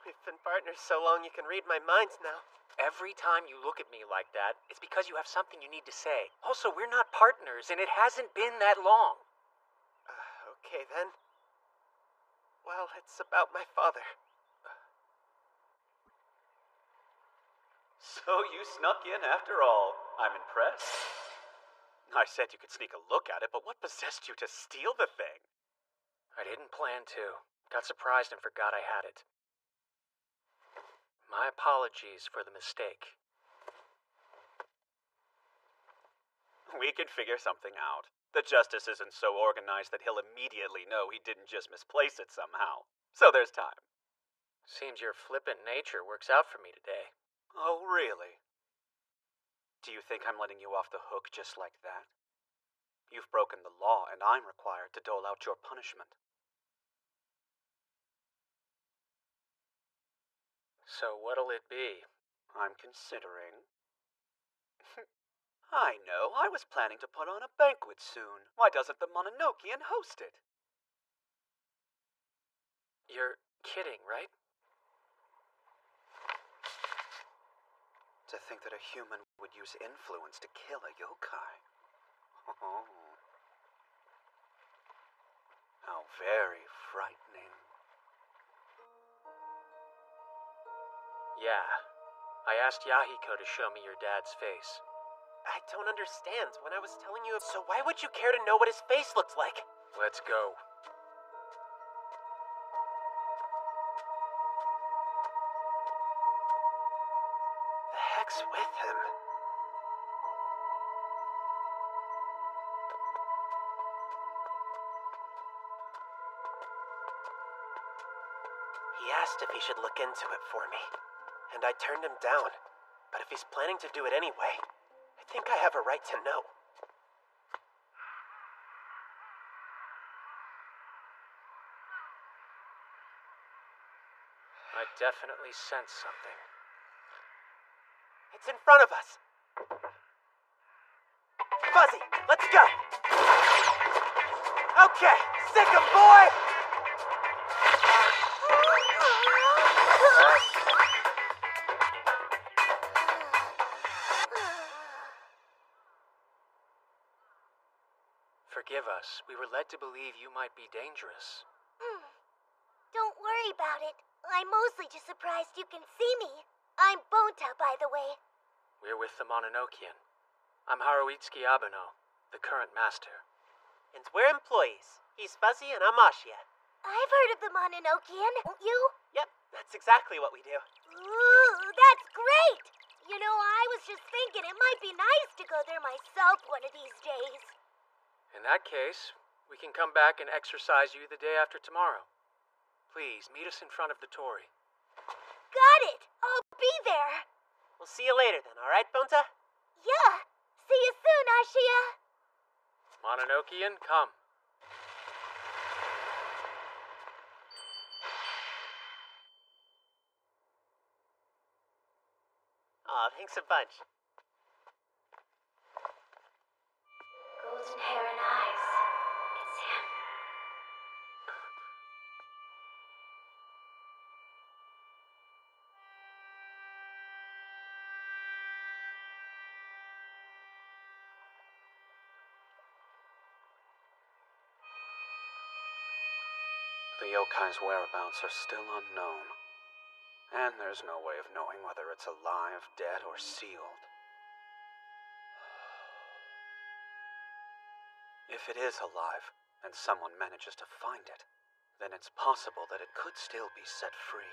A: We've been partners so long you can read my mind now.
B: Every time you look at me like that, it's because you have something you need to say. Also, we're not partners, and it hasn't been that long.
A: Okay, then. Well, it's about my father.
E: So you snuck in after all. I'm impressed. I said you could sneak a look at it, but what possessed you to steal the thing?
B: I didn't plan to. Got surprised and forgot I had it. My apologies for the mistake.
E: We can figure something out. The justice isn't so organized that he'll immediately know he didn't just misplace it somehow. So there's time.
B: Seems your flippant nature works out for me today.
E: Oh, really? Do you think I'm letting you off the hook just like that? You've broken the law, and I'm required to dole out your punishment.
B: So what'll it be?
E: I'm considering. I know, I was planning to put on a banquet soon. Why doesn't the Mononokean host it?
B: You're kidding, right?
E: To think that a human would use influence to kill a yokai. Oh. How very frightening.
B: Yeah. I asked Yahiko to show me your dad's face.
A: I don't understand. When I was telling you, so why would you care to know what his face looks like?
B: Let's go.
A: The heck's with him? He asked if he should look into it for me, and I turned him down. But if he's planning to do it anyway, I think I have a right to know.
B: I definitely sense something.
A: It's in front of us. Fuzzy, let's go. Okay, sick 'em, boy!
B: Forgive us. We were led to believe you might be dangerous.
O: Don't worry about it. I'm mostly just surprised you can see me. I'm Bonta, by the way.
B: We're with the Mononokean. I'm Haruitsuki Abeno, the current master.
F: And we're employees. He's Fuzzy and I'm Ashia.
O: I've heard of the Mononokean, don't you?
F: Yep, that's exactly what we do.
O: Ooh, that's great! You know, I was just thinking it might be nice to go there myself one of these days.
B: In that case, we can come back and exercise you the day after tomorrow. Please, meet us in front of the Torii.
O: Got it! I'll be there!
F: We'll see you later then, alright, Bonta?
O: Yeah! See you soon, Ashia!
B: Mononokean, come.
F: Aw, thanks a bunch.
H: Golden hair and eyes. It's him.
E: The yokai's whereabouts are still unknown. And there's no way of knowing whether it's alive, dead, or sealed. If it is alive, and someone manages to find it, then it's possible that it could still be set free.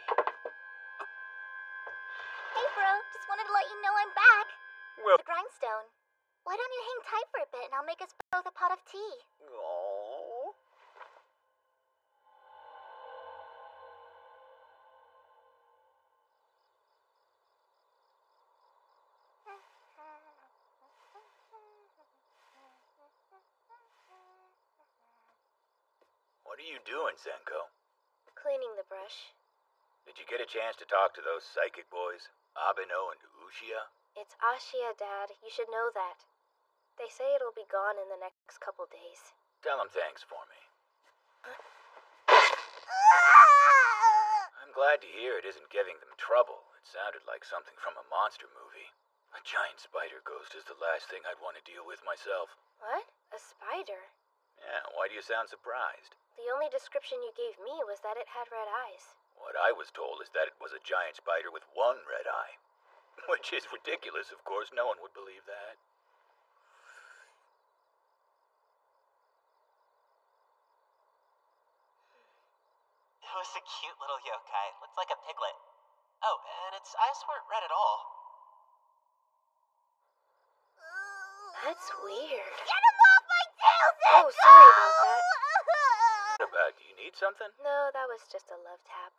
O: Hey, bro. Just wanted to let you know I'm back.
E: Well...
O: The grindstone. Why don't you hang tight for a bit and I'll make us both a pot of tea?
E: Aww.
R: What are you doing, Senko?
H: Cleaning the brush.
R: Did you get a chance to talk to those psychic boys, Abeno and Ushia?
H: It's Ashia, Dad. You should know that. They say it'll be gone in the next couple days.
R: Tell them thanks for me. I'm glad to hear it isn't giving them trouble. It sounded like something from a monster movie. A giant spider ghost is the last thing I'd want to deal with myself.
H: What? A spider?
R: Yeah, why do you sound surprised?
H: The only description you gave me was that it had red eyes.
R: What I was told is that it was a giant spider with one red eye. Which is ridiculous, of course. No one would believe that.
A: It was a cute little yokai. Looks like a piglet. Oh, and its eyes weren't red at all.
H: That's weird.
O: Get him off my tail, Senko!
H: Oh, sorry about that.
R: What about? Do you need something?
H: No, that was just a love tap.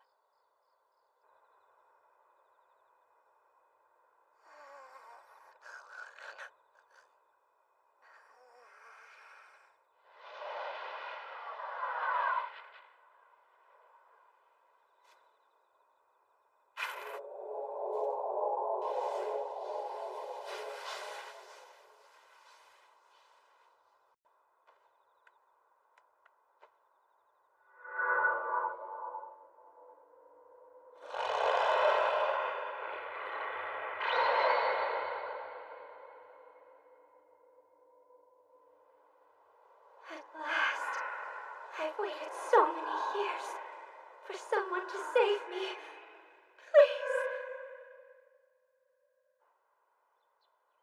O: At last. I've waited so many years for someone to save me. Please.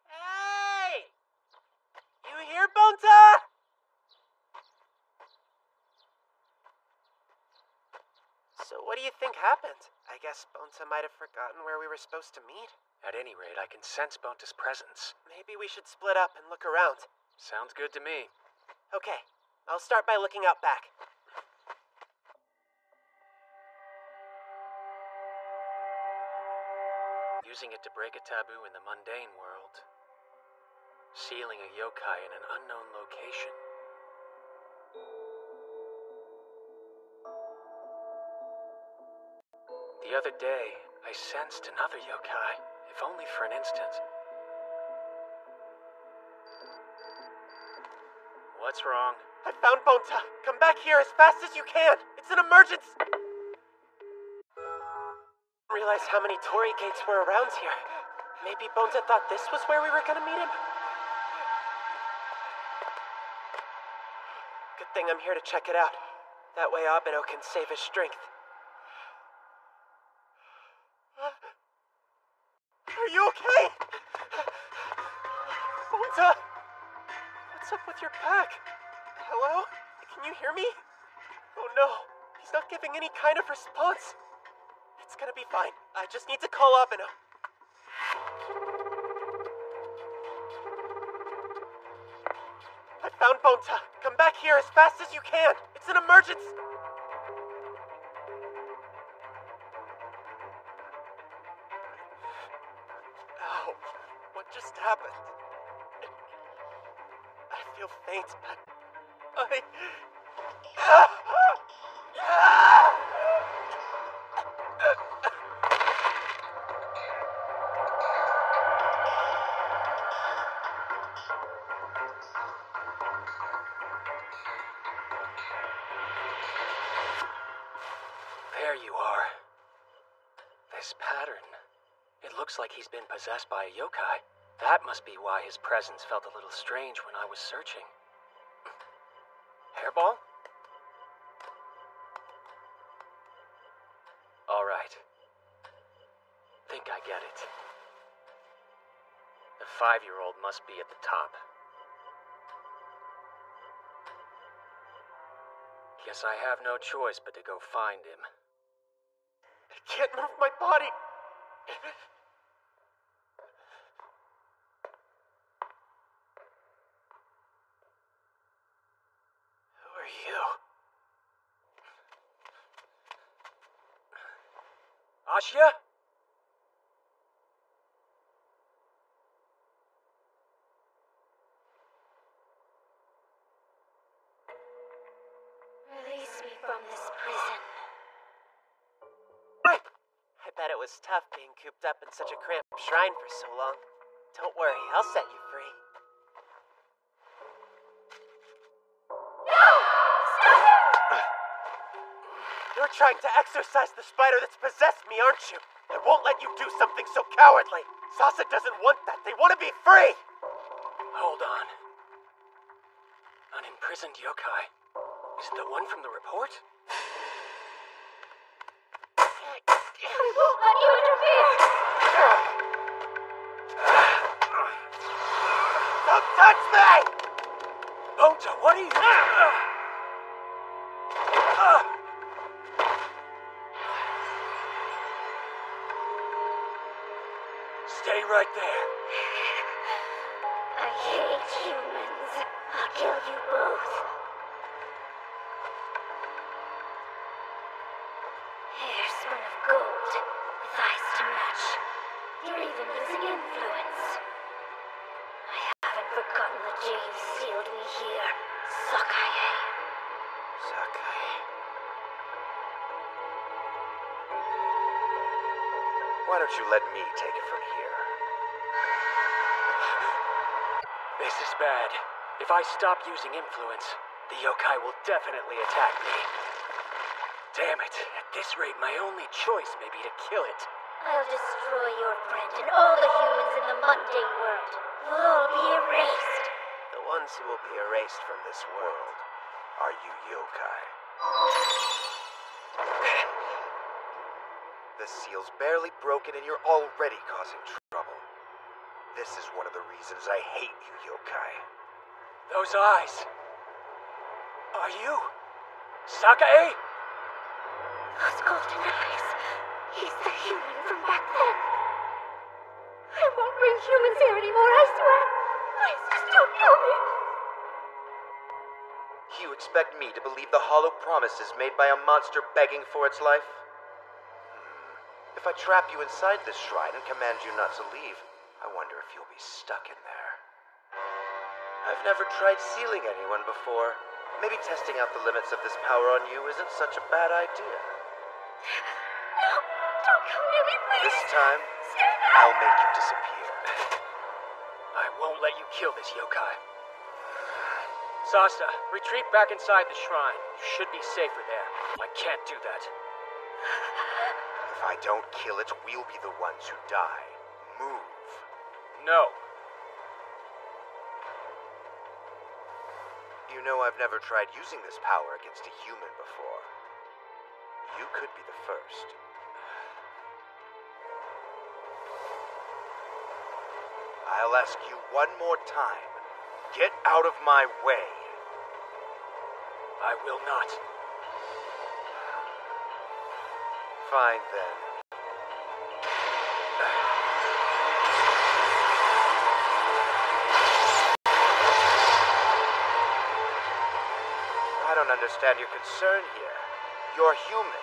F: Hey! You here, Bonta? So what do you think happened? I guess Bonta might have forgotten where we were supposed to meet.
B: At any rate, I can sense Bonta's presence.
F: Maybe we should split up and look around.
B: Sounds good to me.
F: Okay, I'll start by looking out back.
B: Using it to break a taboo in the mundane world. Sealing a yokai in an unknown location. The other day, I sensed another yokai, if only for an instant. What's wrong?
F: I found Bonta. Come back here as fast as you can. It's an emergency. Realize how many Torii gates were around here. Maybe Bonta thought this was where we were gonna meet him. Good thing I'm here to check it out. That way Abeno can save his strength. Are you okay? Bonta! What's up with your pack? Hello? Can you hear me? Oh no, he's not giving any kind of response. It's gonna be fine. I just need to call Abeno. I found Bonta. Come back here as fast as you can. It's an emergency. Ow, what just happened? I feel faint, but
B: There you are. This pattern. It looks like he's been possessed by a yokai. That must be why his presence felt a little strange when I was searching. Hairball? All right. Think I get it. The 5-year-old must be at the top. Guess I have no choice but to go find him.
F: I can't move my body. Who are you?
B: Asya?
H: Release me from this prison.
F: I bet it was tough being cooped up in such a cramped shrine for so long. Don't worry, I'll set you free.
H: No! Stop it!
F: You're trying to exorcise the spider that's possessed me, aren't you? I won't let you do something so cowardly. Sasa doesn't want that. They want to be free.
B: Hold on. An imprisoned yokai. Is it the one from the report?
H: I won't let you interfere!
F: Don't touch me!
B: Bonta, what are you... Stay right there.
H: I hate humans. I'll kill you both. Hair spun of gold, with eyes to match. You're even using influence. I haven't forgotten the day you sealed me here, Sakae.
F: Sakae.
J: Why don't you let me take it from here?
B: This is bad. If I stop using influence, the yokai will definitely attack me. Damn it. At this rate, my only choice may be to kill it.
H: I'll destroy your friend and all the humans in the mundane world. You'll all be erased.
F: The ones who will be erased from this world are you yokai.
J: The seal's barely broken and you're already causing trouble. This is one of the reasons I hate you, yokai.
B: Those eyes. Are you Sakae?
H: Those golden eyes. He's the human from back then. I won't bring humans here anymore, I swear. Please, just don't kill me.
J: You expect me to believe the hollow promises made by a monster begging for its life? If I trap you inside this shrine and command you not to leave, I wonder if you'll be stuck in there. I've never tried sealing anyone before. Maybe testing out the limits of this power on you isn't such a bad idea.
H: No, don't come near me, please.
J: This time,
H: Stay back.
J: I'll make you disappear.
B: I won't let you kill this yokai. Sasa, retreat back inside the shrine. You should be safer there. I can't do that.
J: If I don't kill it, we'll be the ones who die. Move.
B: No.
J: You know I've never tried using this power against a human before. You could be the first. I'll ask you one more time. Get out of my way.
B: I will not.
J: Fine then. I don't understand your concern here. You're human.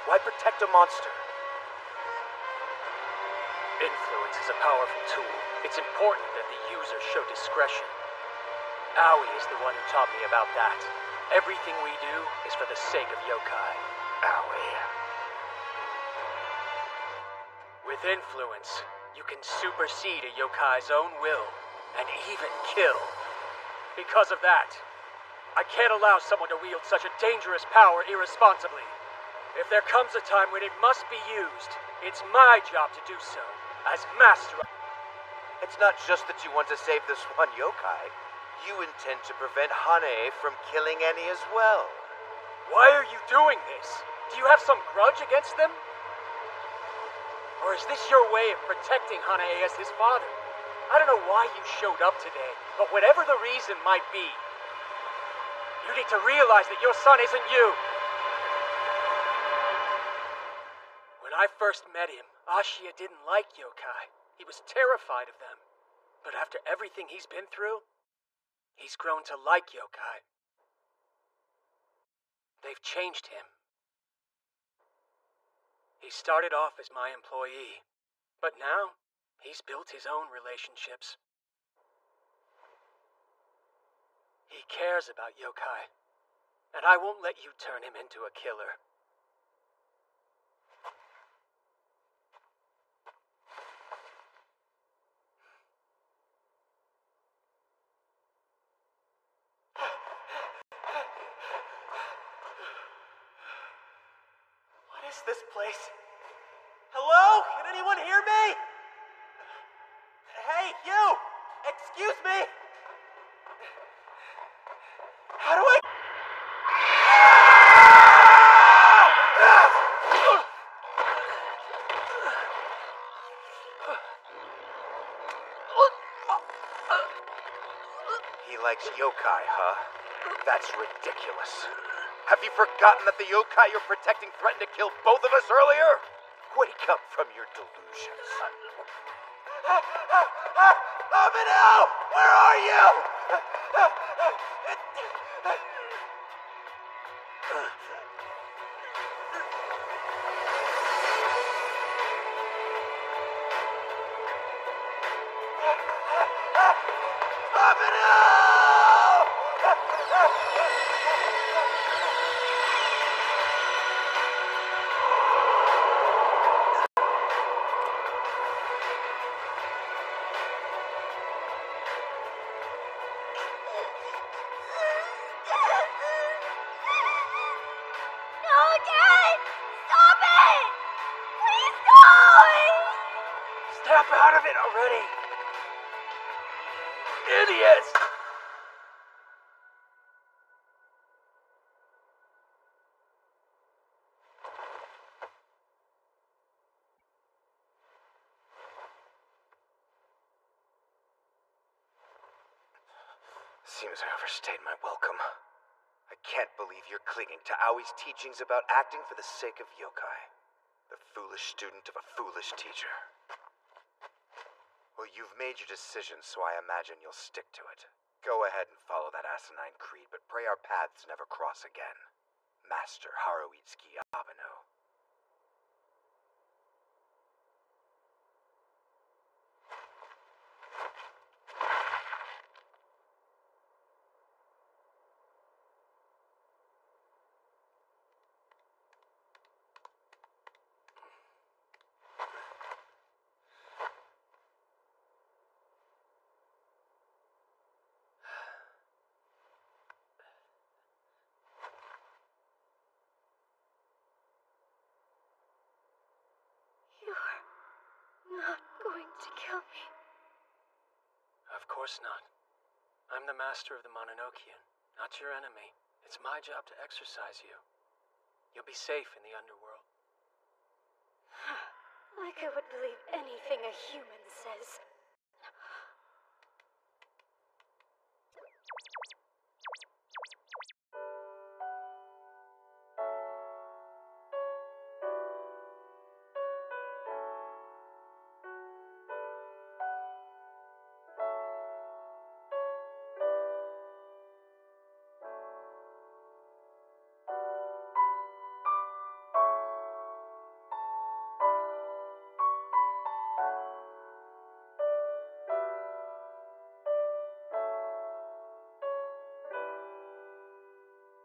J: Why protect a monster?
B: Influence is a powerful tool. It's important that the user show discretion. Aoi is the one who taught me about that. Everything we do is for the sake of yokai. Aoi. With influence, you can supersede a yokai's own will, and even kill. Because of that, I can't allow someone to wield such a dangerous power irresponsibly. If there comes a time when it must be used, it's my job to do so, as master.
J: It's not just that you want to save this one yokai. You intend to prevent Hanae from killing Annie as well.
B: Why are you doing this? Do you have some grudge against them? Or is this your way of protecting Hanae as his father? I don't know why you showed up today, but whatever the reason might be, you need to realize that your son isn't you. When I first met him, Ashiya didn't like yokai. He was terrified of them. But after everything he's been through, he's grown to like yokai. They've changed him. He started off as my employee, but now he's built his own relationships. He cares about yokai, and I won't let you turn him into a killer.
F: What is this place? Hello? Can anyone hear me? Hey, you! Excuse me! How do I...
J: He likes yokai, huh? That's ridiculous. Have you forgotten that the yokai you're protecting threatened to kill both of us earlier? Wake up from your delusions.
F: Abinel! Where are you? Snap out of it already! Idiots!
J: Seems I overstayed my welcome. I can't believe you're clinging to Aoi's teachings about acting for the sake of yokai. The foolish student of a foolish teacher. Well, you've made your decision, so I imagine you'll stick to it. Go ahead and follow that asinine creed, but pray our paths never cross again. Master Haruitsuki Abeno.
H: Not going to kill me.
B: Of course not. I'm the master of the Mononokean, not your enemy. It's my job to exercise you. You'll be safe in the underworld.
H: Like I would believe anything a human says.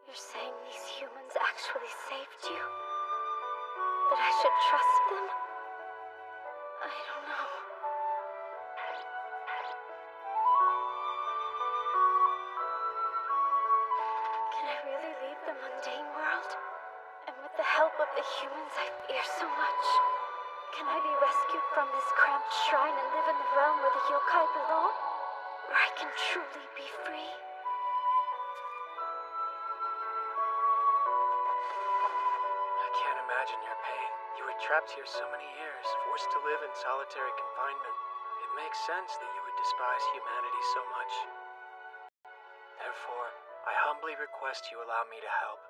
H: You're saying these humans actually saved you? That I should trust them? I don't know. Can I really leave the mundane world? And with the help of the humans I fear so much, can I be rescued from this cramped shrine and live in the realm where the yokai belong? Where I can truly be free?
B: I can't imagine your pain. You were trapped here so many years, forced to live in solitary confinement. It makes sense that you would despise humanity so much. Therefore, I humbly request you allow me to help.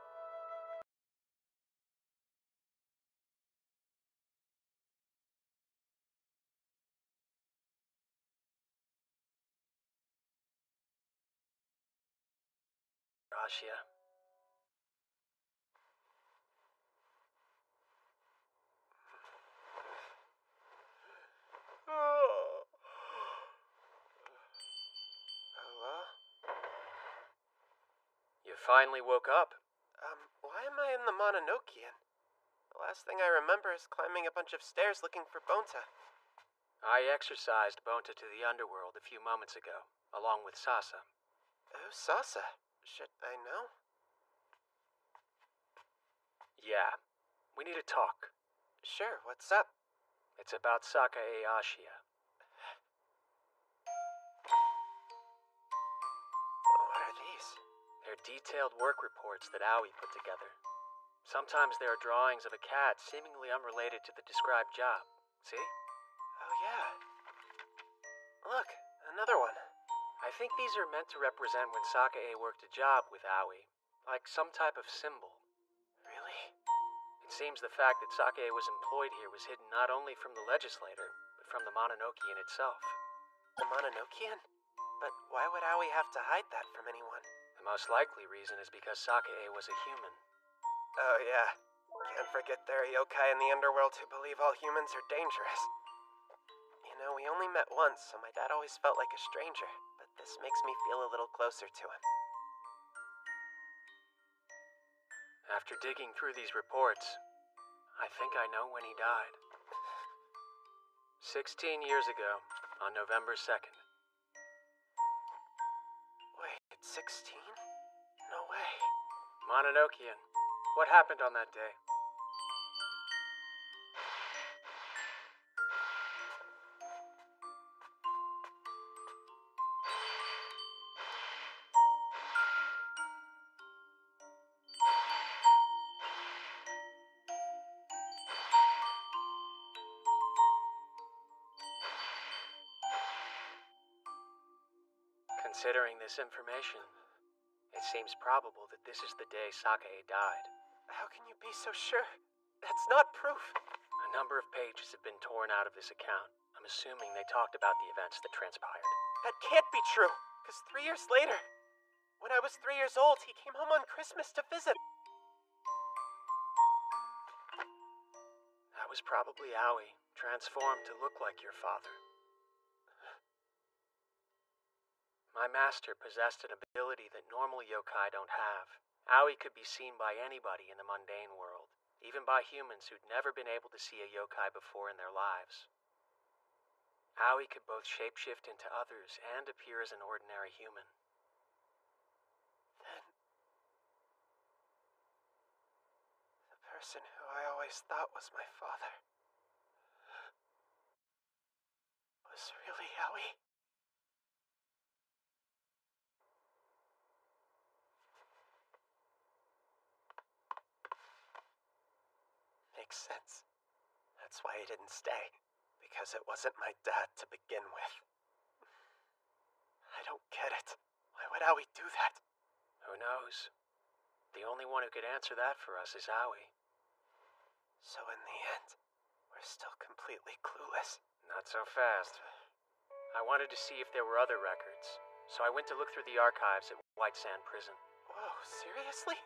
B: Ashia.
F: Hello?
B: You finally woke up.
F: Why am I in the Mononokean? The last thing I remember is climbing a bunch of stairs looking for Bonta.
B: I exorcised Bonta to the underworld a few moments ago, along with Sasa.
F: Who's Sasa? Should I know?
B: Yeah. We need to talk.
F: Sure, what's up?
B: It's about Sakae Ashia.
F: What are these?
B: They're detailed work reports that Aoi put together. Sometimes there are drawings of a cat seemingly unrelated to the described job. See?
F: Oh, yeah. Look, another one.
B: I think these are meant to represent when Sakae worked a job with Aoi, like some type of symbol.
F: Really?
B: It seems the fact that Sakae was employed here was hidden not only from the legislator, but from the Mononokean itself.
F: The Mononokean? But why would Aoi have to hide that from anyone?
B: The most likely reason is because Sakae was a human.
F: Oh, yeah. Can't forget there are yokai in the underworld who believe all humans are dangerous. You know, we only met once, so my dad always felt like a stranger, but this makes me feel a little closer to him.
B: After digging through these reports, I think I know when he died. 16 years ago, on November 2nd.
F: Wait, 16? No way.
B: Mononokean, what happened on that day? Considering this information, it seems probable that this is the day Sakae died.
F: How can you be so sure? That's not proof.
B: A number of pages have been torn out of this account. I'm assuming they talked about the events that transpired.
F: That can't be true, because 3 years later, when I was 3 years old, he came home on Christmas to visit.
B: That was probably Aoi, transformed to look like your father. My master possessed an ability that normal yokai don't have. Aoi could be seen by anybody in the mundane world, even by humans who'd never been able to see a yokai before in their lives. Aoi could both shapeshift into others and appear as an ordinary human.
F: Then, the person who I always thought was my father was really Aoi. Makes sense. That's why he didn't stay. Because it wasn't my dad to begin with. I don't get it. Why would Aoi do that?
B: Who knows? The only one who could answer that for us is Aoi.
F: So in the end, we're still completely clueless.
B: Not so fast. I wanted to see if there were other records, so I went to look through the archives at White Sand Prison.
F: Whoa, seriously?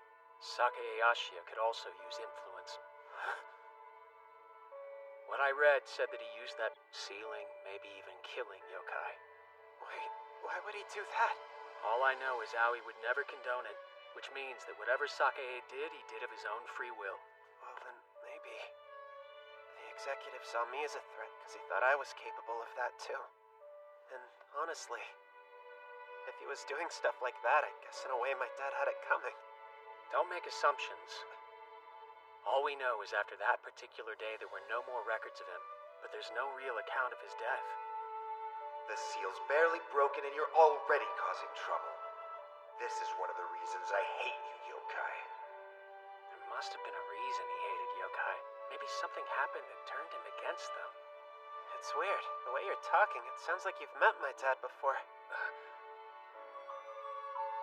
B: Sakae Ashia could also use influence. What I read said that he used that sealing, maybe even killing yokai.
F: Wait, why would he do that?
B: All I know is Aoi would never condone it, which means that whatever Sakae did, he did of his own free will.
F: Well, then maybe the executive saw me as a threat because he thought I was capable of that too. And honestly, if he was doing stuff like that, I guess in a way my dad had it coming.
B: Don't make assumptions. All we know is after that particular day there were no more records of him, but there's no real account of his death.
G: The seal's barely broken and you're already causing trouble. This is one of the reasons I hate you, Yokai.
B: There must have been a reason he hated Yokai. Maybe something happened that turned him against them.
F: It's weird. The way you're talking, it sounds like you've met my dad before.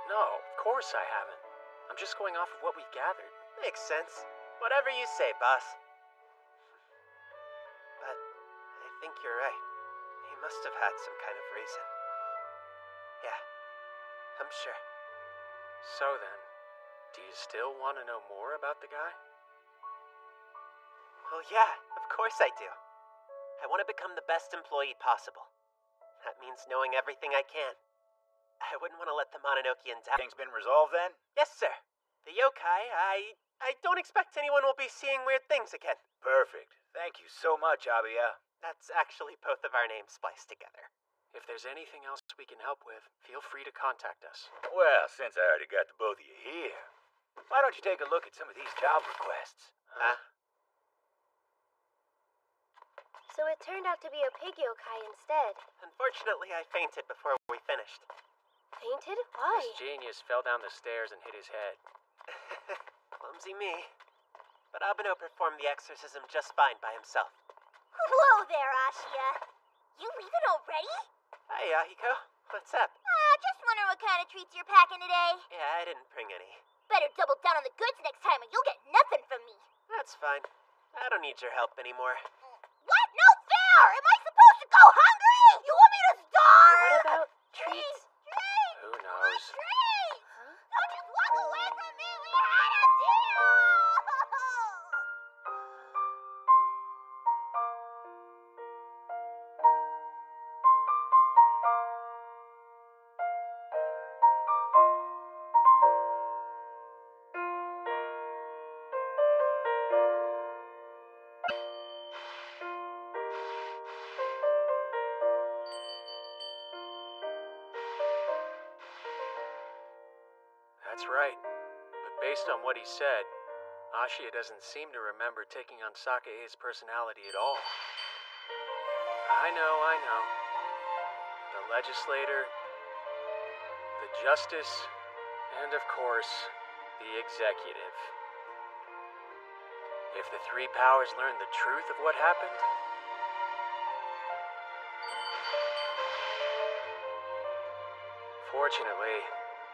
B: No, of course I haven't. I'm just going off of what we've gathered.
F: Makes sense. Whatever you say, boss. But I think you're right. He must have had some kind of reason. Yeah, I'm sure.
B: So then, do you still want to know more about the guy?
F: Well, yeah, of course I do. I want to become the best employee possible. That means knowing everything I can. I wouldn't want to let the Mononokean down.
R: Things been resolved then?
F: Yes, sir. The yokai, I don't expect anyone will be seeing weird things again.
R: Perfect. Thank you so much, Abiya.
F: That's actually both of our names spliced together.
B: If there's anything else we can help with, feel free to contact us.
R: Well, since I already got the both of you here, why don't you take a look at some of these job requests?
F: Huh?
H: So it turned out to be a pig yokai instead.
F: Unfortunately, I fainted before we finished.
H: Fainted? Why?
B: This genius fell down the stairs and hit his head.
F: Clumsy me. But Abeno performed the exorcism just fine by himself.
O: Whoa there, Ashia. You leaving already?
F: Hi, Yahiko. What's up?
O: Just wondering what kind of treats you're packing today.
F: Yeah, I didn't bring any.
O: Better double down on the goods next time or you'll get nothing from me.
F: That's fine. I don't need your help anymore.
O: What? No fair! Am I supposed to go hungry? You want me to starve?
H: What about treats?
B: Who knows?
O: Huh? Don't just walk away from me! We had a deal!
B: That's right. But based on what he said, Ashia doesn't seem to remember taking on Sakae's personality at all. I know. The legislator, the justice, and of course, the executive. If the three powers learned the truth of what happened, fortunately,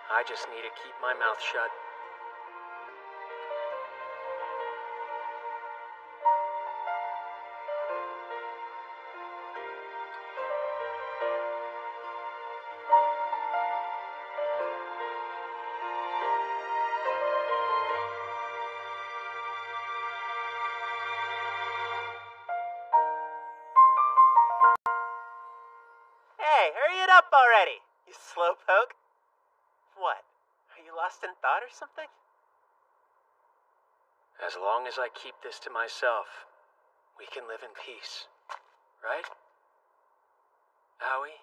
B: I just need to keep my mouth shut.
F: Hey, hurry it up already, you slowpoke. What? Are you lost in thought or something?
B: As long as I keep this to myself, we can live in peace. Right? Howie?